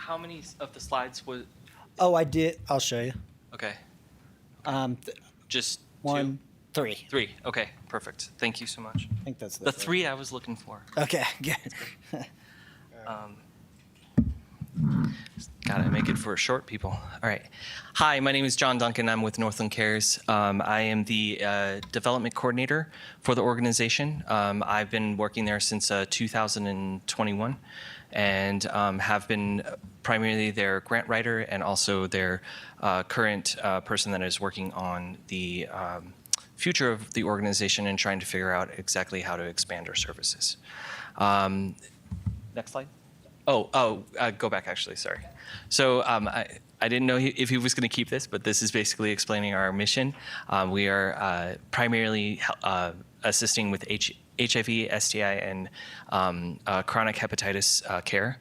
how many of the slides was? Oh, I did. I'll show you. Okay. Just one, two? three. Three. Okay, perfect. Thank you so much. I think that's the three I was looking for. Okay, good. Gotta make it for short people. All right. Hi, my name is John Duncan. I'm with Northland Cares. I am the development coordinator for the organization. I've been working there since 2021 and have been primarily their grant writer and also their current person that is working on the future of the organization and trying to figure out exactly how to expand our services. Next slide. Go back actually, sorry. So I didn't know if he was going to keep this, but this is basically explaining our mission. We are primarily assisting with HIV, STI, and chronic hepatitis care.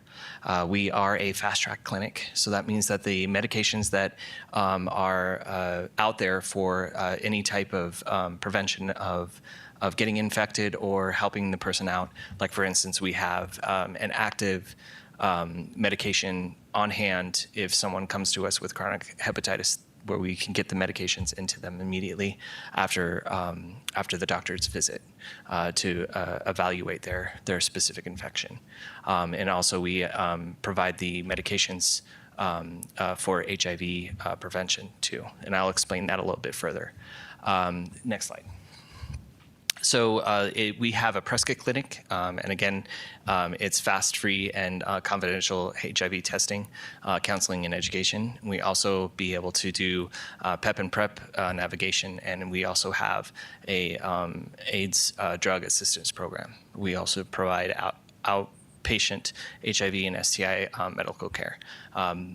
We are a fast-track clinic, so that means that the medications that are out there for any type of prevention of getting infected or helping the person out, like for instance, we have an active medication on hand if someone comes to us with chronic hepatitis, where we can get the medications into them immediately after the doctor's visit to evaluate their specific infection. And also we provide the medications for HIV prevention too. And I'll explain that a little bit further. Next slide. So we have a Prescott clinic, and again, it's fast, free, and confidential HIV testing, counseling, and education. We also be able to do PEP and PrEP navigation, and we also have a AIDS drug assistance program. We also provide outpatient HIV and STI medical care.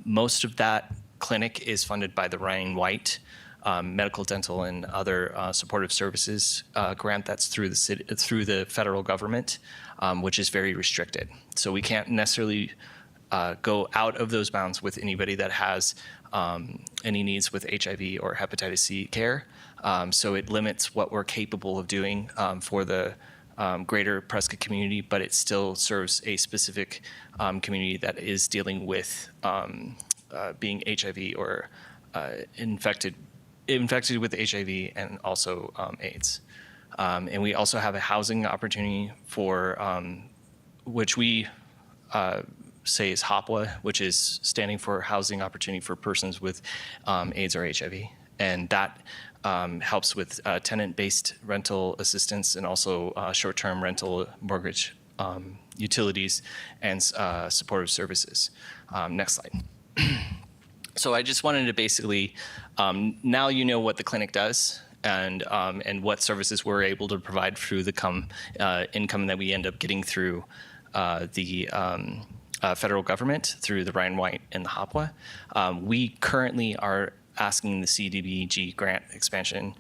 Most of that clinic is funded by the Ryan White medical, dental, and other supportive services grant that's through the federal government, which is very restricted. So we can't necessarily go out of those bounds with anybody that has any needs with HIV or hepatitis C care. So it limits what we're capable of doing for the greater Prescott community, but it still serves a specific community that is dealing with being HIV or infected with HIV and also AIDS. And we also have a housing opportunity for, which we say is HOPWA, which is standing for Housing Opportunity for Persons with AIDS or HIV. And that helps with tenant-based rental assistance and also short-term rental mortgage utilities and supportive services. Next slide. So I just wanted to basically, now you know what the clinic does and what services we're able to provide through the income that we end up getting through the federal government, through the Ryan White and the HOPWA. We currently are asking the CDBG grant expansion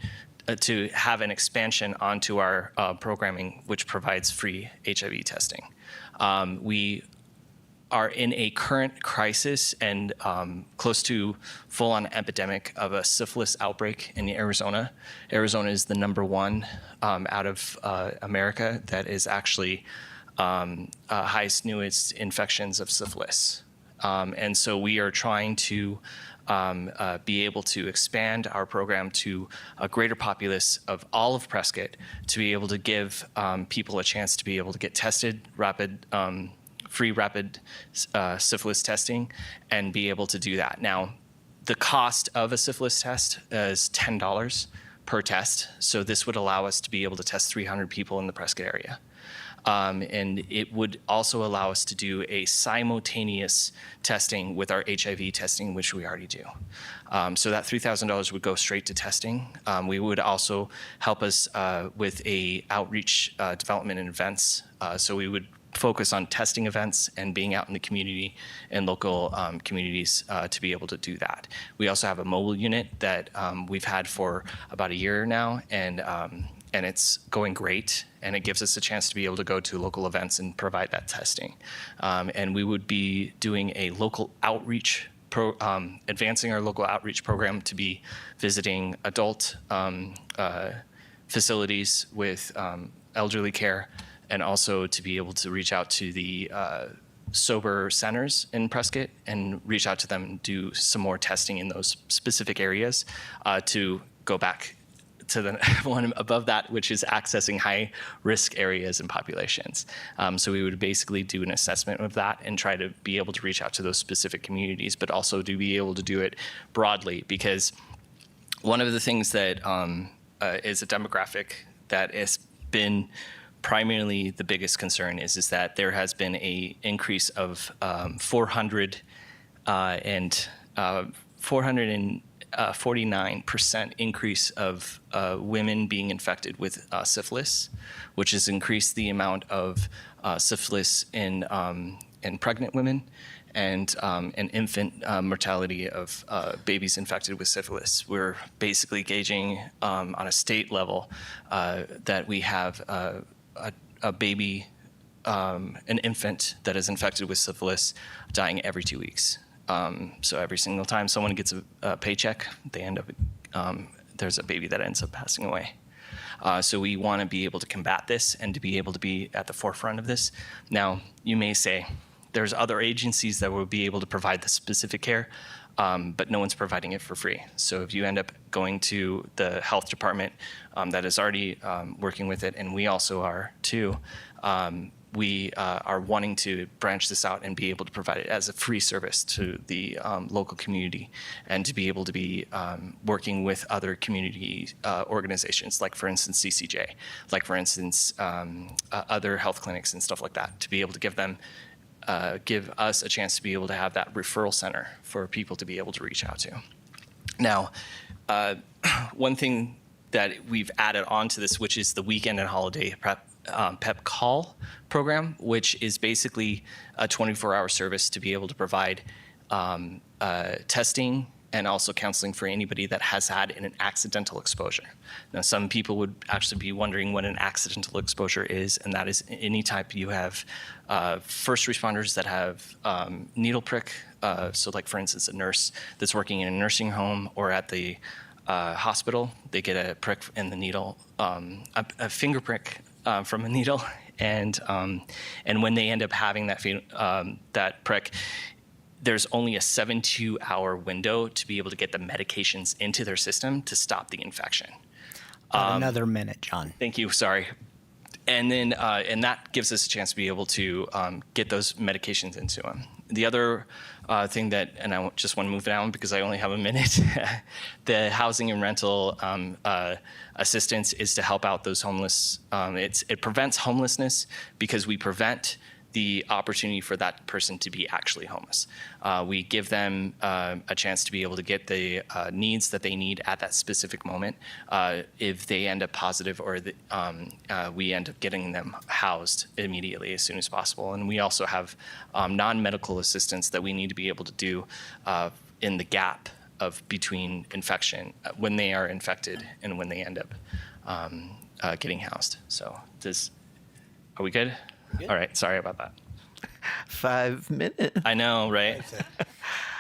to have an expansion onto our programming, which provides free HIV testing. We are in a current crisis and close to full-on epidemic of a syphilis outbreak in Arizona. Arizona is the #1 out of America that is actually highest, newest infections of syphilis. And so we are trying to be able to expand our program to a greater populace of all of Prescott to be able to give people a chance to be able to get tested, free rapid syphilis testing, and be able to do that. Now, the cost of a syphilis test is $10 per test. So this would allow us to be able to test 300 people in the Prescott area. And it would also allow us to do a simultaneous testing with our HIV testing, which we already do. So that $3,000 would go straight to testing. We would also help us with a outreach development and events. So we would focus on testing events and being out in the community and local communities to be able to do that. We also have a mobile unit that we've had for about a year now, and it's going great, and it gives us a chance to be able to go to local events and provide that testing. And we would be doing a local outreach advancing our local outreach program to be visiting adult facilities with elderly care, and also to be able to reach out to the sober centers in Prescott and reach out to them and do some more testing in those specific areas to go back to the one above that, which is accessing high risk areas and populations. So we would basically do an assessment of that and try to be able to reach out to those specific communities, but also to be able to do it broadly, because one of the things that is a demographic that has been primarily the biggest concern is that there has been a increase of 449% increase of women being infected with syphilis, which has increased the amount of syphilis in pregnant women, and an infant mortality of babies infected with syphilis. We're basically gauging on a state level that we have a baby, an infant that is infected with syphilis dying every 2 weeks. So every single time someone gets a paycheck, they end up, there's a baby that ends up passing away. So we want to be able to combat this and to be able to be at the forefront of this. Now, you may say, there's other agencies that will be able to provide the specific care, but no one's providing it for free. So if you end up going to the health department that is already working with it, and we also are too, we are wanting to branch this out and be able to provide it as a free service to the local community, and to be able to be working with other community organizations, like for instance CCJ, like for instance other health clinics and stuff like that, to be able to give us a chance to be able to have that referral center for people to be able to reach out to. Now, one thing that we've added on to this, which is the weekend and holiday PEP call program, which is basically a 24-hour service to be able to provide testing and also counseling for anybody that has had an accidental exposure. Now, some people would actually be wondering what an accidental exposure is, and that is any type you have first responders that have needle prick. So like, for instance, a nurse that's working in a nursing home or at the hospital, they get a prick in the needle, a finger prick from a needle, and when they end up having that prick, there's only a 72-hour window to be able to get the medications into their system to stop the infection. Another minute, John. Thank you. Sorry. And then and that gives us a chance to be able to get those medications into them. The other thing that, and I just want to move down because I only have a minute, the housing and rental assistance is to help out those homeless. It prevents homelessness because we prevent the opportunity for that person to be actually homeless. We give them a chance to be able to get the needs that they need at that specific moment. If they end up positive, or we end up getting them housed immediately as soon as possible. And we also have non-medical assistance that we need to be able to do in the gap of between infection, when they are infected and when they end up getting housed. So are we good? All right, sorry about that. 5 minutes. I know, right?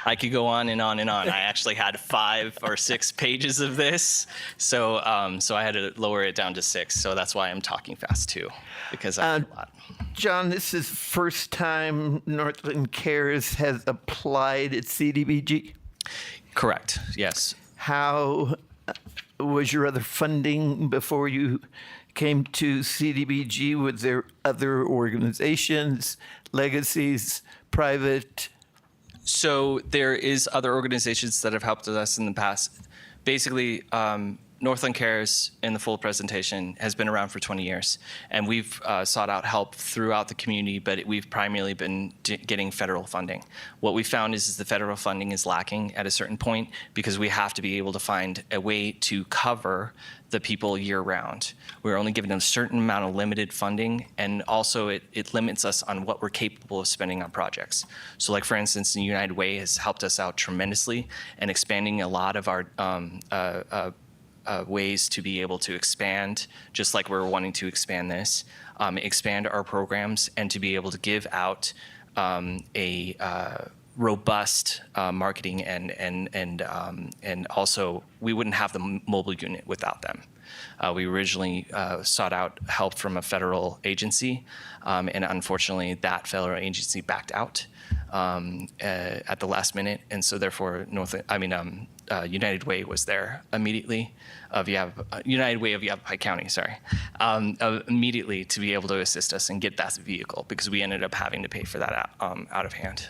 I could go on and on and on. I actually had 5 or 6 pages of this, so I had to lower it down to 6. So that's why I'm talking fast too, because I have a lot. John, this is first time Northland Cares has applied at CDBG? Correct, yes. How was your other funding before you came to CDBG? Was there other organizations, legacies, private? So there is other organizations that have helped us in the past. Basically, Northland Cares, in the full presentation, has been around for 20 years. And we've sought out help throughout the community, but we've primarily been getting federal funding. What we found is the federal funding is lacking at a certain point, because we have to be able to find a way to cover the people year round. We're only given a certain amount of limited funding, and also it limits us on what we're capable of spending on projects. So like, for instance, the United Way has helped us out tremendously in expanding a lot of our ways to be able to expand, just like we're wanting to expand this, expand our programs, and to be able to give out a robust marketing, and also we wouldn't have the mobile unit without them. We originally sought out help from a federal agency, and unfortunately, that federal agency backed out at the last minute, and so therefore, United Way was there immediately. United Way of Yavapai County, immediately to be able to assist us and get that vehicle because we ended up having to pay for that out of hand.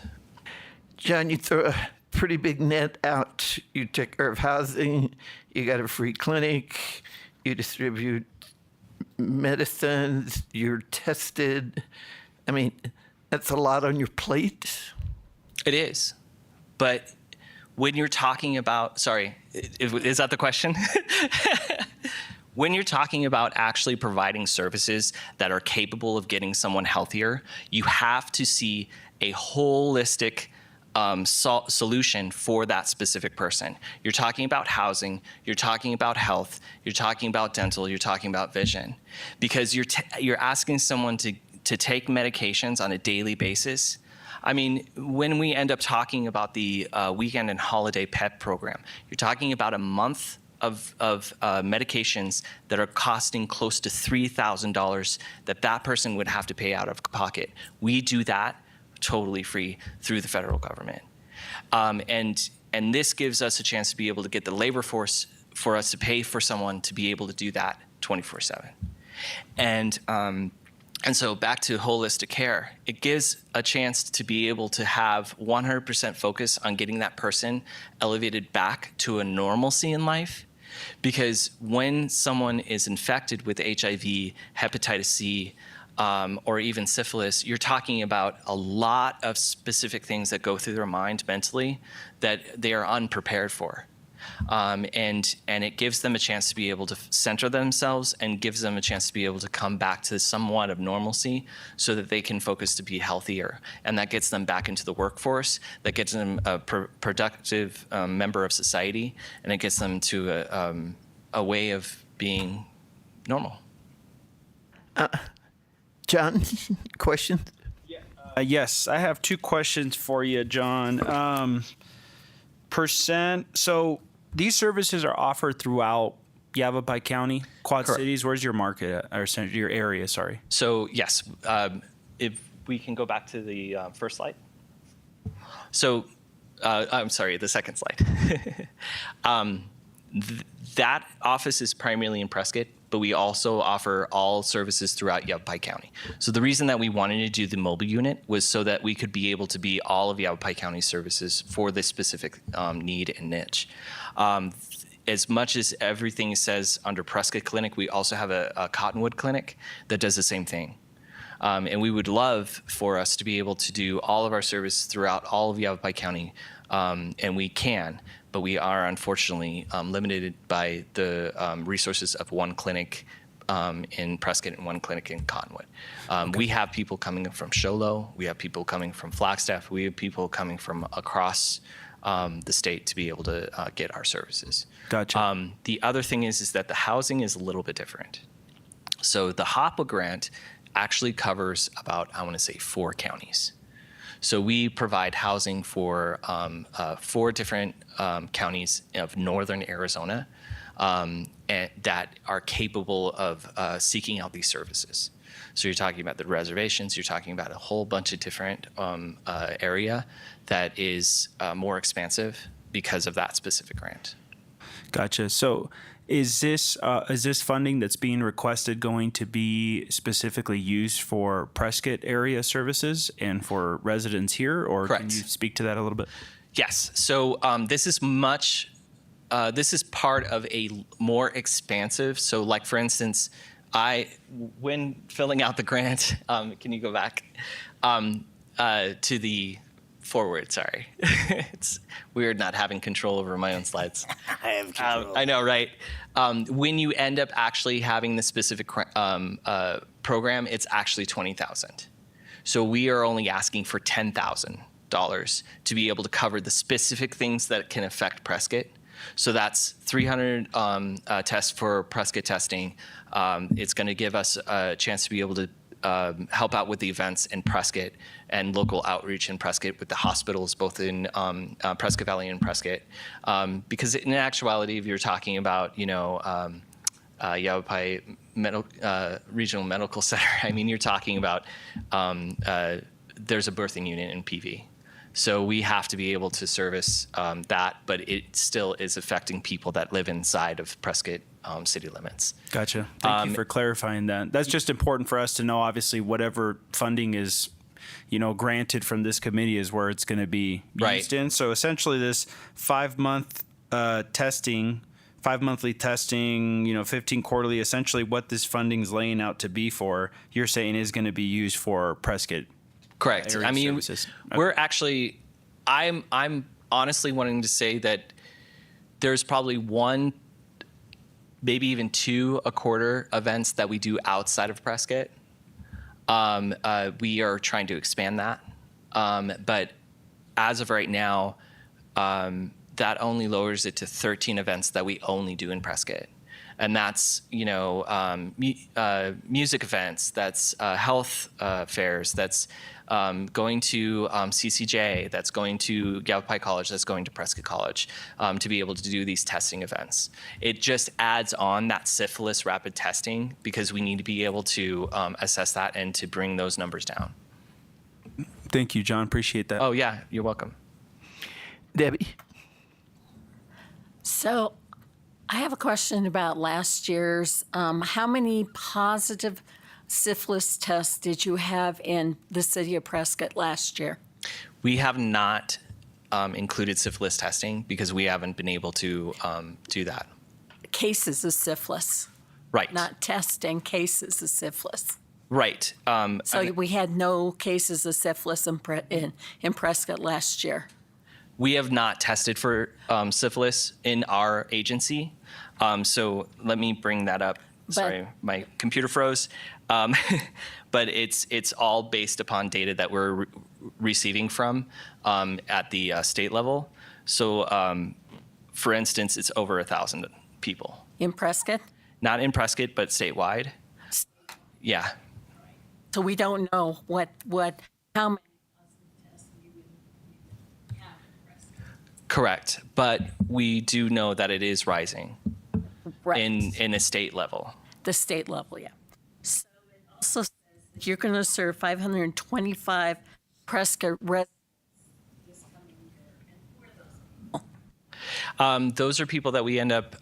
John, you throw a pretty big net out. You take care of housing, you got a free clinic, you distribute medicines, you're tested. I mean, that's a lot on your plate. It is. But when you're talking about, is that the question? When you're talking about actually providing services that are capable of getting someone healthier, you have to see a holistic solution for that specific person. You're talking about housing, you're talking about health, you're talking about dental, you're talking about vision. Because you're asking someone to take medications on a daily basis. I mean, when we end up talking about the weekend and holiday PEP program, you're talking about a month of medications that are costing close to $3,000 that person would have to pay out of pocket. We do that totally free through the federal government. And this gives us a chance to be able to get the labor force for us to pay for someone to be able to do that 24/7. And so back to holistic care, it gives a chance to be able to have 100% focus on getting that person elevated back to a normalcy in life. Because when someone is infected with HIV, hepatitis C, or even syphilis, you're talking about a lot of specific things that go through their mind mentally that they are unprepared for. And it gives them a chance to be able to center themselves and gives them a chance to be able to come back to somewhat of normalcy so that they can focus to be healthier. And that gets them back into the workforce, that gets them a productive member of society, and it gets them to a way of being normal. John, questions? Yes, I have 2 questions for you, John. So these services are offered throughout Yavapai County, Quad Correct. Cities. Where's your market or your area? Sorry. So yes, if we can go back to the first slide. So I'm sorry, the second slide. That office is primarily in Prescott, but we also offer all services throughout Yavapai County. So the reason that we wanted to do the mobile unit was so that we could be able to be all of Yavapai County services for this specific need and niche. As much as everything says under Prescott Clinic, we also have a Cottonwood Clinic that does the same thing. And we would love for us to be able to do all of our service throughout all of Yavapai County, and we can, but we are unfortunately limited by the resources of one clinic in Prescott and one clinic in Cottonwood. We have people coming from Show Low, we have people coming from Flagstaff, we have people coming from across the state to be able to get our services. Gotcha. The other thing is that the housing is a little bit different. So the HOPA grant actually covers about, 4 counties. So we provide housing for 4 different counties of northern Arizona and that are capable of seeking out these services. So you're talking about the reservations, you're talking about a whole bunch of different area that is more expansive because of that specific grant. Gotcha. So is this funding that's being requested going to be specifically used for Prescott area services and for residents here, or Correct. Can you speak to that a little bit? Yes. So this is part of a more expansive. So like for instance, when filling out the grant, can you go back to the forward? Sorry, it's weird not having control over my own slides. I have control. I know, right? When you end up actually having the specific program, it's actually $20,000. So we are only asking for $10,000 to be able to cover the specific things that can affect Prescott. So that's 300 tests for Prescott testing. It's going to give us a chance to be able to help out with the events in Prescott and local outreach in Prescott with the hospitals, both in Prescott Valley and Prescott. Because in actuality, if you're talking about, Yavapai Regional Medical Center, I mean, you're talking about there's a birthing unit in PV. So we have to be able to service that, but it still is affecting people that live inside of Prescott city limits. Gotcha. Thank you for clarifying that. That's just important for us to know. Obviously, whatever funding is, granted from this committee is where it's going to be used in. So essentially, this 5-month testing, 5 monthly testing, 15 quarterly. Essentially, what this funding is laying out to be for, you're saying is going to be used for Prescott. Correct. area I mean, services. we're actually, I'm honestly wanting to say that there's probably one, maybe even 2 a quarter events that we do outside of Prescott. We are trying to expand that. But as of right now, that only lowers it to 13 events that we only do in Prescott. And that's, music events, that's health fairs, that's going to CCJ, that's going to Yavapai College, that's going to Prescott College to be able to do these testing events. It just adds on that syphilis rapid testing because we need to be able to assess that and to bring those numbers down. Thank you, John. Appreciate that. Oh, yeah, you're welcome. Debbie? So I have a question about last year's. How many positive syphilis tests did you have in the city of Prescott last year? We have not included syphilis testing because we haven't been able to do that. Cases of syphilis. Right. Not testing, cases of syphilis. Right. So we had no cases of syphilis in Prescott last year. We have not tested for syphilis in our agency. So let me bring that up. Sorry, my computer froze. But it's all based upon data that we're receiving from at the state level. So, for instance, it's over 1,000 people. In Prescott? Not in Prescott, but statewide. Yeah. So we don't know how many. Correct. But we do know that it is rising in a state level. The state level, yeah. So it also says that you're going to serve 525 Prescott residents this coming year. And Those are people that we end up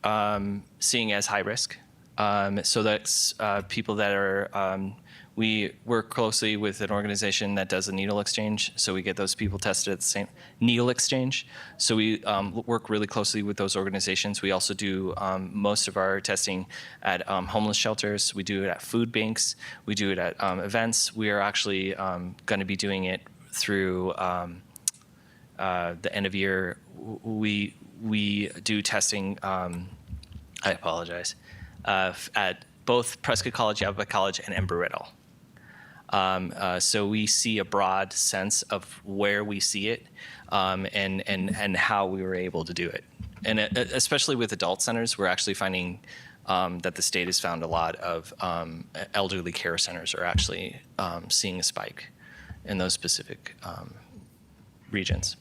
seeing as high risk. So that's people that are, we work closely with an organization that does a needle exchange. So we get those people tested at the same needle exchange. So we work really closely with those organizations. We also do most of our testing at homeless shelters. We do it at food banks. We do it at events. We are actually going to be doing it through the end of year. We do testing, I apologize, at both Prescott College, Yavapai College, and Embry-Riddle. So we see a broad sense of where we see it and how we were able to do it. And especially with adult centers, we're actually finding that the state has found a lot of elderly care centers are actually seeing a spike in those specific regions.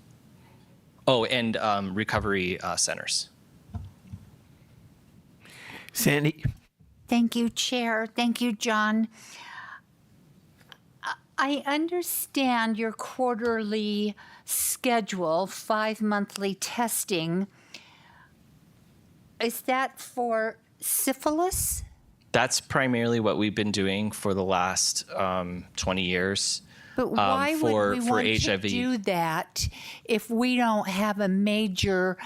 Oh, and recovery centers. Sandy? Thank you, Chair. Thank you, John. I understand your quarterly schedule, 5 monthly testing. Is that for syphilis? That's primarily what we've been doing for the last 20 years. But why would we want HIV. to do that if we don't have a major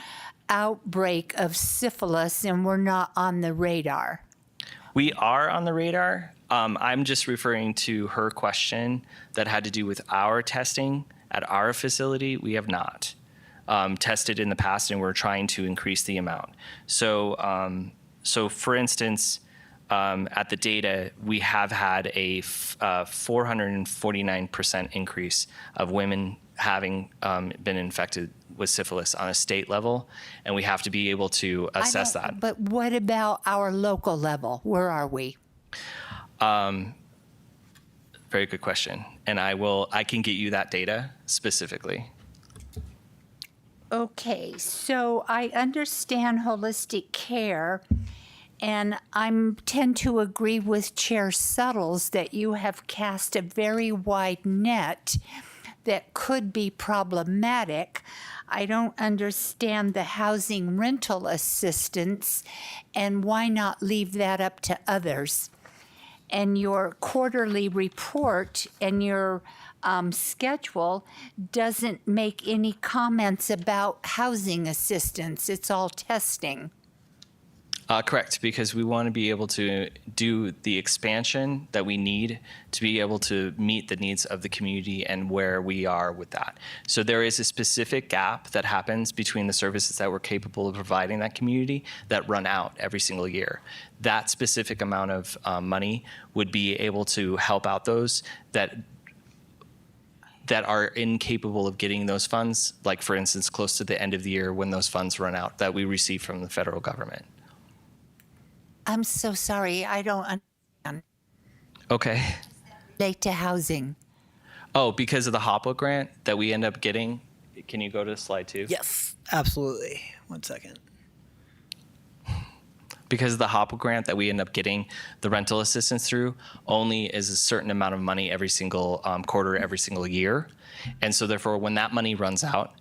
outbreak of syphilis and we're not on the radar? We are on the radar. I'm just referring to her question that had to do with our testing at our facility. We have not tested in the past, and we're trying to increase the amount. So, for instance, at the data, we have had a 449% increase of women having been infected with syphilis on a state level, and we have to be able to assess that. But what about our local level? Where are we? Very good question, and I can get you that data specifically. Okay, so I understand holistic care And I tend to agree with Chair Suttles that you have cast a very wide net that could be problematic. I don't understand the housing rental assistance, and why not leave that up to others? And your quarterly report and your schedule doesn't make any comments about housing assistance. It's all testing. Correct, because we want to be able to do the expansion that we need to be able to meet the needs of the community and where we are with that. So there is a specific gap that happens between the services that we're capable of providing that community that run out every single year. That specific amount of money would be able to help out those that are incapable of getting those funds, like for instance, close to the end of the year when those funds run out that we receive from the federal government. I'm so sorry. I don't understand. Okay. Relate to housing. Oh, because of the HOPWA grant that we end up getting. Can you go to slide 2? Yes, absolutely. 1 second. Because of the HOPWA grant that we end up getting the rental assistance through only is a certain amount of money every single quarter, every single year. And so therefore, when that money runs out,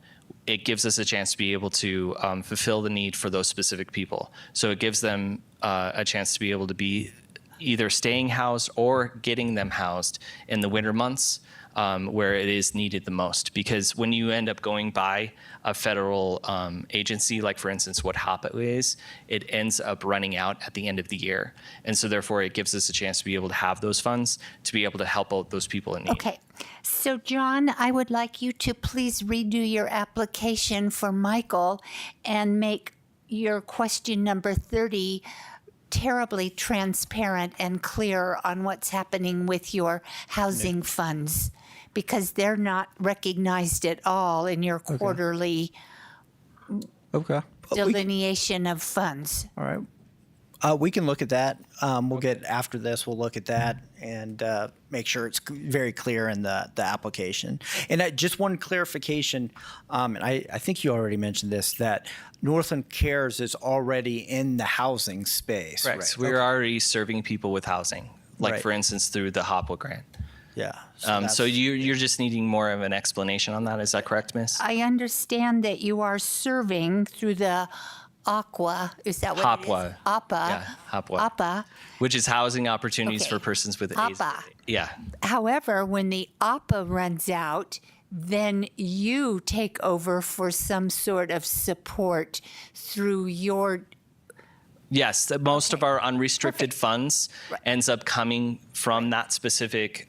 it gives us a chance to be able to fulfill the need for those specific people. So it gives them a chance to be able to be either staying housed or getting them housed in the winter months where it is needed the most. Because when you end up going by a federal agency, like for instance what HOPWA is, it ends up running out at the end of the year. And so therefore it gives us a chance to be able to have those funds to be able to help out those people in need. Okay. So, John, I would like you to please redo your application for Michael and make your question number 30 terribly transparent and clear on what's happening with your housing funds, because they're not recognized at all in your quarterly Okay. delineation of funds. All right. We can look at that. We'll get after this. We'll look at that and make sure it's very clear in the application. And just one clarification, and I think you already mentioned this, that Northland Cares is already in the housing space. Correct. Right. We're already serving people with housing, like Right. for instance through the HOPWA grant. Yeah. So you're just needing more of an explanation on that. Is that correct, Miss? I understand that you are serving through the Aqua, is that what it is? HOPWA. APA. Yeah, HOPWA. APA. Which is housing opportunities Okay. for persons with AIDS. APA. Yeah. However, when the APA runs out, then you take over for some sort of support through your. Yes, most of our unrestricted funds ends up coming from that specific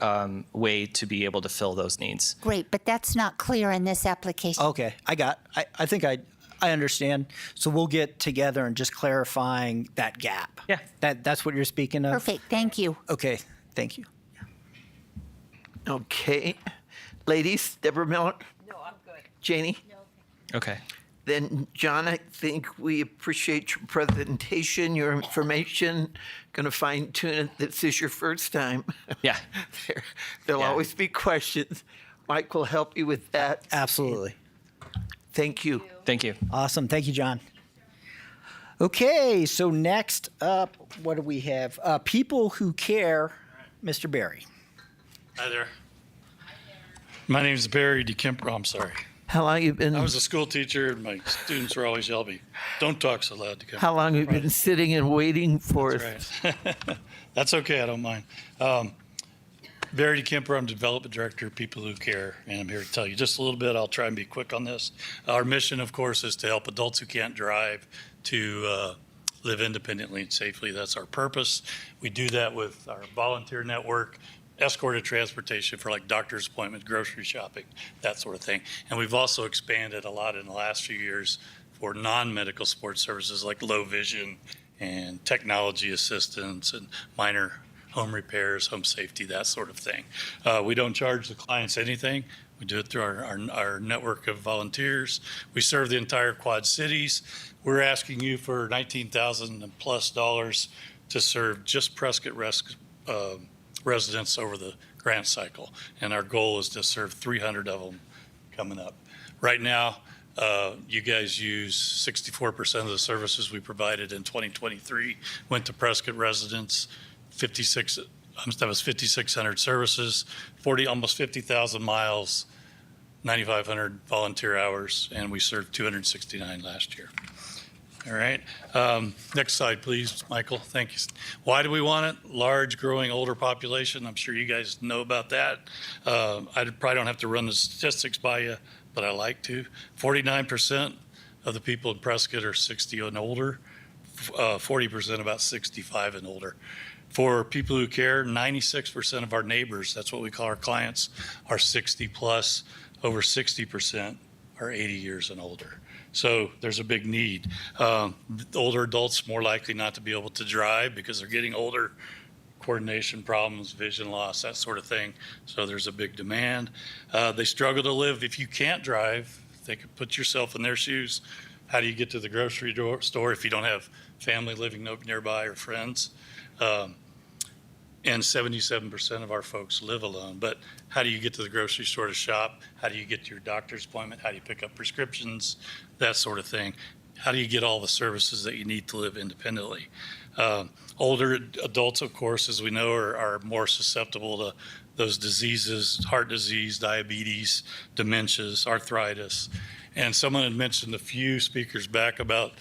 way to be able to fill those needs. Great, but that's not clear in this application. Okay. I think I understand. So we'll get together and just clarifying that gap. Yeah. That's what you're speaking of? Perfect, thank you. Okay. Thank you. Okay. Ladies, Deborah Miller? No, I'm good. Janie? Okay. Then, John, I think we appreciate your presentation, your information. Going to fine tune it. This is your first time. Yeah. There'll Yeah. always be questions. Mike will help you with that. Absolutely. Thank you. Thank you. Awesome. Thank you, John. Okay, so next up, what do we have? People Who Care, Mr. Barry. Hi there. My name is Barry DeKemper. I'm sorry. How long you been? I was a school teacher, and my students were always yelling me, "Don't talk so loud, DeKemper." How long have you been sitting and waiting for us? That's right. That's okay. I don't mind. Barry DeKemper, I'm Development Director of People Who Care, and I'm here to tell you just a little bit. I'll try and be quick on this. Our mission, of course, is to help adults who can't drive to live independently and safely. That's our purpose. We do that with our volunteer network, escorted transportation for like doctor's appointments, grocery shopping, that sort of thing. And we've also expanded a lot in the last few years for non-medical support services like low vision and technology assistance and minor home repairs, home safety, that sort of thing. We don't charge the clients anything. We do it through our network of volunteers. We serve the entire Quad Cities. We're asking you for $19,000+ to serve just Prescott residents over the grant cycle. And our goal is to serve 300 of them coming up. Right now, You guys use 64% of the services we provided in 2023 went to Prescott residents. That was 5,600 services, almost 50,000 miles, 9,500 volunteer hours, and we served 269 last year. All right. Next slide, please, Michael. Thank you. Why do we want it? Large, growing, older population. I'm sure you guys know about that. I probably don't have to run the statistics by you, but I like to. 49% of the people in Prescott are 60 and older. 40% about 65 and older. For people who care, 96% of our neighbors, that's what we call our clients, are 60 plus. Over 60% are 80 years and older. So there's a big need. Older adults more likely not to be able to drive because they're getting older, coordination problems, vision loss, that sort of thing. So there's a big demand. They struggle to live. If you can't drive, think, put yourself in their shoes. How do you get to the grocery store if you don't have family living nearby or friends? And 77% of our folks live alone. But how do you get to the grocery store to shop? How do you get to your doctor's appointment? How do you pick up prescriptions? That sort of thing. How do you get all the services that you need to live independently? Older adults, of course, as we know, are more susceptible to those diseases, heart disease, diabetes, dementias, arthritis. And someone had mentioned a few speakers back about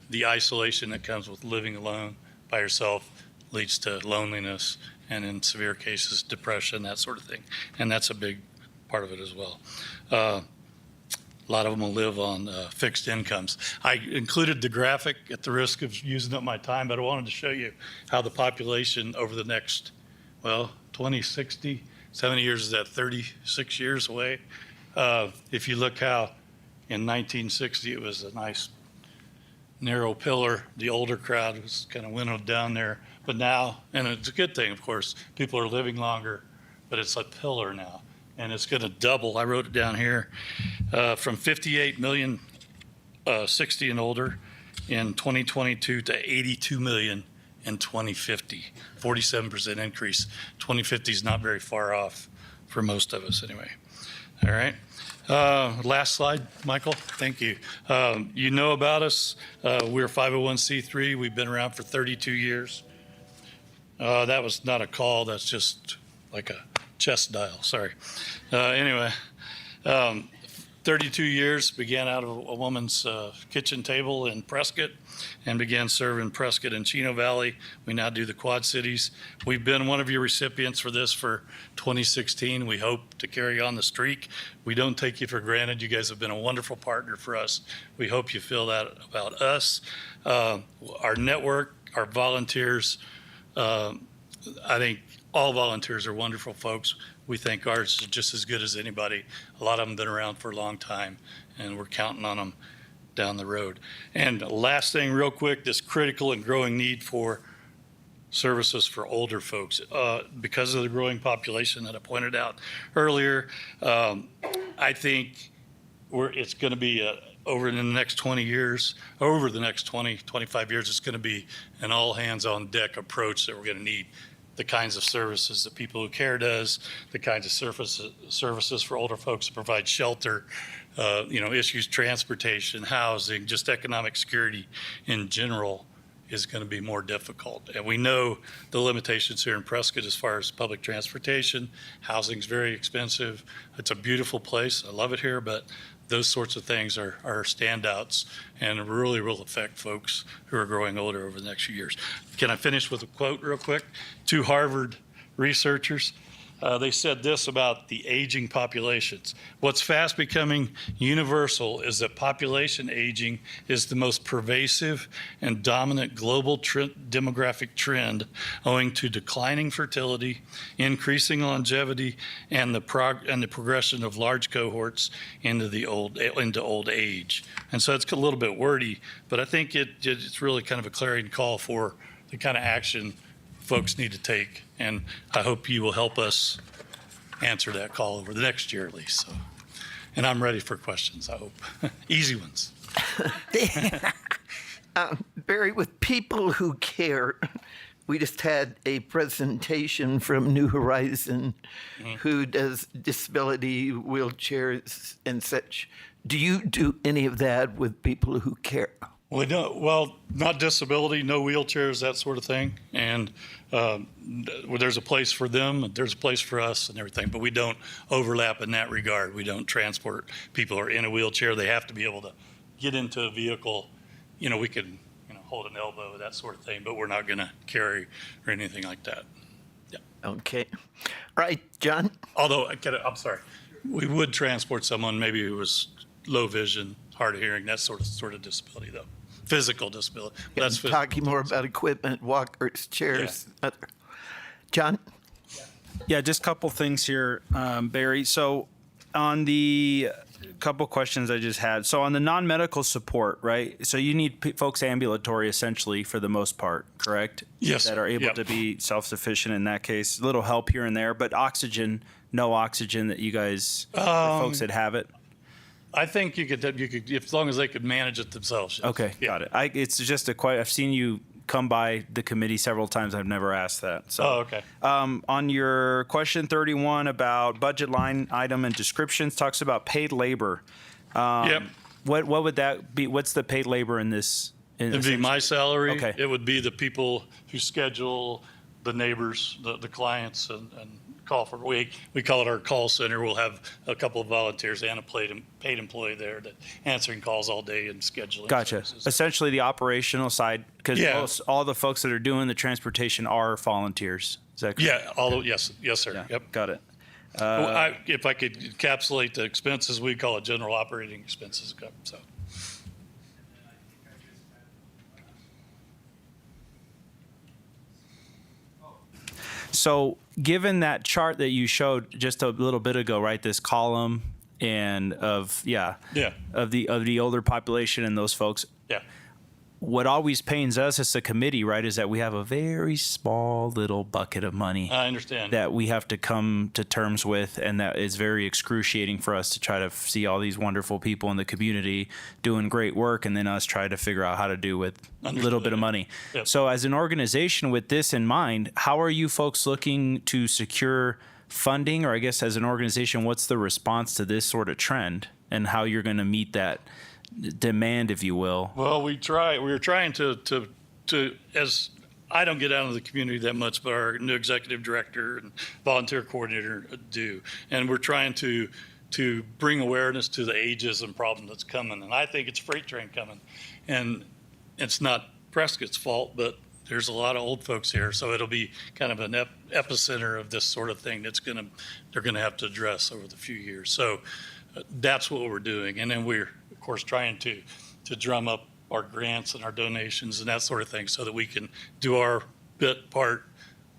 the isolation that comes with living alone by yourself, leads to loneliness, and in severe cases, depression, that sort of thing. And that's a big part of it as well. A lot of them will live on fixed incomes. I included the graphic at the risk of using up my time, but I wanted to show you how the population over the next, 20, 60, 70 years is that 36 years away. If you look how in 1960 it was a nice narrow pillar. The older crowd was kind of winnowed down there. But now, and it's a good thing, of course, people are living longer, but it's a pillar now. And it's going to double. I wrote it down here from 58 million 60 and older in 2022 to 82 million in 2050. 47% increase. 2050 is not very far off for most of us anyway. All right. Last slide, Michael. Thank you. You know about us. We're 501c3. We've been around for 32 years. That was not a call. That's just like a chest dial. Sorry. Anyway, 32 years, began out of a woman's kitchen table in Prescott and began serving Prescott and Chino Valley. We now do the Quad Cities. We've been one of your recipients for this for 2016. We hope to carry on the streak. We don't take you for granted. You guys have been a wonderful partner for us. We hope you feel that about us. Our network, our volunteers, I think all volunteers are wonderful folks. We think ours is just as good as anybody. A lot of them have been around for a long time, and we're counting on them down the road. And last thing, real quick, this critical and growing need for services for older folks. Because of the growing population that I pointed out earlier, I think it's going to be over the next 20 years, over the next 20, 25 years, it's going to be an all hands on deck approach that we're going to need. The kinds of services that People Who Care does, the kinds of services for older folks to provide shelter, issues, transportation, housing, just economic security in general is going to be more difficult. And we know the limitations here in Prescott as far as public transportation. Housing's very expensive. It's a beautiful place. I love it here, but those sorts of things are standouts and really will affect folks who are growing older over the next few years. Can I finish with a quote real quick? Two Harvard researchers, they said this about the aging populations. What's fast becoming universal is that population aging is the most pervasive and dominant global demographic trend owing to declining fertility, increasing longevity, and the progression of large cohorts into old age. And so it's a little bit wordy, but I think it's really kind of a clarion call for the kind of action folks need to take. And I hope you will help us answer that call over the next year at least. So, and I'm ready for questions, I hope. Easy ones. Barry, with People Who Care, we just had a presentation from New Horizon, who does disability wheelchairs and such Do you do any of that with people who care? We don't, well, not disability, no wheelchairs, that sort of thing. And there's a place for them, there's a place for us and everything, but we don't overlap in that regard. We don't transport people who are in a wheelchair. They have to be able to get into a vehicle. You know, we can, hold an elbow, that sort of thing, but we're not going to carry or anything like that. Yeah. Okay. Right, John? Although, I'm sorry, we would transport someone maybe who was low vision, hard of hearing, that sort of disability, though. Physical disability. That's talking more about equipment, walkers, chairs. Yeah. John? Yeah, just a couple things here, Barry. So on the couple questions I just had. So on the non-medical support, right? So you need folks ambulatory essentially for the most part, correct? Yes. That are able to be self-sufficient in that case. A little help here and there, but oxygen, no oxygen that you guys, folks that have it. I think you could, as long as they could manage it themselves. Yes. Okay, got it. It's just I've seen you come by the committee several times. I've never asked that. So, okay. On your question 31 about budget line item and descriptions, talks about paid labor. Yep. What would that be? What's the paid labor in this? It'd be my salary. Okay. It would be the people who schedule the neighbors, the clients, and call for. We call it our call center. We'll have a couple of volunteers and a paid employee there that answering calls all day and scheduling. Gotcha. Services. Essentially the operational side, because all the folks that are doing the transportation are volunteers. Is that correct? Yeah. Yes, sir. Yeah, Yep. got it. If I could encapsulate the expenses, we call it general operating expenses. So. So given that chart that you showed just a little bit ago, right, this column and of the older population and those folks. Yeah. What always pains us as a committee, right, is that we have a very small little bucket of money. I understand. That we have to come to terms with, and that is very excruciating for us to try to see all these wonderful people in the community doing great work, and then us try to figure out how to do with a little bit of money. Yep. So as an organization with this in mind, how are you folks looking to secure funding, or I guess as an organization, what's the response to this sort of trend and how you're going to meet that demand, if you will? Well, we were trying to as I don't get out into the community that much, but our new executive director and volunteer coordinator do, and we're trying to bring awareness to the ageism problem that's coming. And I think it's freight train coming, and it's not Prescott's fault, but there's a lot of old folks here, so it'll be kind of an epicenter of this sort of thing they're gonna have to address over the few years. So that's what we're doing, and then we're of course trying to drum up our grants and our donations and that sort of thing so that we can do our part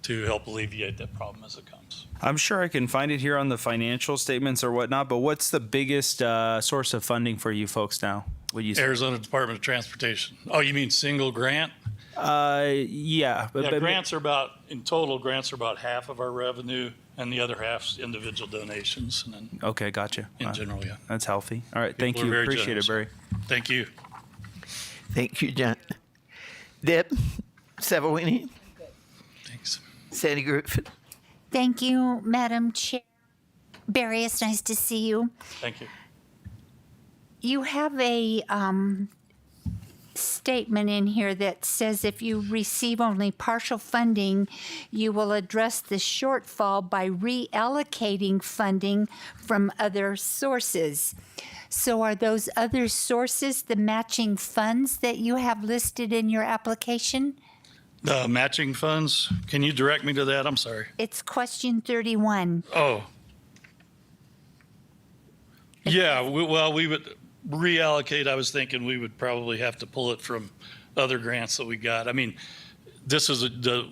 to help alleviate that problem as it comes. I'm sure I can find it here on the financial statements or whatnot, but what's the biggest source of funding for you folks now? Would you say? Arizona Department of Transportation. Oh, you mean single grant? Yeah. But grants are about half of our revenue, and the other half's individual donations. And then okay, gotcha. In general, yeah. That's healthy. All right, thank People you. are very Appreciate generous. it, Barry. Thank you. Thank you, John. Deb Savawini. Thanks. Sandy Griffin. Thank you, Madam Chair. Barry, it's nice to see you. Thank you. You have a statement in here that says if you receive only partial funding, you will address the shortfall by reallocating funding from other sources. So are those other sources the matching funds that you have listed in your application? The matching funds, can you direct me to that? I'm sorry. It's question 31. Oh. Yeah, we would reallocate. I was thinking we would probably have to pull it from other grants that we got. I mean, this is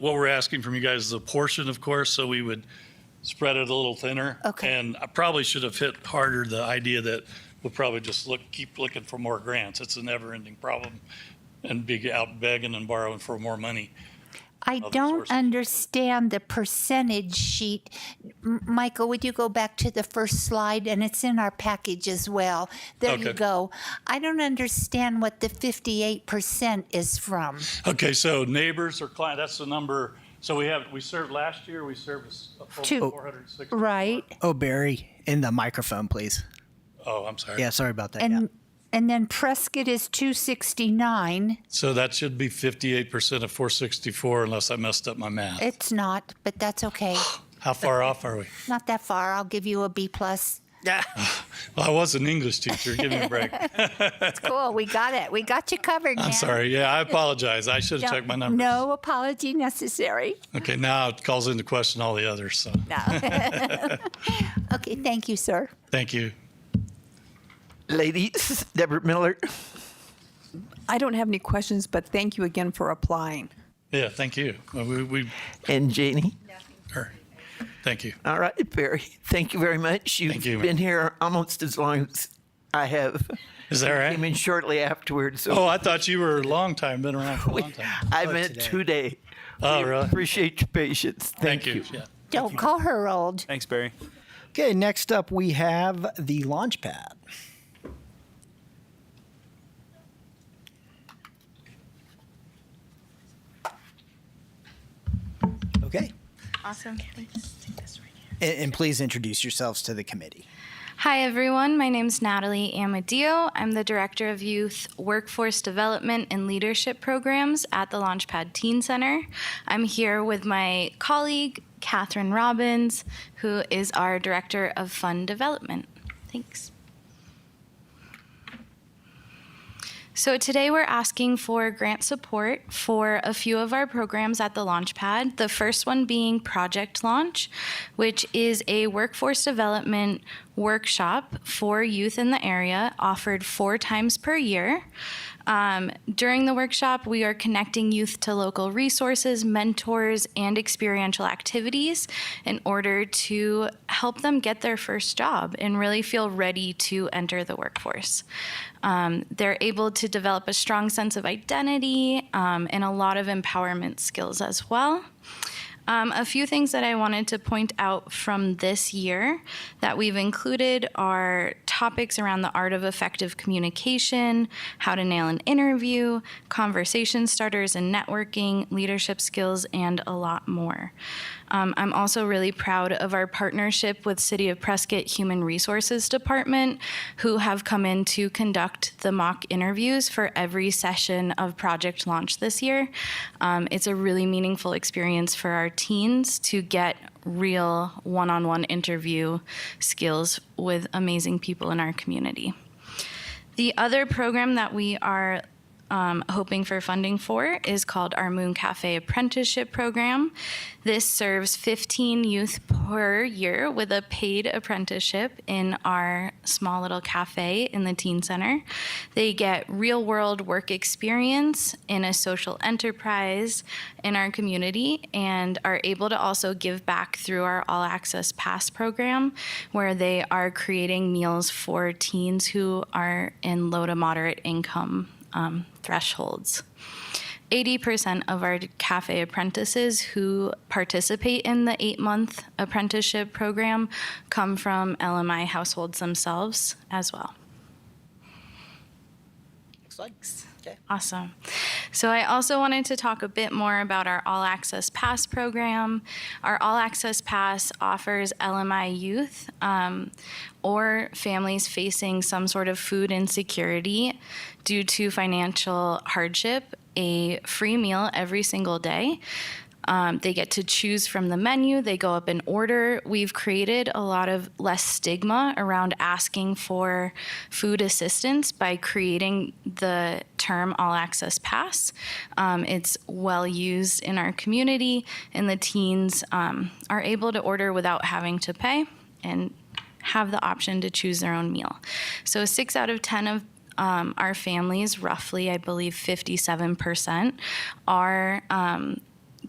what we're asking from you guys is a portion, of course, so we would spread it a little thinner. Okay. And I probably should have hit harder the idea that we'll probably just keep looking for more grants. It's a never-ending problem, and be out begging and borrowing for more money. I don't understand the percentage sheet. Michael, would you go back to the first slide? And it's in our package as well. There you Okay. go. I don't understand what the 58% is from. Okay, so neighbors or client, that's the number. So we served last year, we served a full 460. Right. Oh, Barry, in the microphone, please. Oh, I'm sorry. Yeah, sorry about that. And then Prescott is 269. So that should be 58% of 464 unless I messed up my math. It's not, but that's okay. How far off are we? Not that far. I'll give you a B+. plus. Yeah. Well, I was an English teacher. Give me a break. It's cool. We got it. We got you covered, man. I'm sorry. Yeah, I apologize. I should have checked my numbers. No apology necessary. Okay, now it calls into question all the others. So No. Okay, thank you, sir. thank you. Ladies, Deborah Miller. I don't have any questions, but thank you again for applying. Yeah, thank you. Well, we And Janie. thank you. All right, Barry. Thank you very much. You've Thank you. been here almost as long as I have. Is that right? Came in shortly afterwards. So Oh, I thought you were a long time, been around for a long time. I meant today. Oh, We really? Appreciate your patience. Thank you. Yeah. Don't call her old. Thanks, Barry. Okay, next up we have the launch pad. Okay, Awesome. and please introduce yourselves to the committee. Hi, everyone. My name is Natalie Amadeo. I'm the Director of Youth Workforce Development and Leadership Programs at the Launchpad Teen Center. I'm here with my colleague, Catherine Robbins, who is our Director of Fund Development. Thanks. So today we're asking for grant support for a few of our programs at the Launchpad. The first one being Project Launch, which is a workforce development workshop for youth in the area offered 4 times per year. During the workshop, we are connecting youth to local resources, mentors, and experiential activities in order to help them get their first job and really feel ready to enter the workforce. They're able to develop a strong sense of identity and a lot of empowerment skills as well. A few things that I wanted to point out from this year that we've included are topics around the art of effective communication, how to nail an interview, conversation starters and networking, leadership skills, and a lot more. I'm also really proud of our partnership with City of Prescott Human Resources Department, who have come in to conduct the mock interviews for every session of Project Launch this year. It's a really meaningful experience for our teens to get real one-on-one interview skills with amazing people in our community. The other program that we are hoping for funding for is called our Moon Cafe Apprenticeship Program. This serves 15 youth per year with a paid apprenticeship in our small little cafe in the teen center. They get real world work experience in a social enterprise in our community and are able to also give back through our All Access Pass program, where they are creating meals for teens who are in low to moderate income thresholds. 80% of our cafe apprentices who participate in the 8-month apprenticeship program come from LMI households themselves as well. Thanks. Okay. Awesome. So I also wanted to talk a bit more about our All Access Pass program. Our All Access Pass offers LMI youth or families facing some sort of food insecurity due to financial hardship a free meal every single day. They get to choose from the menu. They go up in order. We've created a lot of less stigma around asking for food assistance by creating the term All Access Pass. It's well used in our community, and the teens are able to order without having to pay and have the option to choose their own meal. So 6 out of 10 of our families, roughly, I believe 57%, are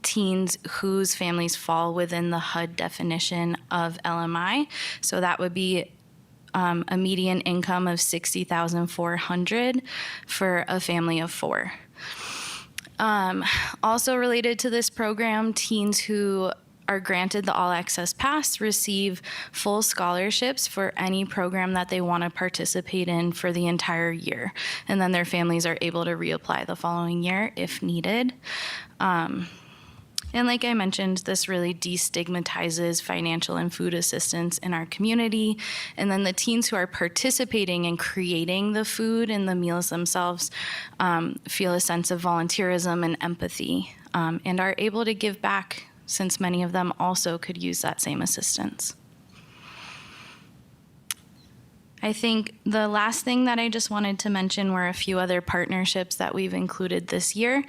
teens whose families fall within the HUD definition of LMI. So that would be a median income of $60,400 for a family of 4. Also related to this program, teens who are granted the All Access Pass receive full scholarships for any program that they want to participate in for the entire year. And then their families are able to reapply the following year if needed. And like I mentioned, this really destigmatizes financial and food assistance in our community. And then the teens who are participating in creating the food and the meals themselves feel a sense of volunteerism and empathy, and are able to give back, since many of them also could use that same assistance. I think the last thing that I just wanted to mention were a few other partnerships that we've included this year.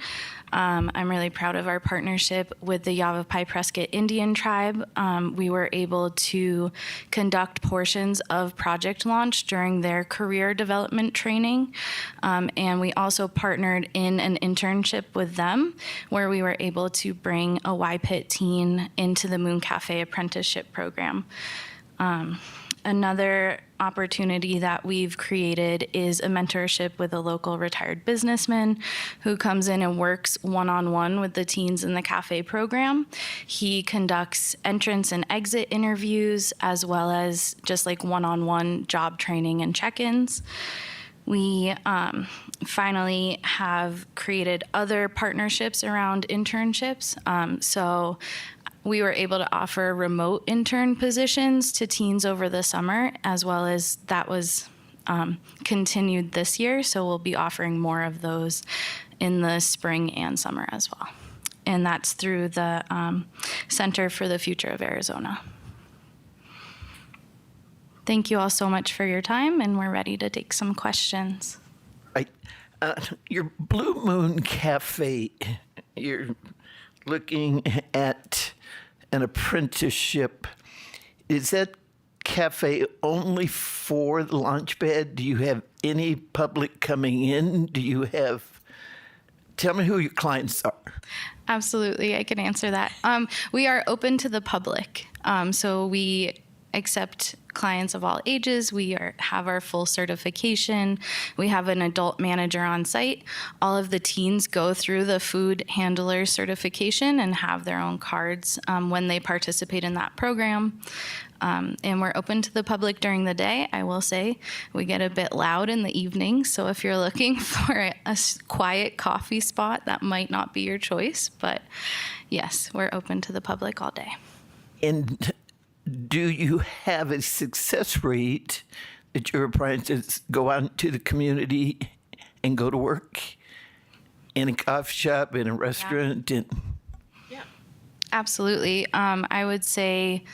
I'm really proud of our partnership with the Yavapai Prescott Indian Tribe. We were able to conduct portions of Project Launch during their career development training. And we also partnered in an internship with them where we were able to bring a YPIT teen into the Moon Cafe apprenticeship program. Another opportunity that we've created is a mentorship with a local retired businessman who comes in and works one-on-one with the teens in the cafe program. He conducts entrance and exit interviews as well as just like one-on-one job training and check-ins. We finally have created other partnerships around internships. So we were able to offer remote intern positions to teens over the summer, as well as that was continued this year. So we'll be offering more of those in the spring and summer as well. And that's through the Center for the Future of Arizona. Thank you all so much for your time, and we're ready to take some questions. Right. Your Blue Moon Cafe, you're looking at an apprenticeship. Is that cafe only for the Launchpad? Do you have any public coming in? Tell me who your clients are. Absolutely, I can answer that. We are open to the public. So we accept clients of all ages. We have our full certification. We have an adult manager on site. All of the teens go through the food handler certification and have their own cards when they participate in that program. And we're open to the public during the day. I will say we get a bit loud in the evening. So if you're looking for a quiet coffee spot, that might not be your choice. But yes, we're open to the public all day. And do you have a success rate that your apprentices go out into the community and go to work in a coffee shop, in a restaurant? Yeah. Absolutely. I would say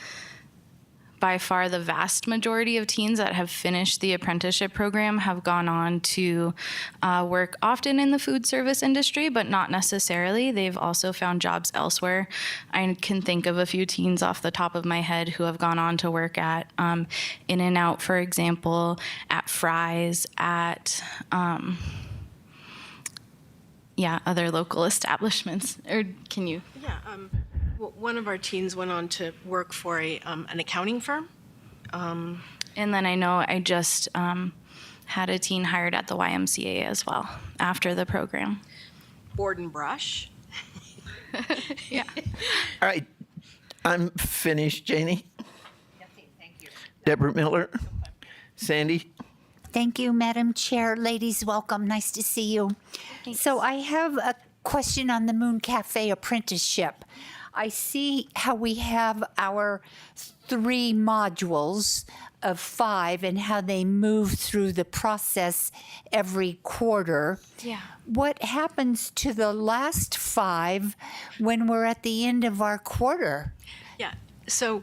by far the vast majority of teens that have finished the apprenticeship program have gone on to work often in the food service industry, but not necessarily. They've also found jobs elsewhere. I can think of a few teens off the top of my head who have gone on to work at In-N-Out, for example, at Fry's, at other local establishments. Or can you? Yeah. One of our teens went on to work for an accounting firm. And then I know I just had a teen hired at the YMCA as well after the program. Board and brush. Yeah. All right. I'm finished, Janie. Thank you. Deborah Miller. Sandy. Thank you, Madam Chair. Ladies, welcome. Nice to see you. Thanks. So I have a question on the Moon Cafe apprenticeship. I see how we have our 3 modules of 5 and how they move through the process every quarter. Yeah. What happens to the last 5 when we're at the end of our quarter? Yeah. So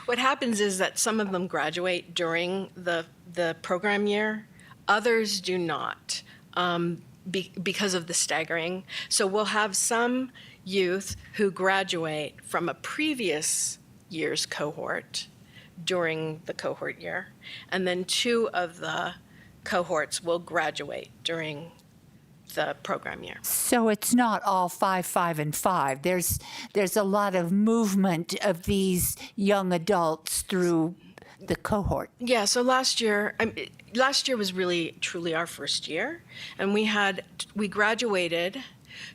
what happens is that some of them graduate during the program year. Others do not because of the staggering. So we'll have some youth who graduate from a previous year's cohort during the cohort year, and then 2 of the cohorts will graduate during the program year. So it's not all 5, 5, and 5. There's a lot of movement of these young adults through the cohort. Yeah, so last year was really truly our first year, and we graduated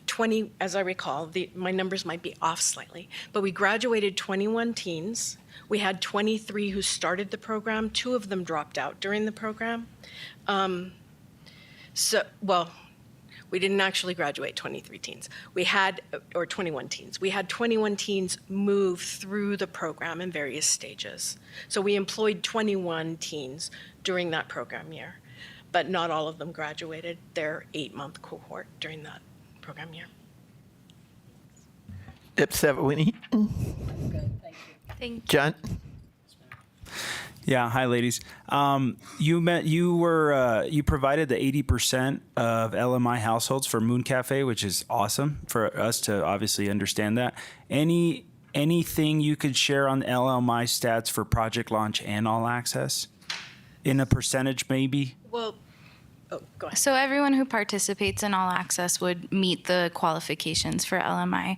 20, as I recall, my numbers might be off slightly, but we graduated 21 teens. We had 23 who started the program. 2 of them dropped out during the program. We didn't actually graduate 23 teens. We had, or 21 teens. We had 21 teens move through the program in various stages. So we employed 21 teens during that program year, but not all of them graduated their 8-month cohort during that program year. Deb Savini. Thank you. John? Yeah, hi, ladies. You provided the 80% of LMI households for Moon Cafe, which is awesome for us to obviously understand that. Anything you could share on LMI stats for Project Launch and All Access? In a percentage, maybe? Well, oh, go ahead. So everyone who participates in All Access would meet the qualifications for LMI.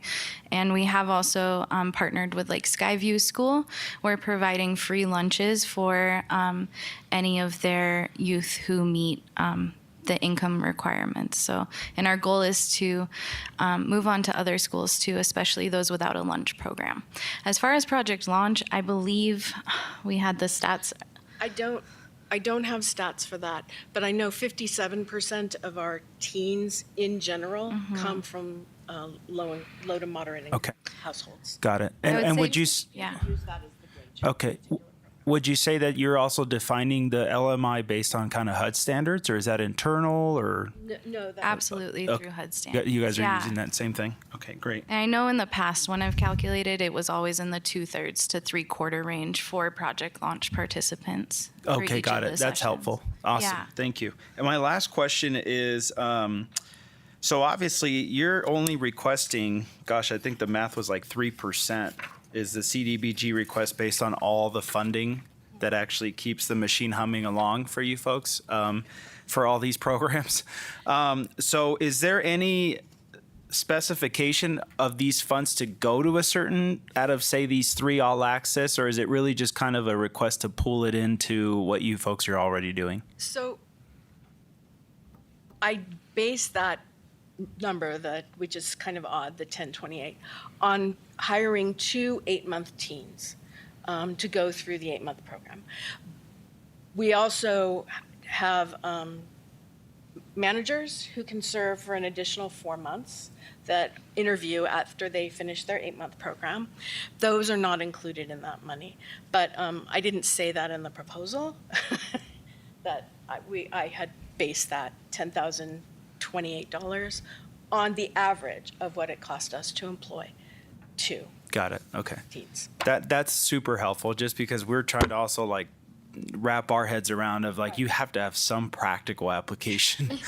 And we have also partnered with like Skyview School. We're providing free lunches for any of their youth who meet the income requirements. So, and our goal is to move on to other schools too, especially those without a lunch program. As far as Project Launch, I believe we had the stats. I don't have stats for that, but I know 57% of our teens in general come from low to moderate income households. Got it. I would And say- would you? Yeah. Use that as the grade. Okay. Would you say that you're also defining the LMI based on kind of HUD standards, or is that internal, or? No, that Absolutely Okay. through HUD standards. You guys are Yeah. using that same thing? Okay, great. And I know in the past, when I've calculated, it was always in the 2/3 to 3/4 range for Project Launch participants. for Okay, each got of it. the That's sessions. helpful. Awesome. Yeah. Thank you. And my last question is, so obviously you're only requesting, gosh, I think the math was like 3% is the CDBG request based on all the funding that actually keeps the machine humming along for you folks for all these programs. So is there any specification of these funds to go to a certain out of, say, these 3 All Access, or is it really just kind of a request to pull it into what you folks are already doing? So I base that number, which is kind of odd, the 1028, on hiring 2 8-month teens to go through the 8-month program. We also have managers who can serve for an additional 4 months that interview after they finish their 8-month program. Those are not included in that money. But I didn't say that in the proposal, that I had based that $10,028 on the average of what it cost us to employ 2 Got it. Okay. teens. That's super helpful, just because we're trying to also like wrap our heads around of like, you have to have some practical application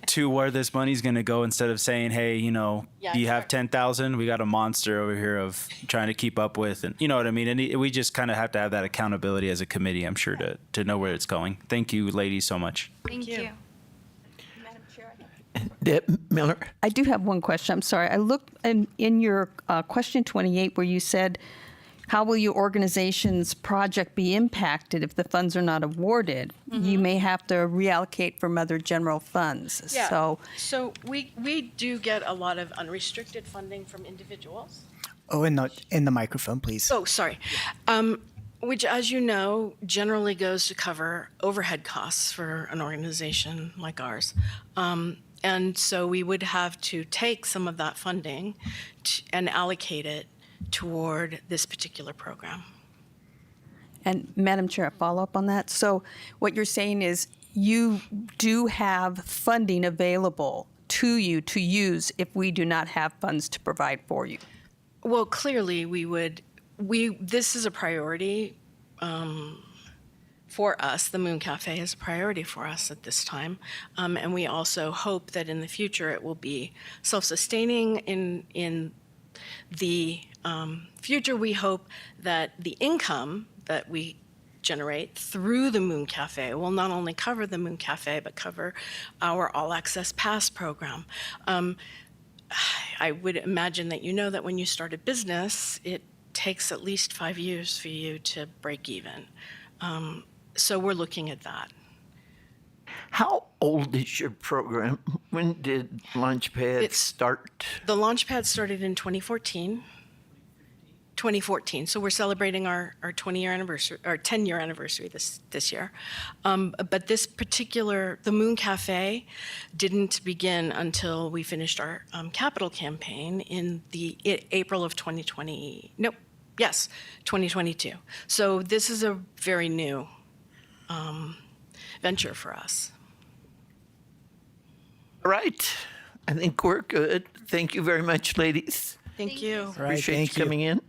to where this money's going to go, instead of saying, hey, you know, Yeah, you have sure. 10,000, we got a monster over here of trying to keep up with, and you know what I mean? And we just kind of have to have that accountability as a committee, I'm sure, to know where it's going. Thank you, ladies, so much. Thank you. Deb Miller? I do have one question. I'm sorry. I looked in your question 28 where you said, how will your organization's project be impacted if the funds are not awarded? You may have to reallocate from other general funds. Yeah. So we do get a lot of unrestricted funding from individuals. Oh, in the microphone, please. Oh, sorry. Which, as you know, generally goes to cover overhead costs for an organization like ours. And so we would have to take some of that funding and allocate it toward this particular program. And Madam Chair, a follow-up on that. So what you're saying is you do have funding available to you to use if we do not have funds to provide for you. Well, clearly this is a priority for us. The Moon Cafe is a priority for us at this time. And we also hope that in the future it will be self-sustaining. In the future, we hope that the income that we generate through the Moon Cafe will not only cover the Moon Cafe, but cover our All Access Pass program. I would imagine that you know that when you start a business, it takes at least 5 years for you to break even. So we're looking at that. How old is your program? When did Launchpad It's- start? The Launchpad started in 2014. 2014. So we're celebrating our 20-year anniversary, our 10-year anniversary this year. But this particular, the Moon Cafe, didn't begin until we finished our capital campaign in April of 2022. So this is a very new venture for us. All right. I think we're good. Thank you very much, ladies. Thank you. All right, Appreciate thank you coming in.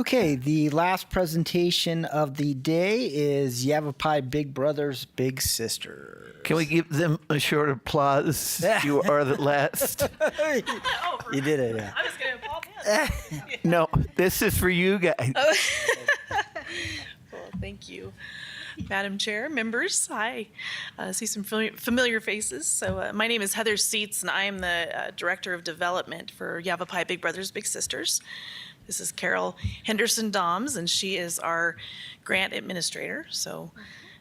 Okay, the last presentation of the day is Yavapai Big Brothers Big Sisters. Can we give them a short applause? You are the last. You did it, yeah. I was going to pop in. No, this is for you guys. Well, thank you, Madam Chair, members. Hi. I see some familiar faces. So my name is Heather Seats, and I am the Director of Development for Yavapai Big Brothers Big Sisters. This is Carol Henderson-Doms, and she is our grant administrator. So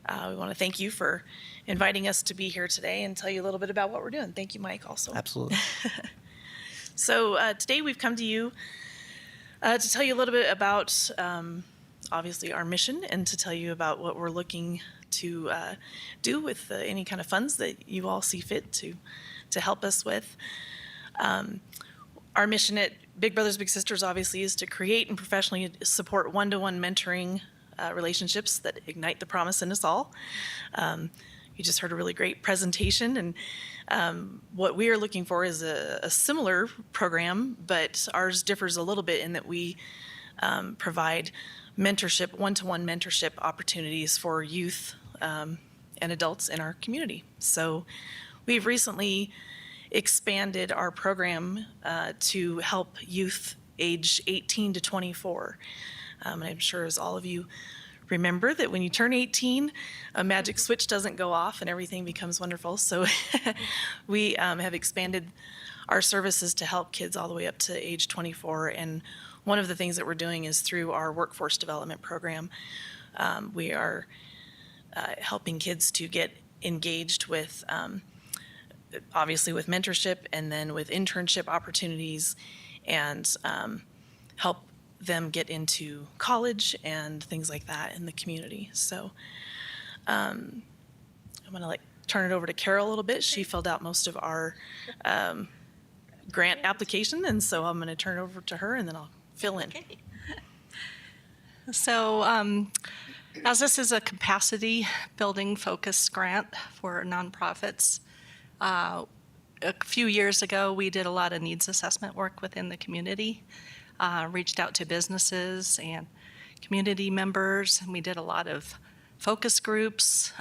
we want to thank you for inviting us to be here today and tell you a little bit about what we're doing. Thank you, Mike, also. Absolutely. So today we've come to you to tell you a little bit about obviously our mission and to tell you about what we're looking to do with any kind of funds that you all see fit to help us with. Our mission at Big Brothers Big Sisters obviously is to create and professionally support one-to-one mentoring relationships that ignite the promise in us all. You just heard a really great presentation, and what we are looking for is a similar program, but ours differs a little bit in that we provide mentorship, one-to-one mentorship opportunities for youth and adults in our community. So we've recently expanded our program to help youth age 18 to 24. And I'm sure as all of you remember that when you turn 18, a magic switch doesn't go off and everything becomes wonderful. So we have expanded our services to help kids all the way up to age 24. And one of the things that we're doing is through our workforce development program. We are helping kids to get engaged with obviously with mentorship and then with internship opportunities and help them get into college and things like that in the community. So I'm gonna turn it over to Carol a little bit. She filled out most of our grant application, and so I'm gonna turn it over to her and then I'll fill in. Okay. So as this is a capacity building focused grant for nonprofits, a few years ago, we did a lot of needs assessment work within the community, reached out to businesses and community members, and we did a lot of focus groups.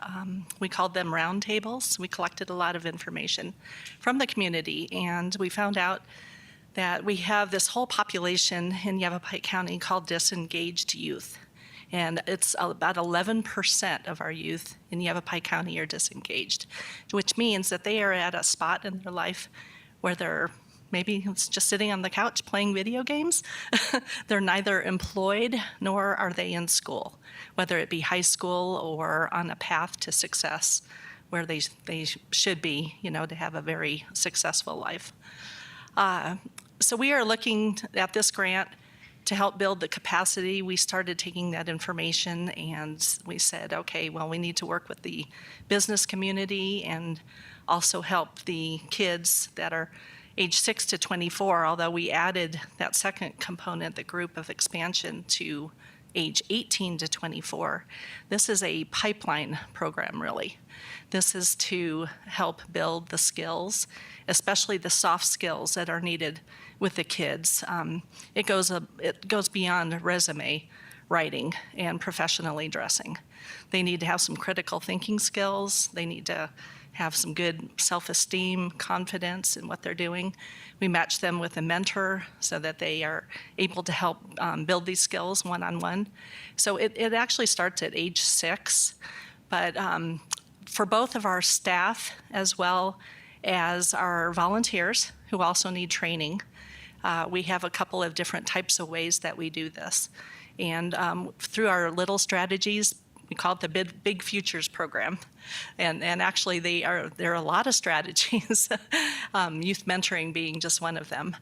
We called them roundtables. We collected a lot of information from the community, and we found out that we have this whole population in Yavapai County called disengaged youth. And it's about 11% of our youth in Yavapai County are disengaged, which means that they are at a spot in their life where they're maybe just sitting on the couch playing video games. They're neither employed nor are they in school, whether it be high school or on a path to success where they should be, to have a very successful life. So we are looking at this grant to help build the capacity. We started taking that information and we said, okay, well, we need to work with the business community and also help the kids that are age 6 to 24, although we added that second component, the group of expansion, to age 18 to 24. This is a pipeline program, really. This is to help build the skills, especially the soft skills that are needed with the kids. It goes beyond resume writing and professionally dressing. They need to have some critical thinking skills. They need to have some good self-esteem, confidence in what they're doing. We match them with a mentor so that they are able to help build these skills one-on-one. So it actually starts at age 6, but for both of our staff as well as our volunteers who also need training, we have a couple of different types of ways that we do this. And through our little strategies, we call it the Big Futures program. And actually there are a lot of strategies, youth mentoring being just one of them.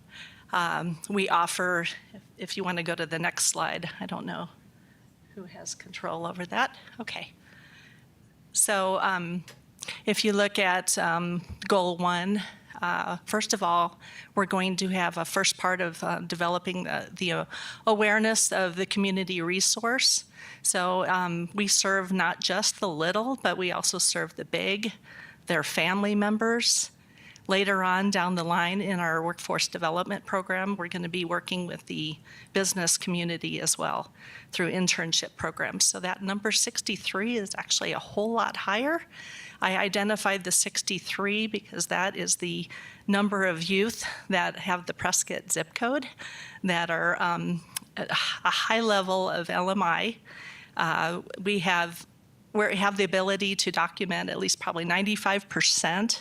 We offer, if you want to go to the next slide, I don't know who has control over that. Okay. So if you look at goal 1, first of all, we're going to have a first part of developing the awareness of the community resource. So we serve not just the little, but we also serve the big, their family members. Later on down the line in our workforce development program, we're going to be working with the business community as well through internship programs. So that number 63 is actually a whole lot higher. I identified the 63 because that is the number of youth that have the Prescott zip code that are at a high level of LMI. We have the ability to document at least probably 95%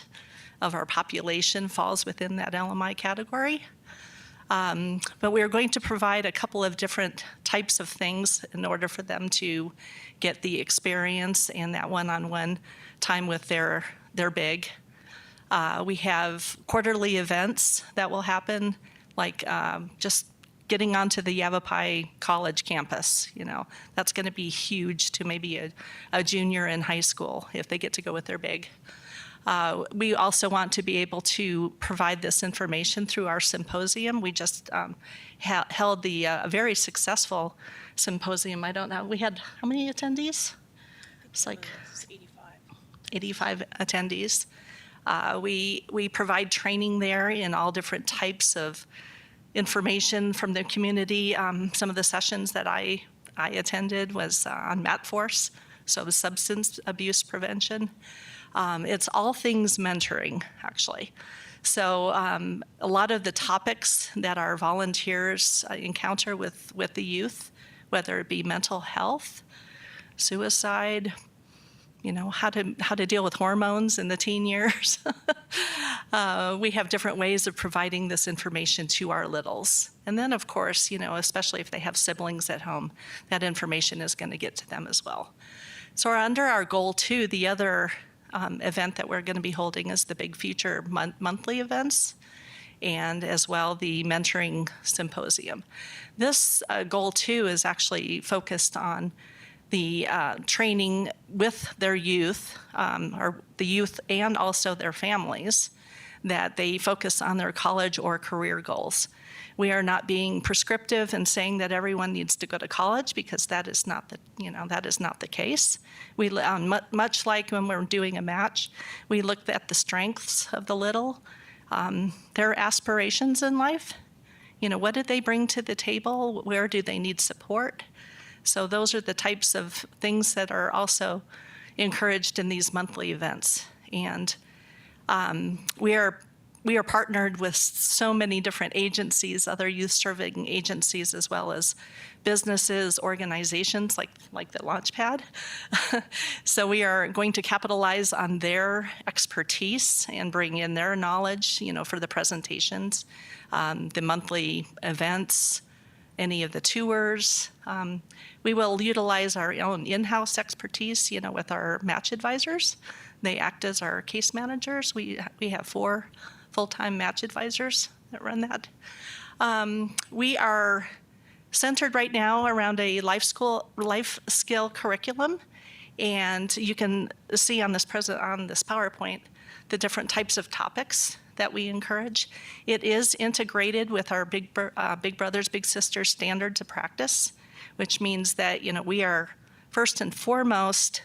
of our population falls within that LMI category. But we are going to provide a couple of different types of things in order for them to get the experience and that one-on-one time with their big. We have quarterly events that will happen, like just getting onto the Yavapai College campus. You know, that's going to be huge to maybe a junior in high school if they get to go with their big. We also want to be able to provide this information through our symposium. We just held the very successful symposium. I don't know, we had how many attendees? It's like 85 attendees. We provide training there in all different types of information from the community. Some of the sessions that I attended was on MATForce, so the substance abuse prevention. It's all things mentoring, actually. So a lot of the topics that our volunteers encounter with the youth, whether it be mental health, suicide, you know, how to deal with hormones in the teen years. We have different ways of providing this information to our littles. And then, of course, you know, especially if they have siblings at home, that information is going to get to them as well. So under our goal 2, the other event that we're going to be holding is the Big Future monthly events, and as well the mentoring symposium. This goal 2 is actually focused on the training with their youth, or the youth and also their families, that they focus on their college or career goals. We are not being prescriptive and saying that everyone needs to go to college, because that is not the case. We much like when we're doing a match, we looked at the strengths of the little, their aspirations in life. You know, what did they bring to the table? Where do they need support? So those are the types of things that are also encouraged in these monthly events. And we are partnered with so many different agencies, other youth-serving agencies, as well as businesses, organizations like the Launchpad. So we are going to capitalize on their expertise and bring in their knowledge, you know, for the presentations, the monthly events, any of the tours. We will utilize our own in-house expertise, you know, with our match advisors. They act as our case managers. We have 4 full-time match advisors that run that. We are centered right now around a life skill curriculum, and you can see on this PowerPoint the different types of topics that we encourage. It is integrated with our Big Brothers Big Sisters standards of practice, which means that, you know, we are first and foremost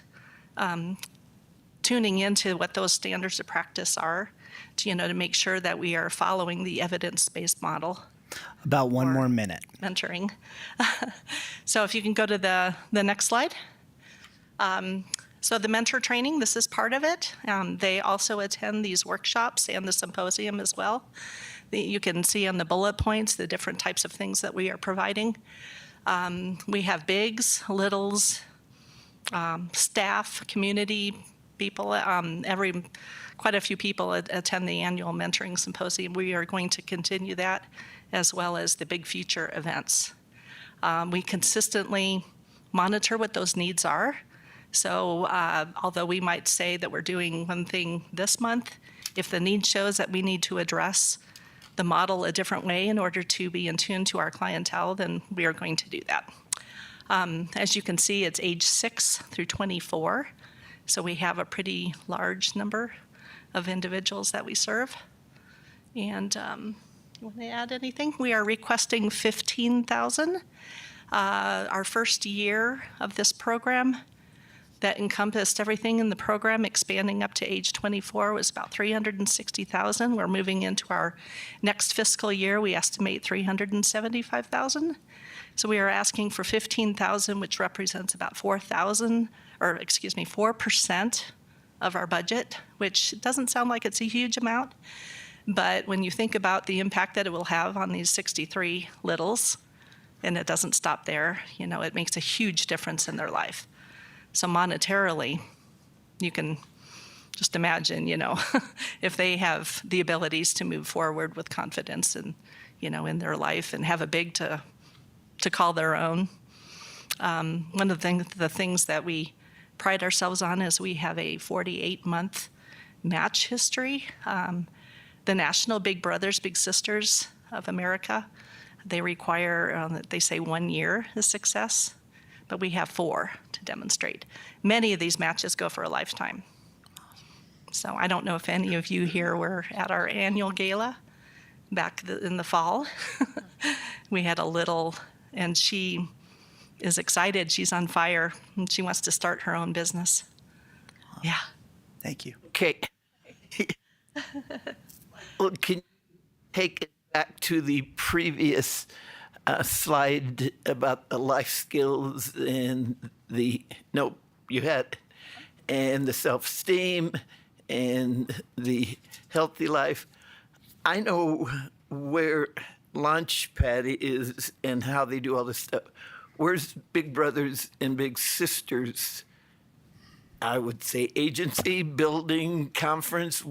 tuning into what those standards of practice are, to, you know, to make sure that we are following the evidence-based model. About one more minute. Mentoring. So if you can go to the next slide. So the mentor training, this is part of it. They also attend these workshops and the symposium as well. You can see on the bullet points the different types of things that we are providing. We have bigs, littles, staff, community people. Quite a few people attend the annual mentoring symposium. We are going to continue that, as well as the Big Future events. We consistently monitor what those needs are. So although we might say that we're doing one thing this month, if the need shows that we need to address the model a different way in order to be in tune to our clientele, then we are going to do that. As you can see, it's age 6 through 24, so we have a pretty large number of individuals that we serve. And you want to add anything? We are requesting $15,000. Our first year of this program that encompassed everything in the program, expanding up to age 24, was about $360,000. We're moving into our next fiscal year. We estimate $375,000. So we are asking for $15,000, which represents about 4% of our budget, which doesn't sound like it's a huge amount. But when you think about the impact that it will have on these 63 littles, and it doesn't stop there, you know, it makes a huge difference in their life. So monetarily, you can just imagine, you know, if they have the abilities to move forward with confidence and, you know, in their life and have a big to call their own. One of the things that we pride ourselves on is we have a 48-month match history. The National Big Brothers, Big Sisters of America, they require, they say 1 year is success, but we have 4 to demonstrate. Many of these matches go for a lifetime. So I don't know if any of you here were at our annual gala back in the fall. We had a little, and she is excited. She's on fire, and she wants to start her own business. Yeah. Thank you. Okay. Well, can you take it back to the previous slide about the life skills and and the self-esteem and the healthy life? I know where Launchpad is and how they do all this stuff. Where's Big Brothers and Big Sisters? I would say agency, building, conference.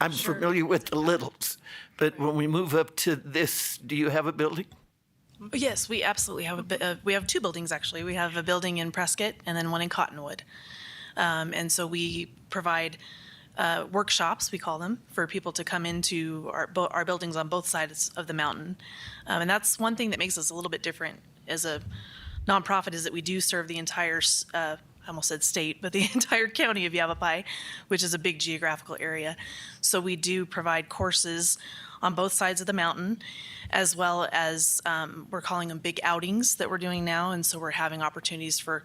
I'm familiar with the littles, but when we move up to this, do you have a building? Yes, we absolutely have we have 2 buildings, actually. We have a building in Prescott and then one in Cottonwood. And so we provide workshops, we call them, for people to come into our buildings on both sides of the mountain. And that's one thing that makes us a little bit different as a nonprofit, is that we do serve the entire, I almost said state, but the entire county of Yavapai, which is a big geographical area. So we do provide courses on both sides of the mountain, as well as we're calling them big outings that we're doing now. And so we're having opportunities for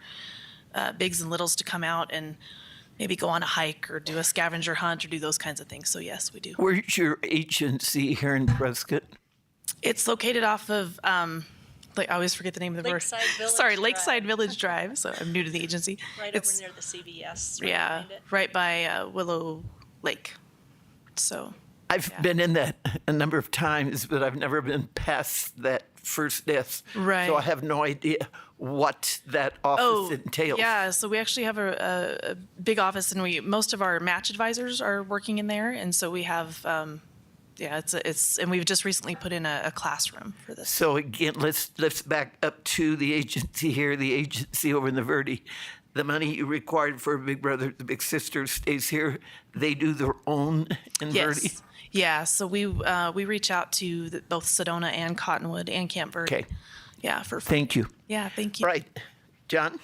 bigs and littles to come out and maybe go on a hike or do a scavenger hunt or do those kinds of things. So yes, we do. Where's your agency here in Prescott? It's located off of, I always forget the name of the Lakeside Village Sorry, Drive. Lakeside Village Drive. So I'm new to the agency. Right over near the CVS. Right Yeah, behind it. right by Willow Lake. So I've been in that a number of times, but I've never been past that first desk. Right. So I have no idea what that office entails. Yeah, so we actually have a big office, and most of our match advisors are working in there, and so we have, and we've just recently put in a classroom for this. So again, let's back up to the agency here, the agency over in the Verde. The money you required for Big Brother, the Big Sister stays here. They do their own in Verde. Yes. Yeah, so we reach out to both Sedona and Cottonwood and Camp Verde. Okay. Yeah, Thank you. Yeah, thank you. Right. John?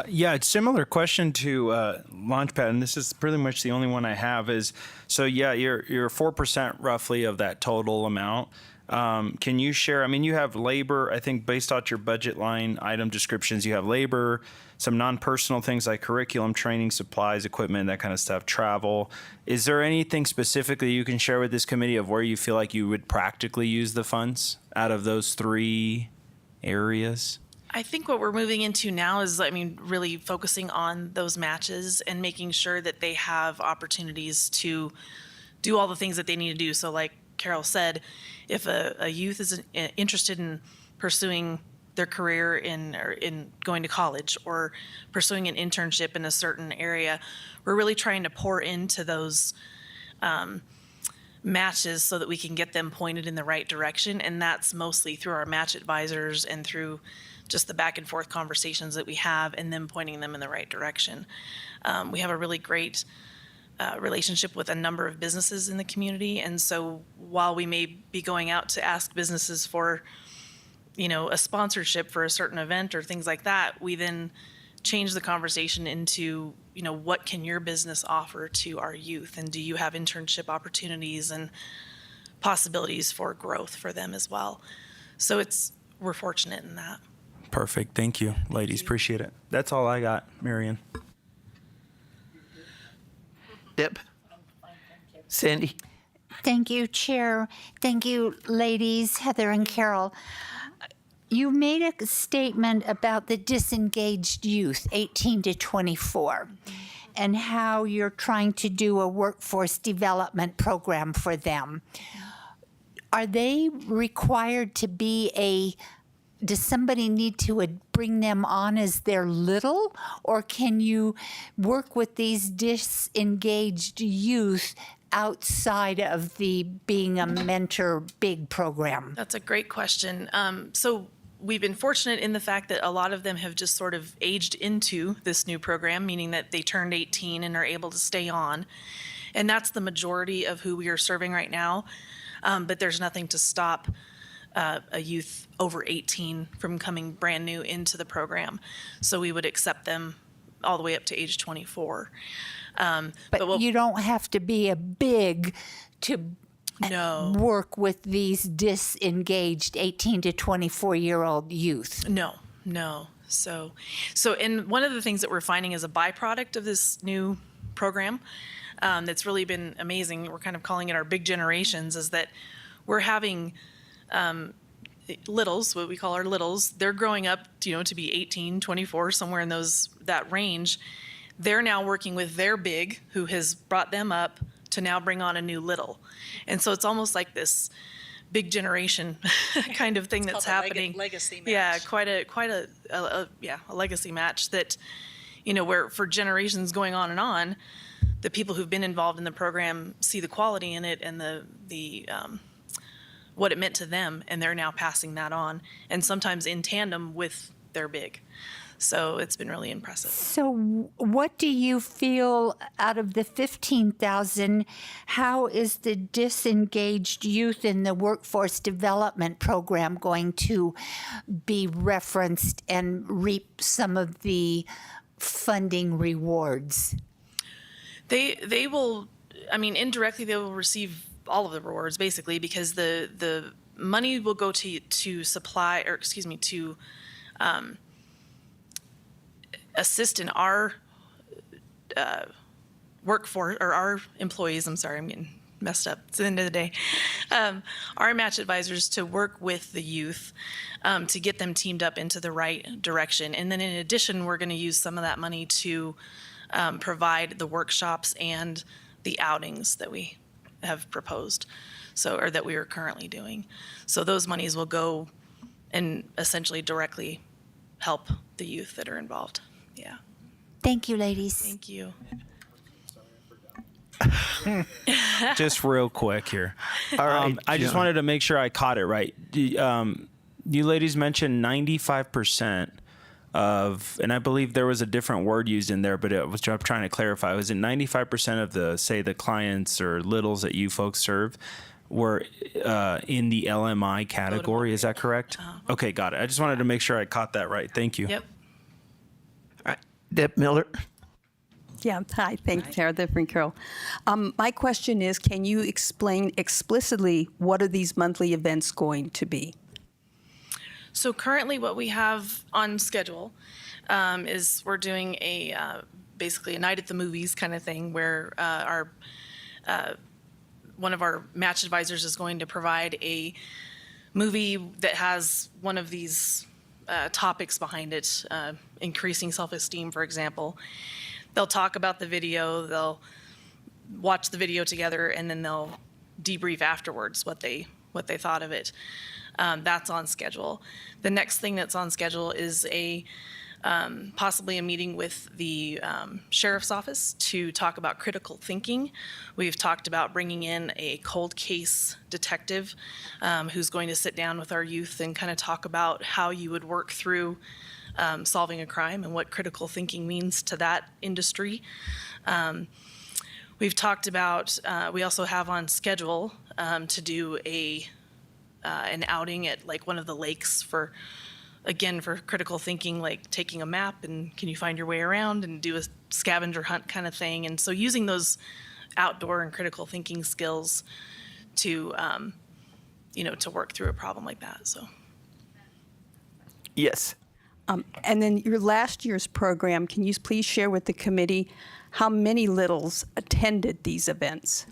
Yeah, it's similar question to Launchpad, and this is pretty much the only one I have. Is so yeah, you're 4% roughly of that total amount. Can you share? I mean, you have labor. I think based off your budget line item descriptions, you have labor, some non-personal things like curriculum, training, supplies, equipment, that kind of stuff, travel. Is there anything specifically you can share with this committee of where you feel like you would practically use the funds out of those 3 areas? I think what we're moving into now is, really focusing on those matches and making sure that they have opportunities to do all the things that they need to do. So like Carol said, if a youth is interested in pursuing their career in going to college or pursuing an internship in a certain area, we're really trying to pour into those matches so that we can get them pointed in the right direction. And that's mostly through our match advisors and through just the back and forth conversations that we have and then pointing them in the right direction. We have a really great relationship with a number of businesses in the community. And so while we may be going out to ask businesses for, a sponsorship for a certain event or things like that, we then change the conversation into, what can your business offer to our youth? And do you have internship opportunities and possibilities for growth for them as well? So we're fortunate in that. Perfect. Thank you, ladies. Appreciate it. That's all I got, Marion. Deb? Sandy? Thank you, Chair. Thank you, ladies, Heather and Carol. You made a statement about the disengaged youth, 18 to 24, and how you're trying to do a workforce development program for them. Are they required to be does somebody need to bring them on as they're little, or can you work with these disengaged youth outside of the being a mentor big program? That's a great question. So we've been fortunate in the fact that a lot of them have just sort of aged into this new program, meaning that they turned 18 and are able to stay on. And that's the majority of who we are serving right now. But there's nothing to stop a youth over 18 from coming brand new into the program. So we would accept them all the way up to age 24. But you don't have to be a big to work with these disengaged 18 to 24-year-old youth. No. So and one of the things that we're finding as a byproduct of this new program that's really been amazing, we're kind of calling it our big generations, is that we're having littles, what we call our littles, they're growing up, to be 18, 24, somewhere in that range. They're now working with their big, who has brought them up to now bring on a new little. And so it's almost like this big generation kind of thing that's happening. Legacy match. Yeah, quite a legacy match that, where for generations going on and on, the people who've been involved in the program see the quality in it and the what it meant to them, and they're now passing that on, and sometimes in tandem with their big. So it's been really impressive. So what do you feel out of the 15,000, how is the disengaged youth in the workforce development program going to be referenced and reap some of the funding rewards? They will, indirectly they will receive all of the rewards basically, because the money will go to supply, or excuse me, to assist in our workforce, or our employees. I'm sorry, I'm getting messed up. It's the end of the day. Our match advisors to work with the youth to get them teamed up into the right direction. And then in addition, we're going to use some of that money to provide the workshops and the outings that we have proposed, or that we are currently doing. So those monies will go and essentially directly help the youth that are involved. Yeah. Thank you, ladies. Thank you. Just real quick here. All right, I just John. wanted to make sure I caught it right. You ladies mentioned 95% of, and I believe there was a different word used in there, but I'm trying to clarify. Was it 95% of the clients or littles that you folks serve were in the LMI category? Is that correct? Okay, got it. I just wanted to make sure I caught that right. Thank you. Yep. All right. Deb Miller? Yeah, hi, thanks, Heather and Carol. My question is, can you explain explicitly what are these monthly events going to be? So currently what we have on schedule is we're doing basically a night at the movies kind of thing, where one of our match advisors is going to provide a movie that has one of these topics behind it, increasing self-esteem, for example. They'll talk about the video, they'll watch the video together, and then they'll debrief afterwards what they thought of it. That's on schedule. The next thing that's on schedule is possibly a meeting with the sheriff's office to talk about critical thinking. We've talked about bringing in a cold case detective who's going to sit down with our youth and kind of talk about how you would work through we solving a crime and what critical thinking means to that industry. We've talked about, we also have on schedule to do an outing at like one of the lakes for critical thinking, like taking a map and can you find your way around and do a scavenger hunt kind of thing. And so using those outdoor and critical thinking skills to, to work through a problem like that, so. Yes. And then your last year's program, can you please share with the committee how many littles attended these events?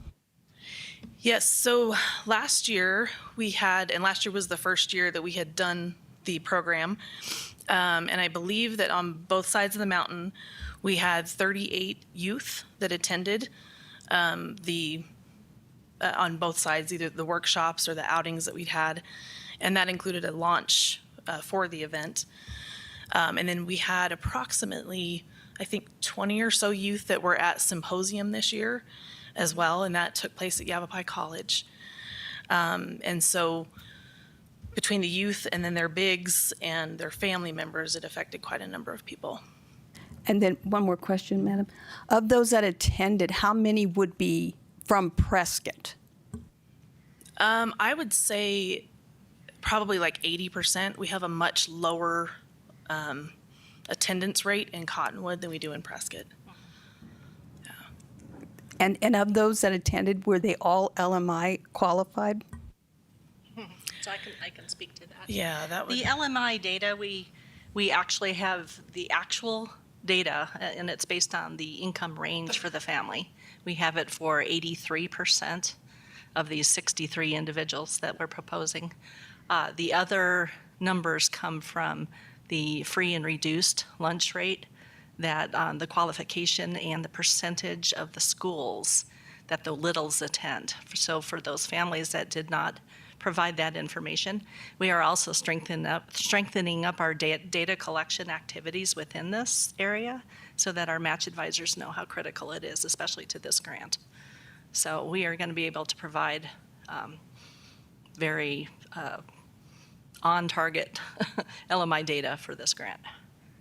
Yes, so last year and last year was the first year that we had done the program. And I believe that on both sides of the mountain, we had 38 youth that attended on both sides, either the workshops or the outings that we'd had. And that included a launch for the event. And then we had approximately, I think, 20 or so youth that were at Symposium this year as well, and that took place at Yavapai College. And so between the youth and then their bigs and their family members, it affected quite a number of people. And then one more question, Madam. Of those that attended, how many would be from Prescott? I would say probably like 80%. We have a much lower attendance rate in Cottonwood than we do in Prescott. And of those that attended, were they all LMI qualified? So I can speak to that. Yeah, that would. The LMI data, we actually have the actual data, and it's based on the income range for the family. We have it for 83% of these 63 individuals that we're proposing. The other numbers come from the free and reduced lunch rate, that the qualification and the percentage of the schools that the littles attend. So for those families that did not provide that information, we are also strengthening up our data collection activities within this area so that our match advisors know how critical it is, especially to this grant. So we are going to be able to provide very on-target LMI data for this grant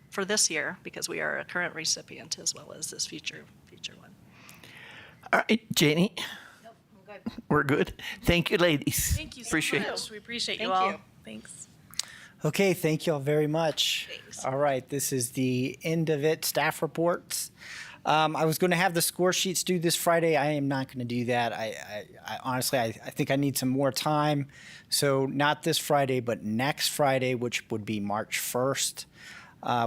for this year, because we are a current recipient as well as this future one. All right, Janie. Nope, I'm good. We're good. Thank you, ladies. Thank you so Appreciate much. it. We appreciate Thank you all. you. Thanks. Okay, thank you all very much. Thanks. All right, this is the end of it. Staff reports. I was going to have the score sheets due this Friday. I am not going to do that. I honestly, I think I need some more time. So not this Friday, but next Friday, which would be March 1st,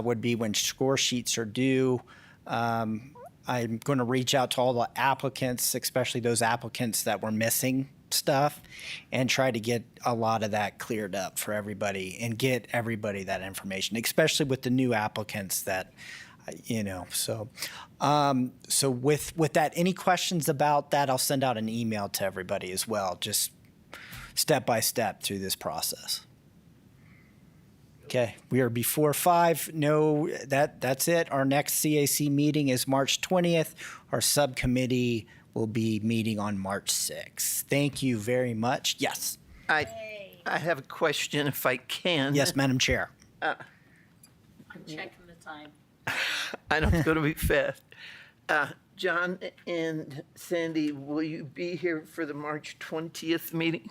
would be when score sheets are due. I'm going to reach out to all the applicants, especially those applicants that were missing stuff, and try to get a lot of that cleared up for everybody and get everybody that information, especially with the new applicants that, so with that, any questions about that, I'll send out an email to everybody as well, just step by step through this process. Okay, we are before 5. No, that's it. Our next CAC meeting is March 20th. Our subcommittee will be meeting on March 6th. Thank you very much. Yes. I have a question, if I can. Yes, Madam Chair. I'm checking the time. I know it's going to be fast. John and Sandy, will you be here for the March 20th meeting?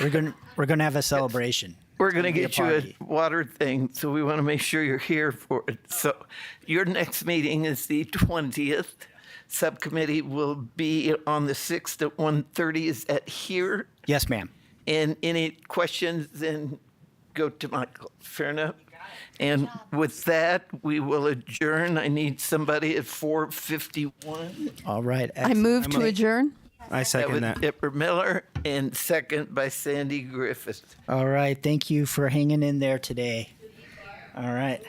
We're gonna have a celebration. We're going to It'll be get you party. a water thing, so we want to make sure you're here for it. So your next meeting is the 20th. Subcommittee will be on the 6th at 1:30. Is that here? Yes, ma'am. And any questions, then go to Michael. Fair enough? And with that, we will adjourn. I need somebody at 4:51. All right. I move to adjourn. I second that. Dipper Miller, and second by Sandy Griffith. All right. Thank you for hanging in there today. All right.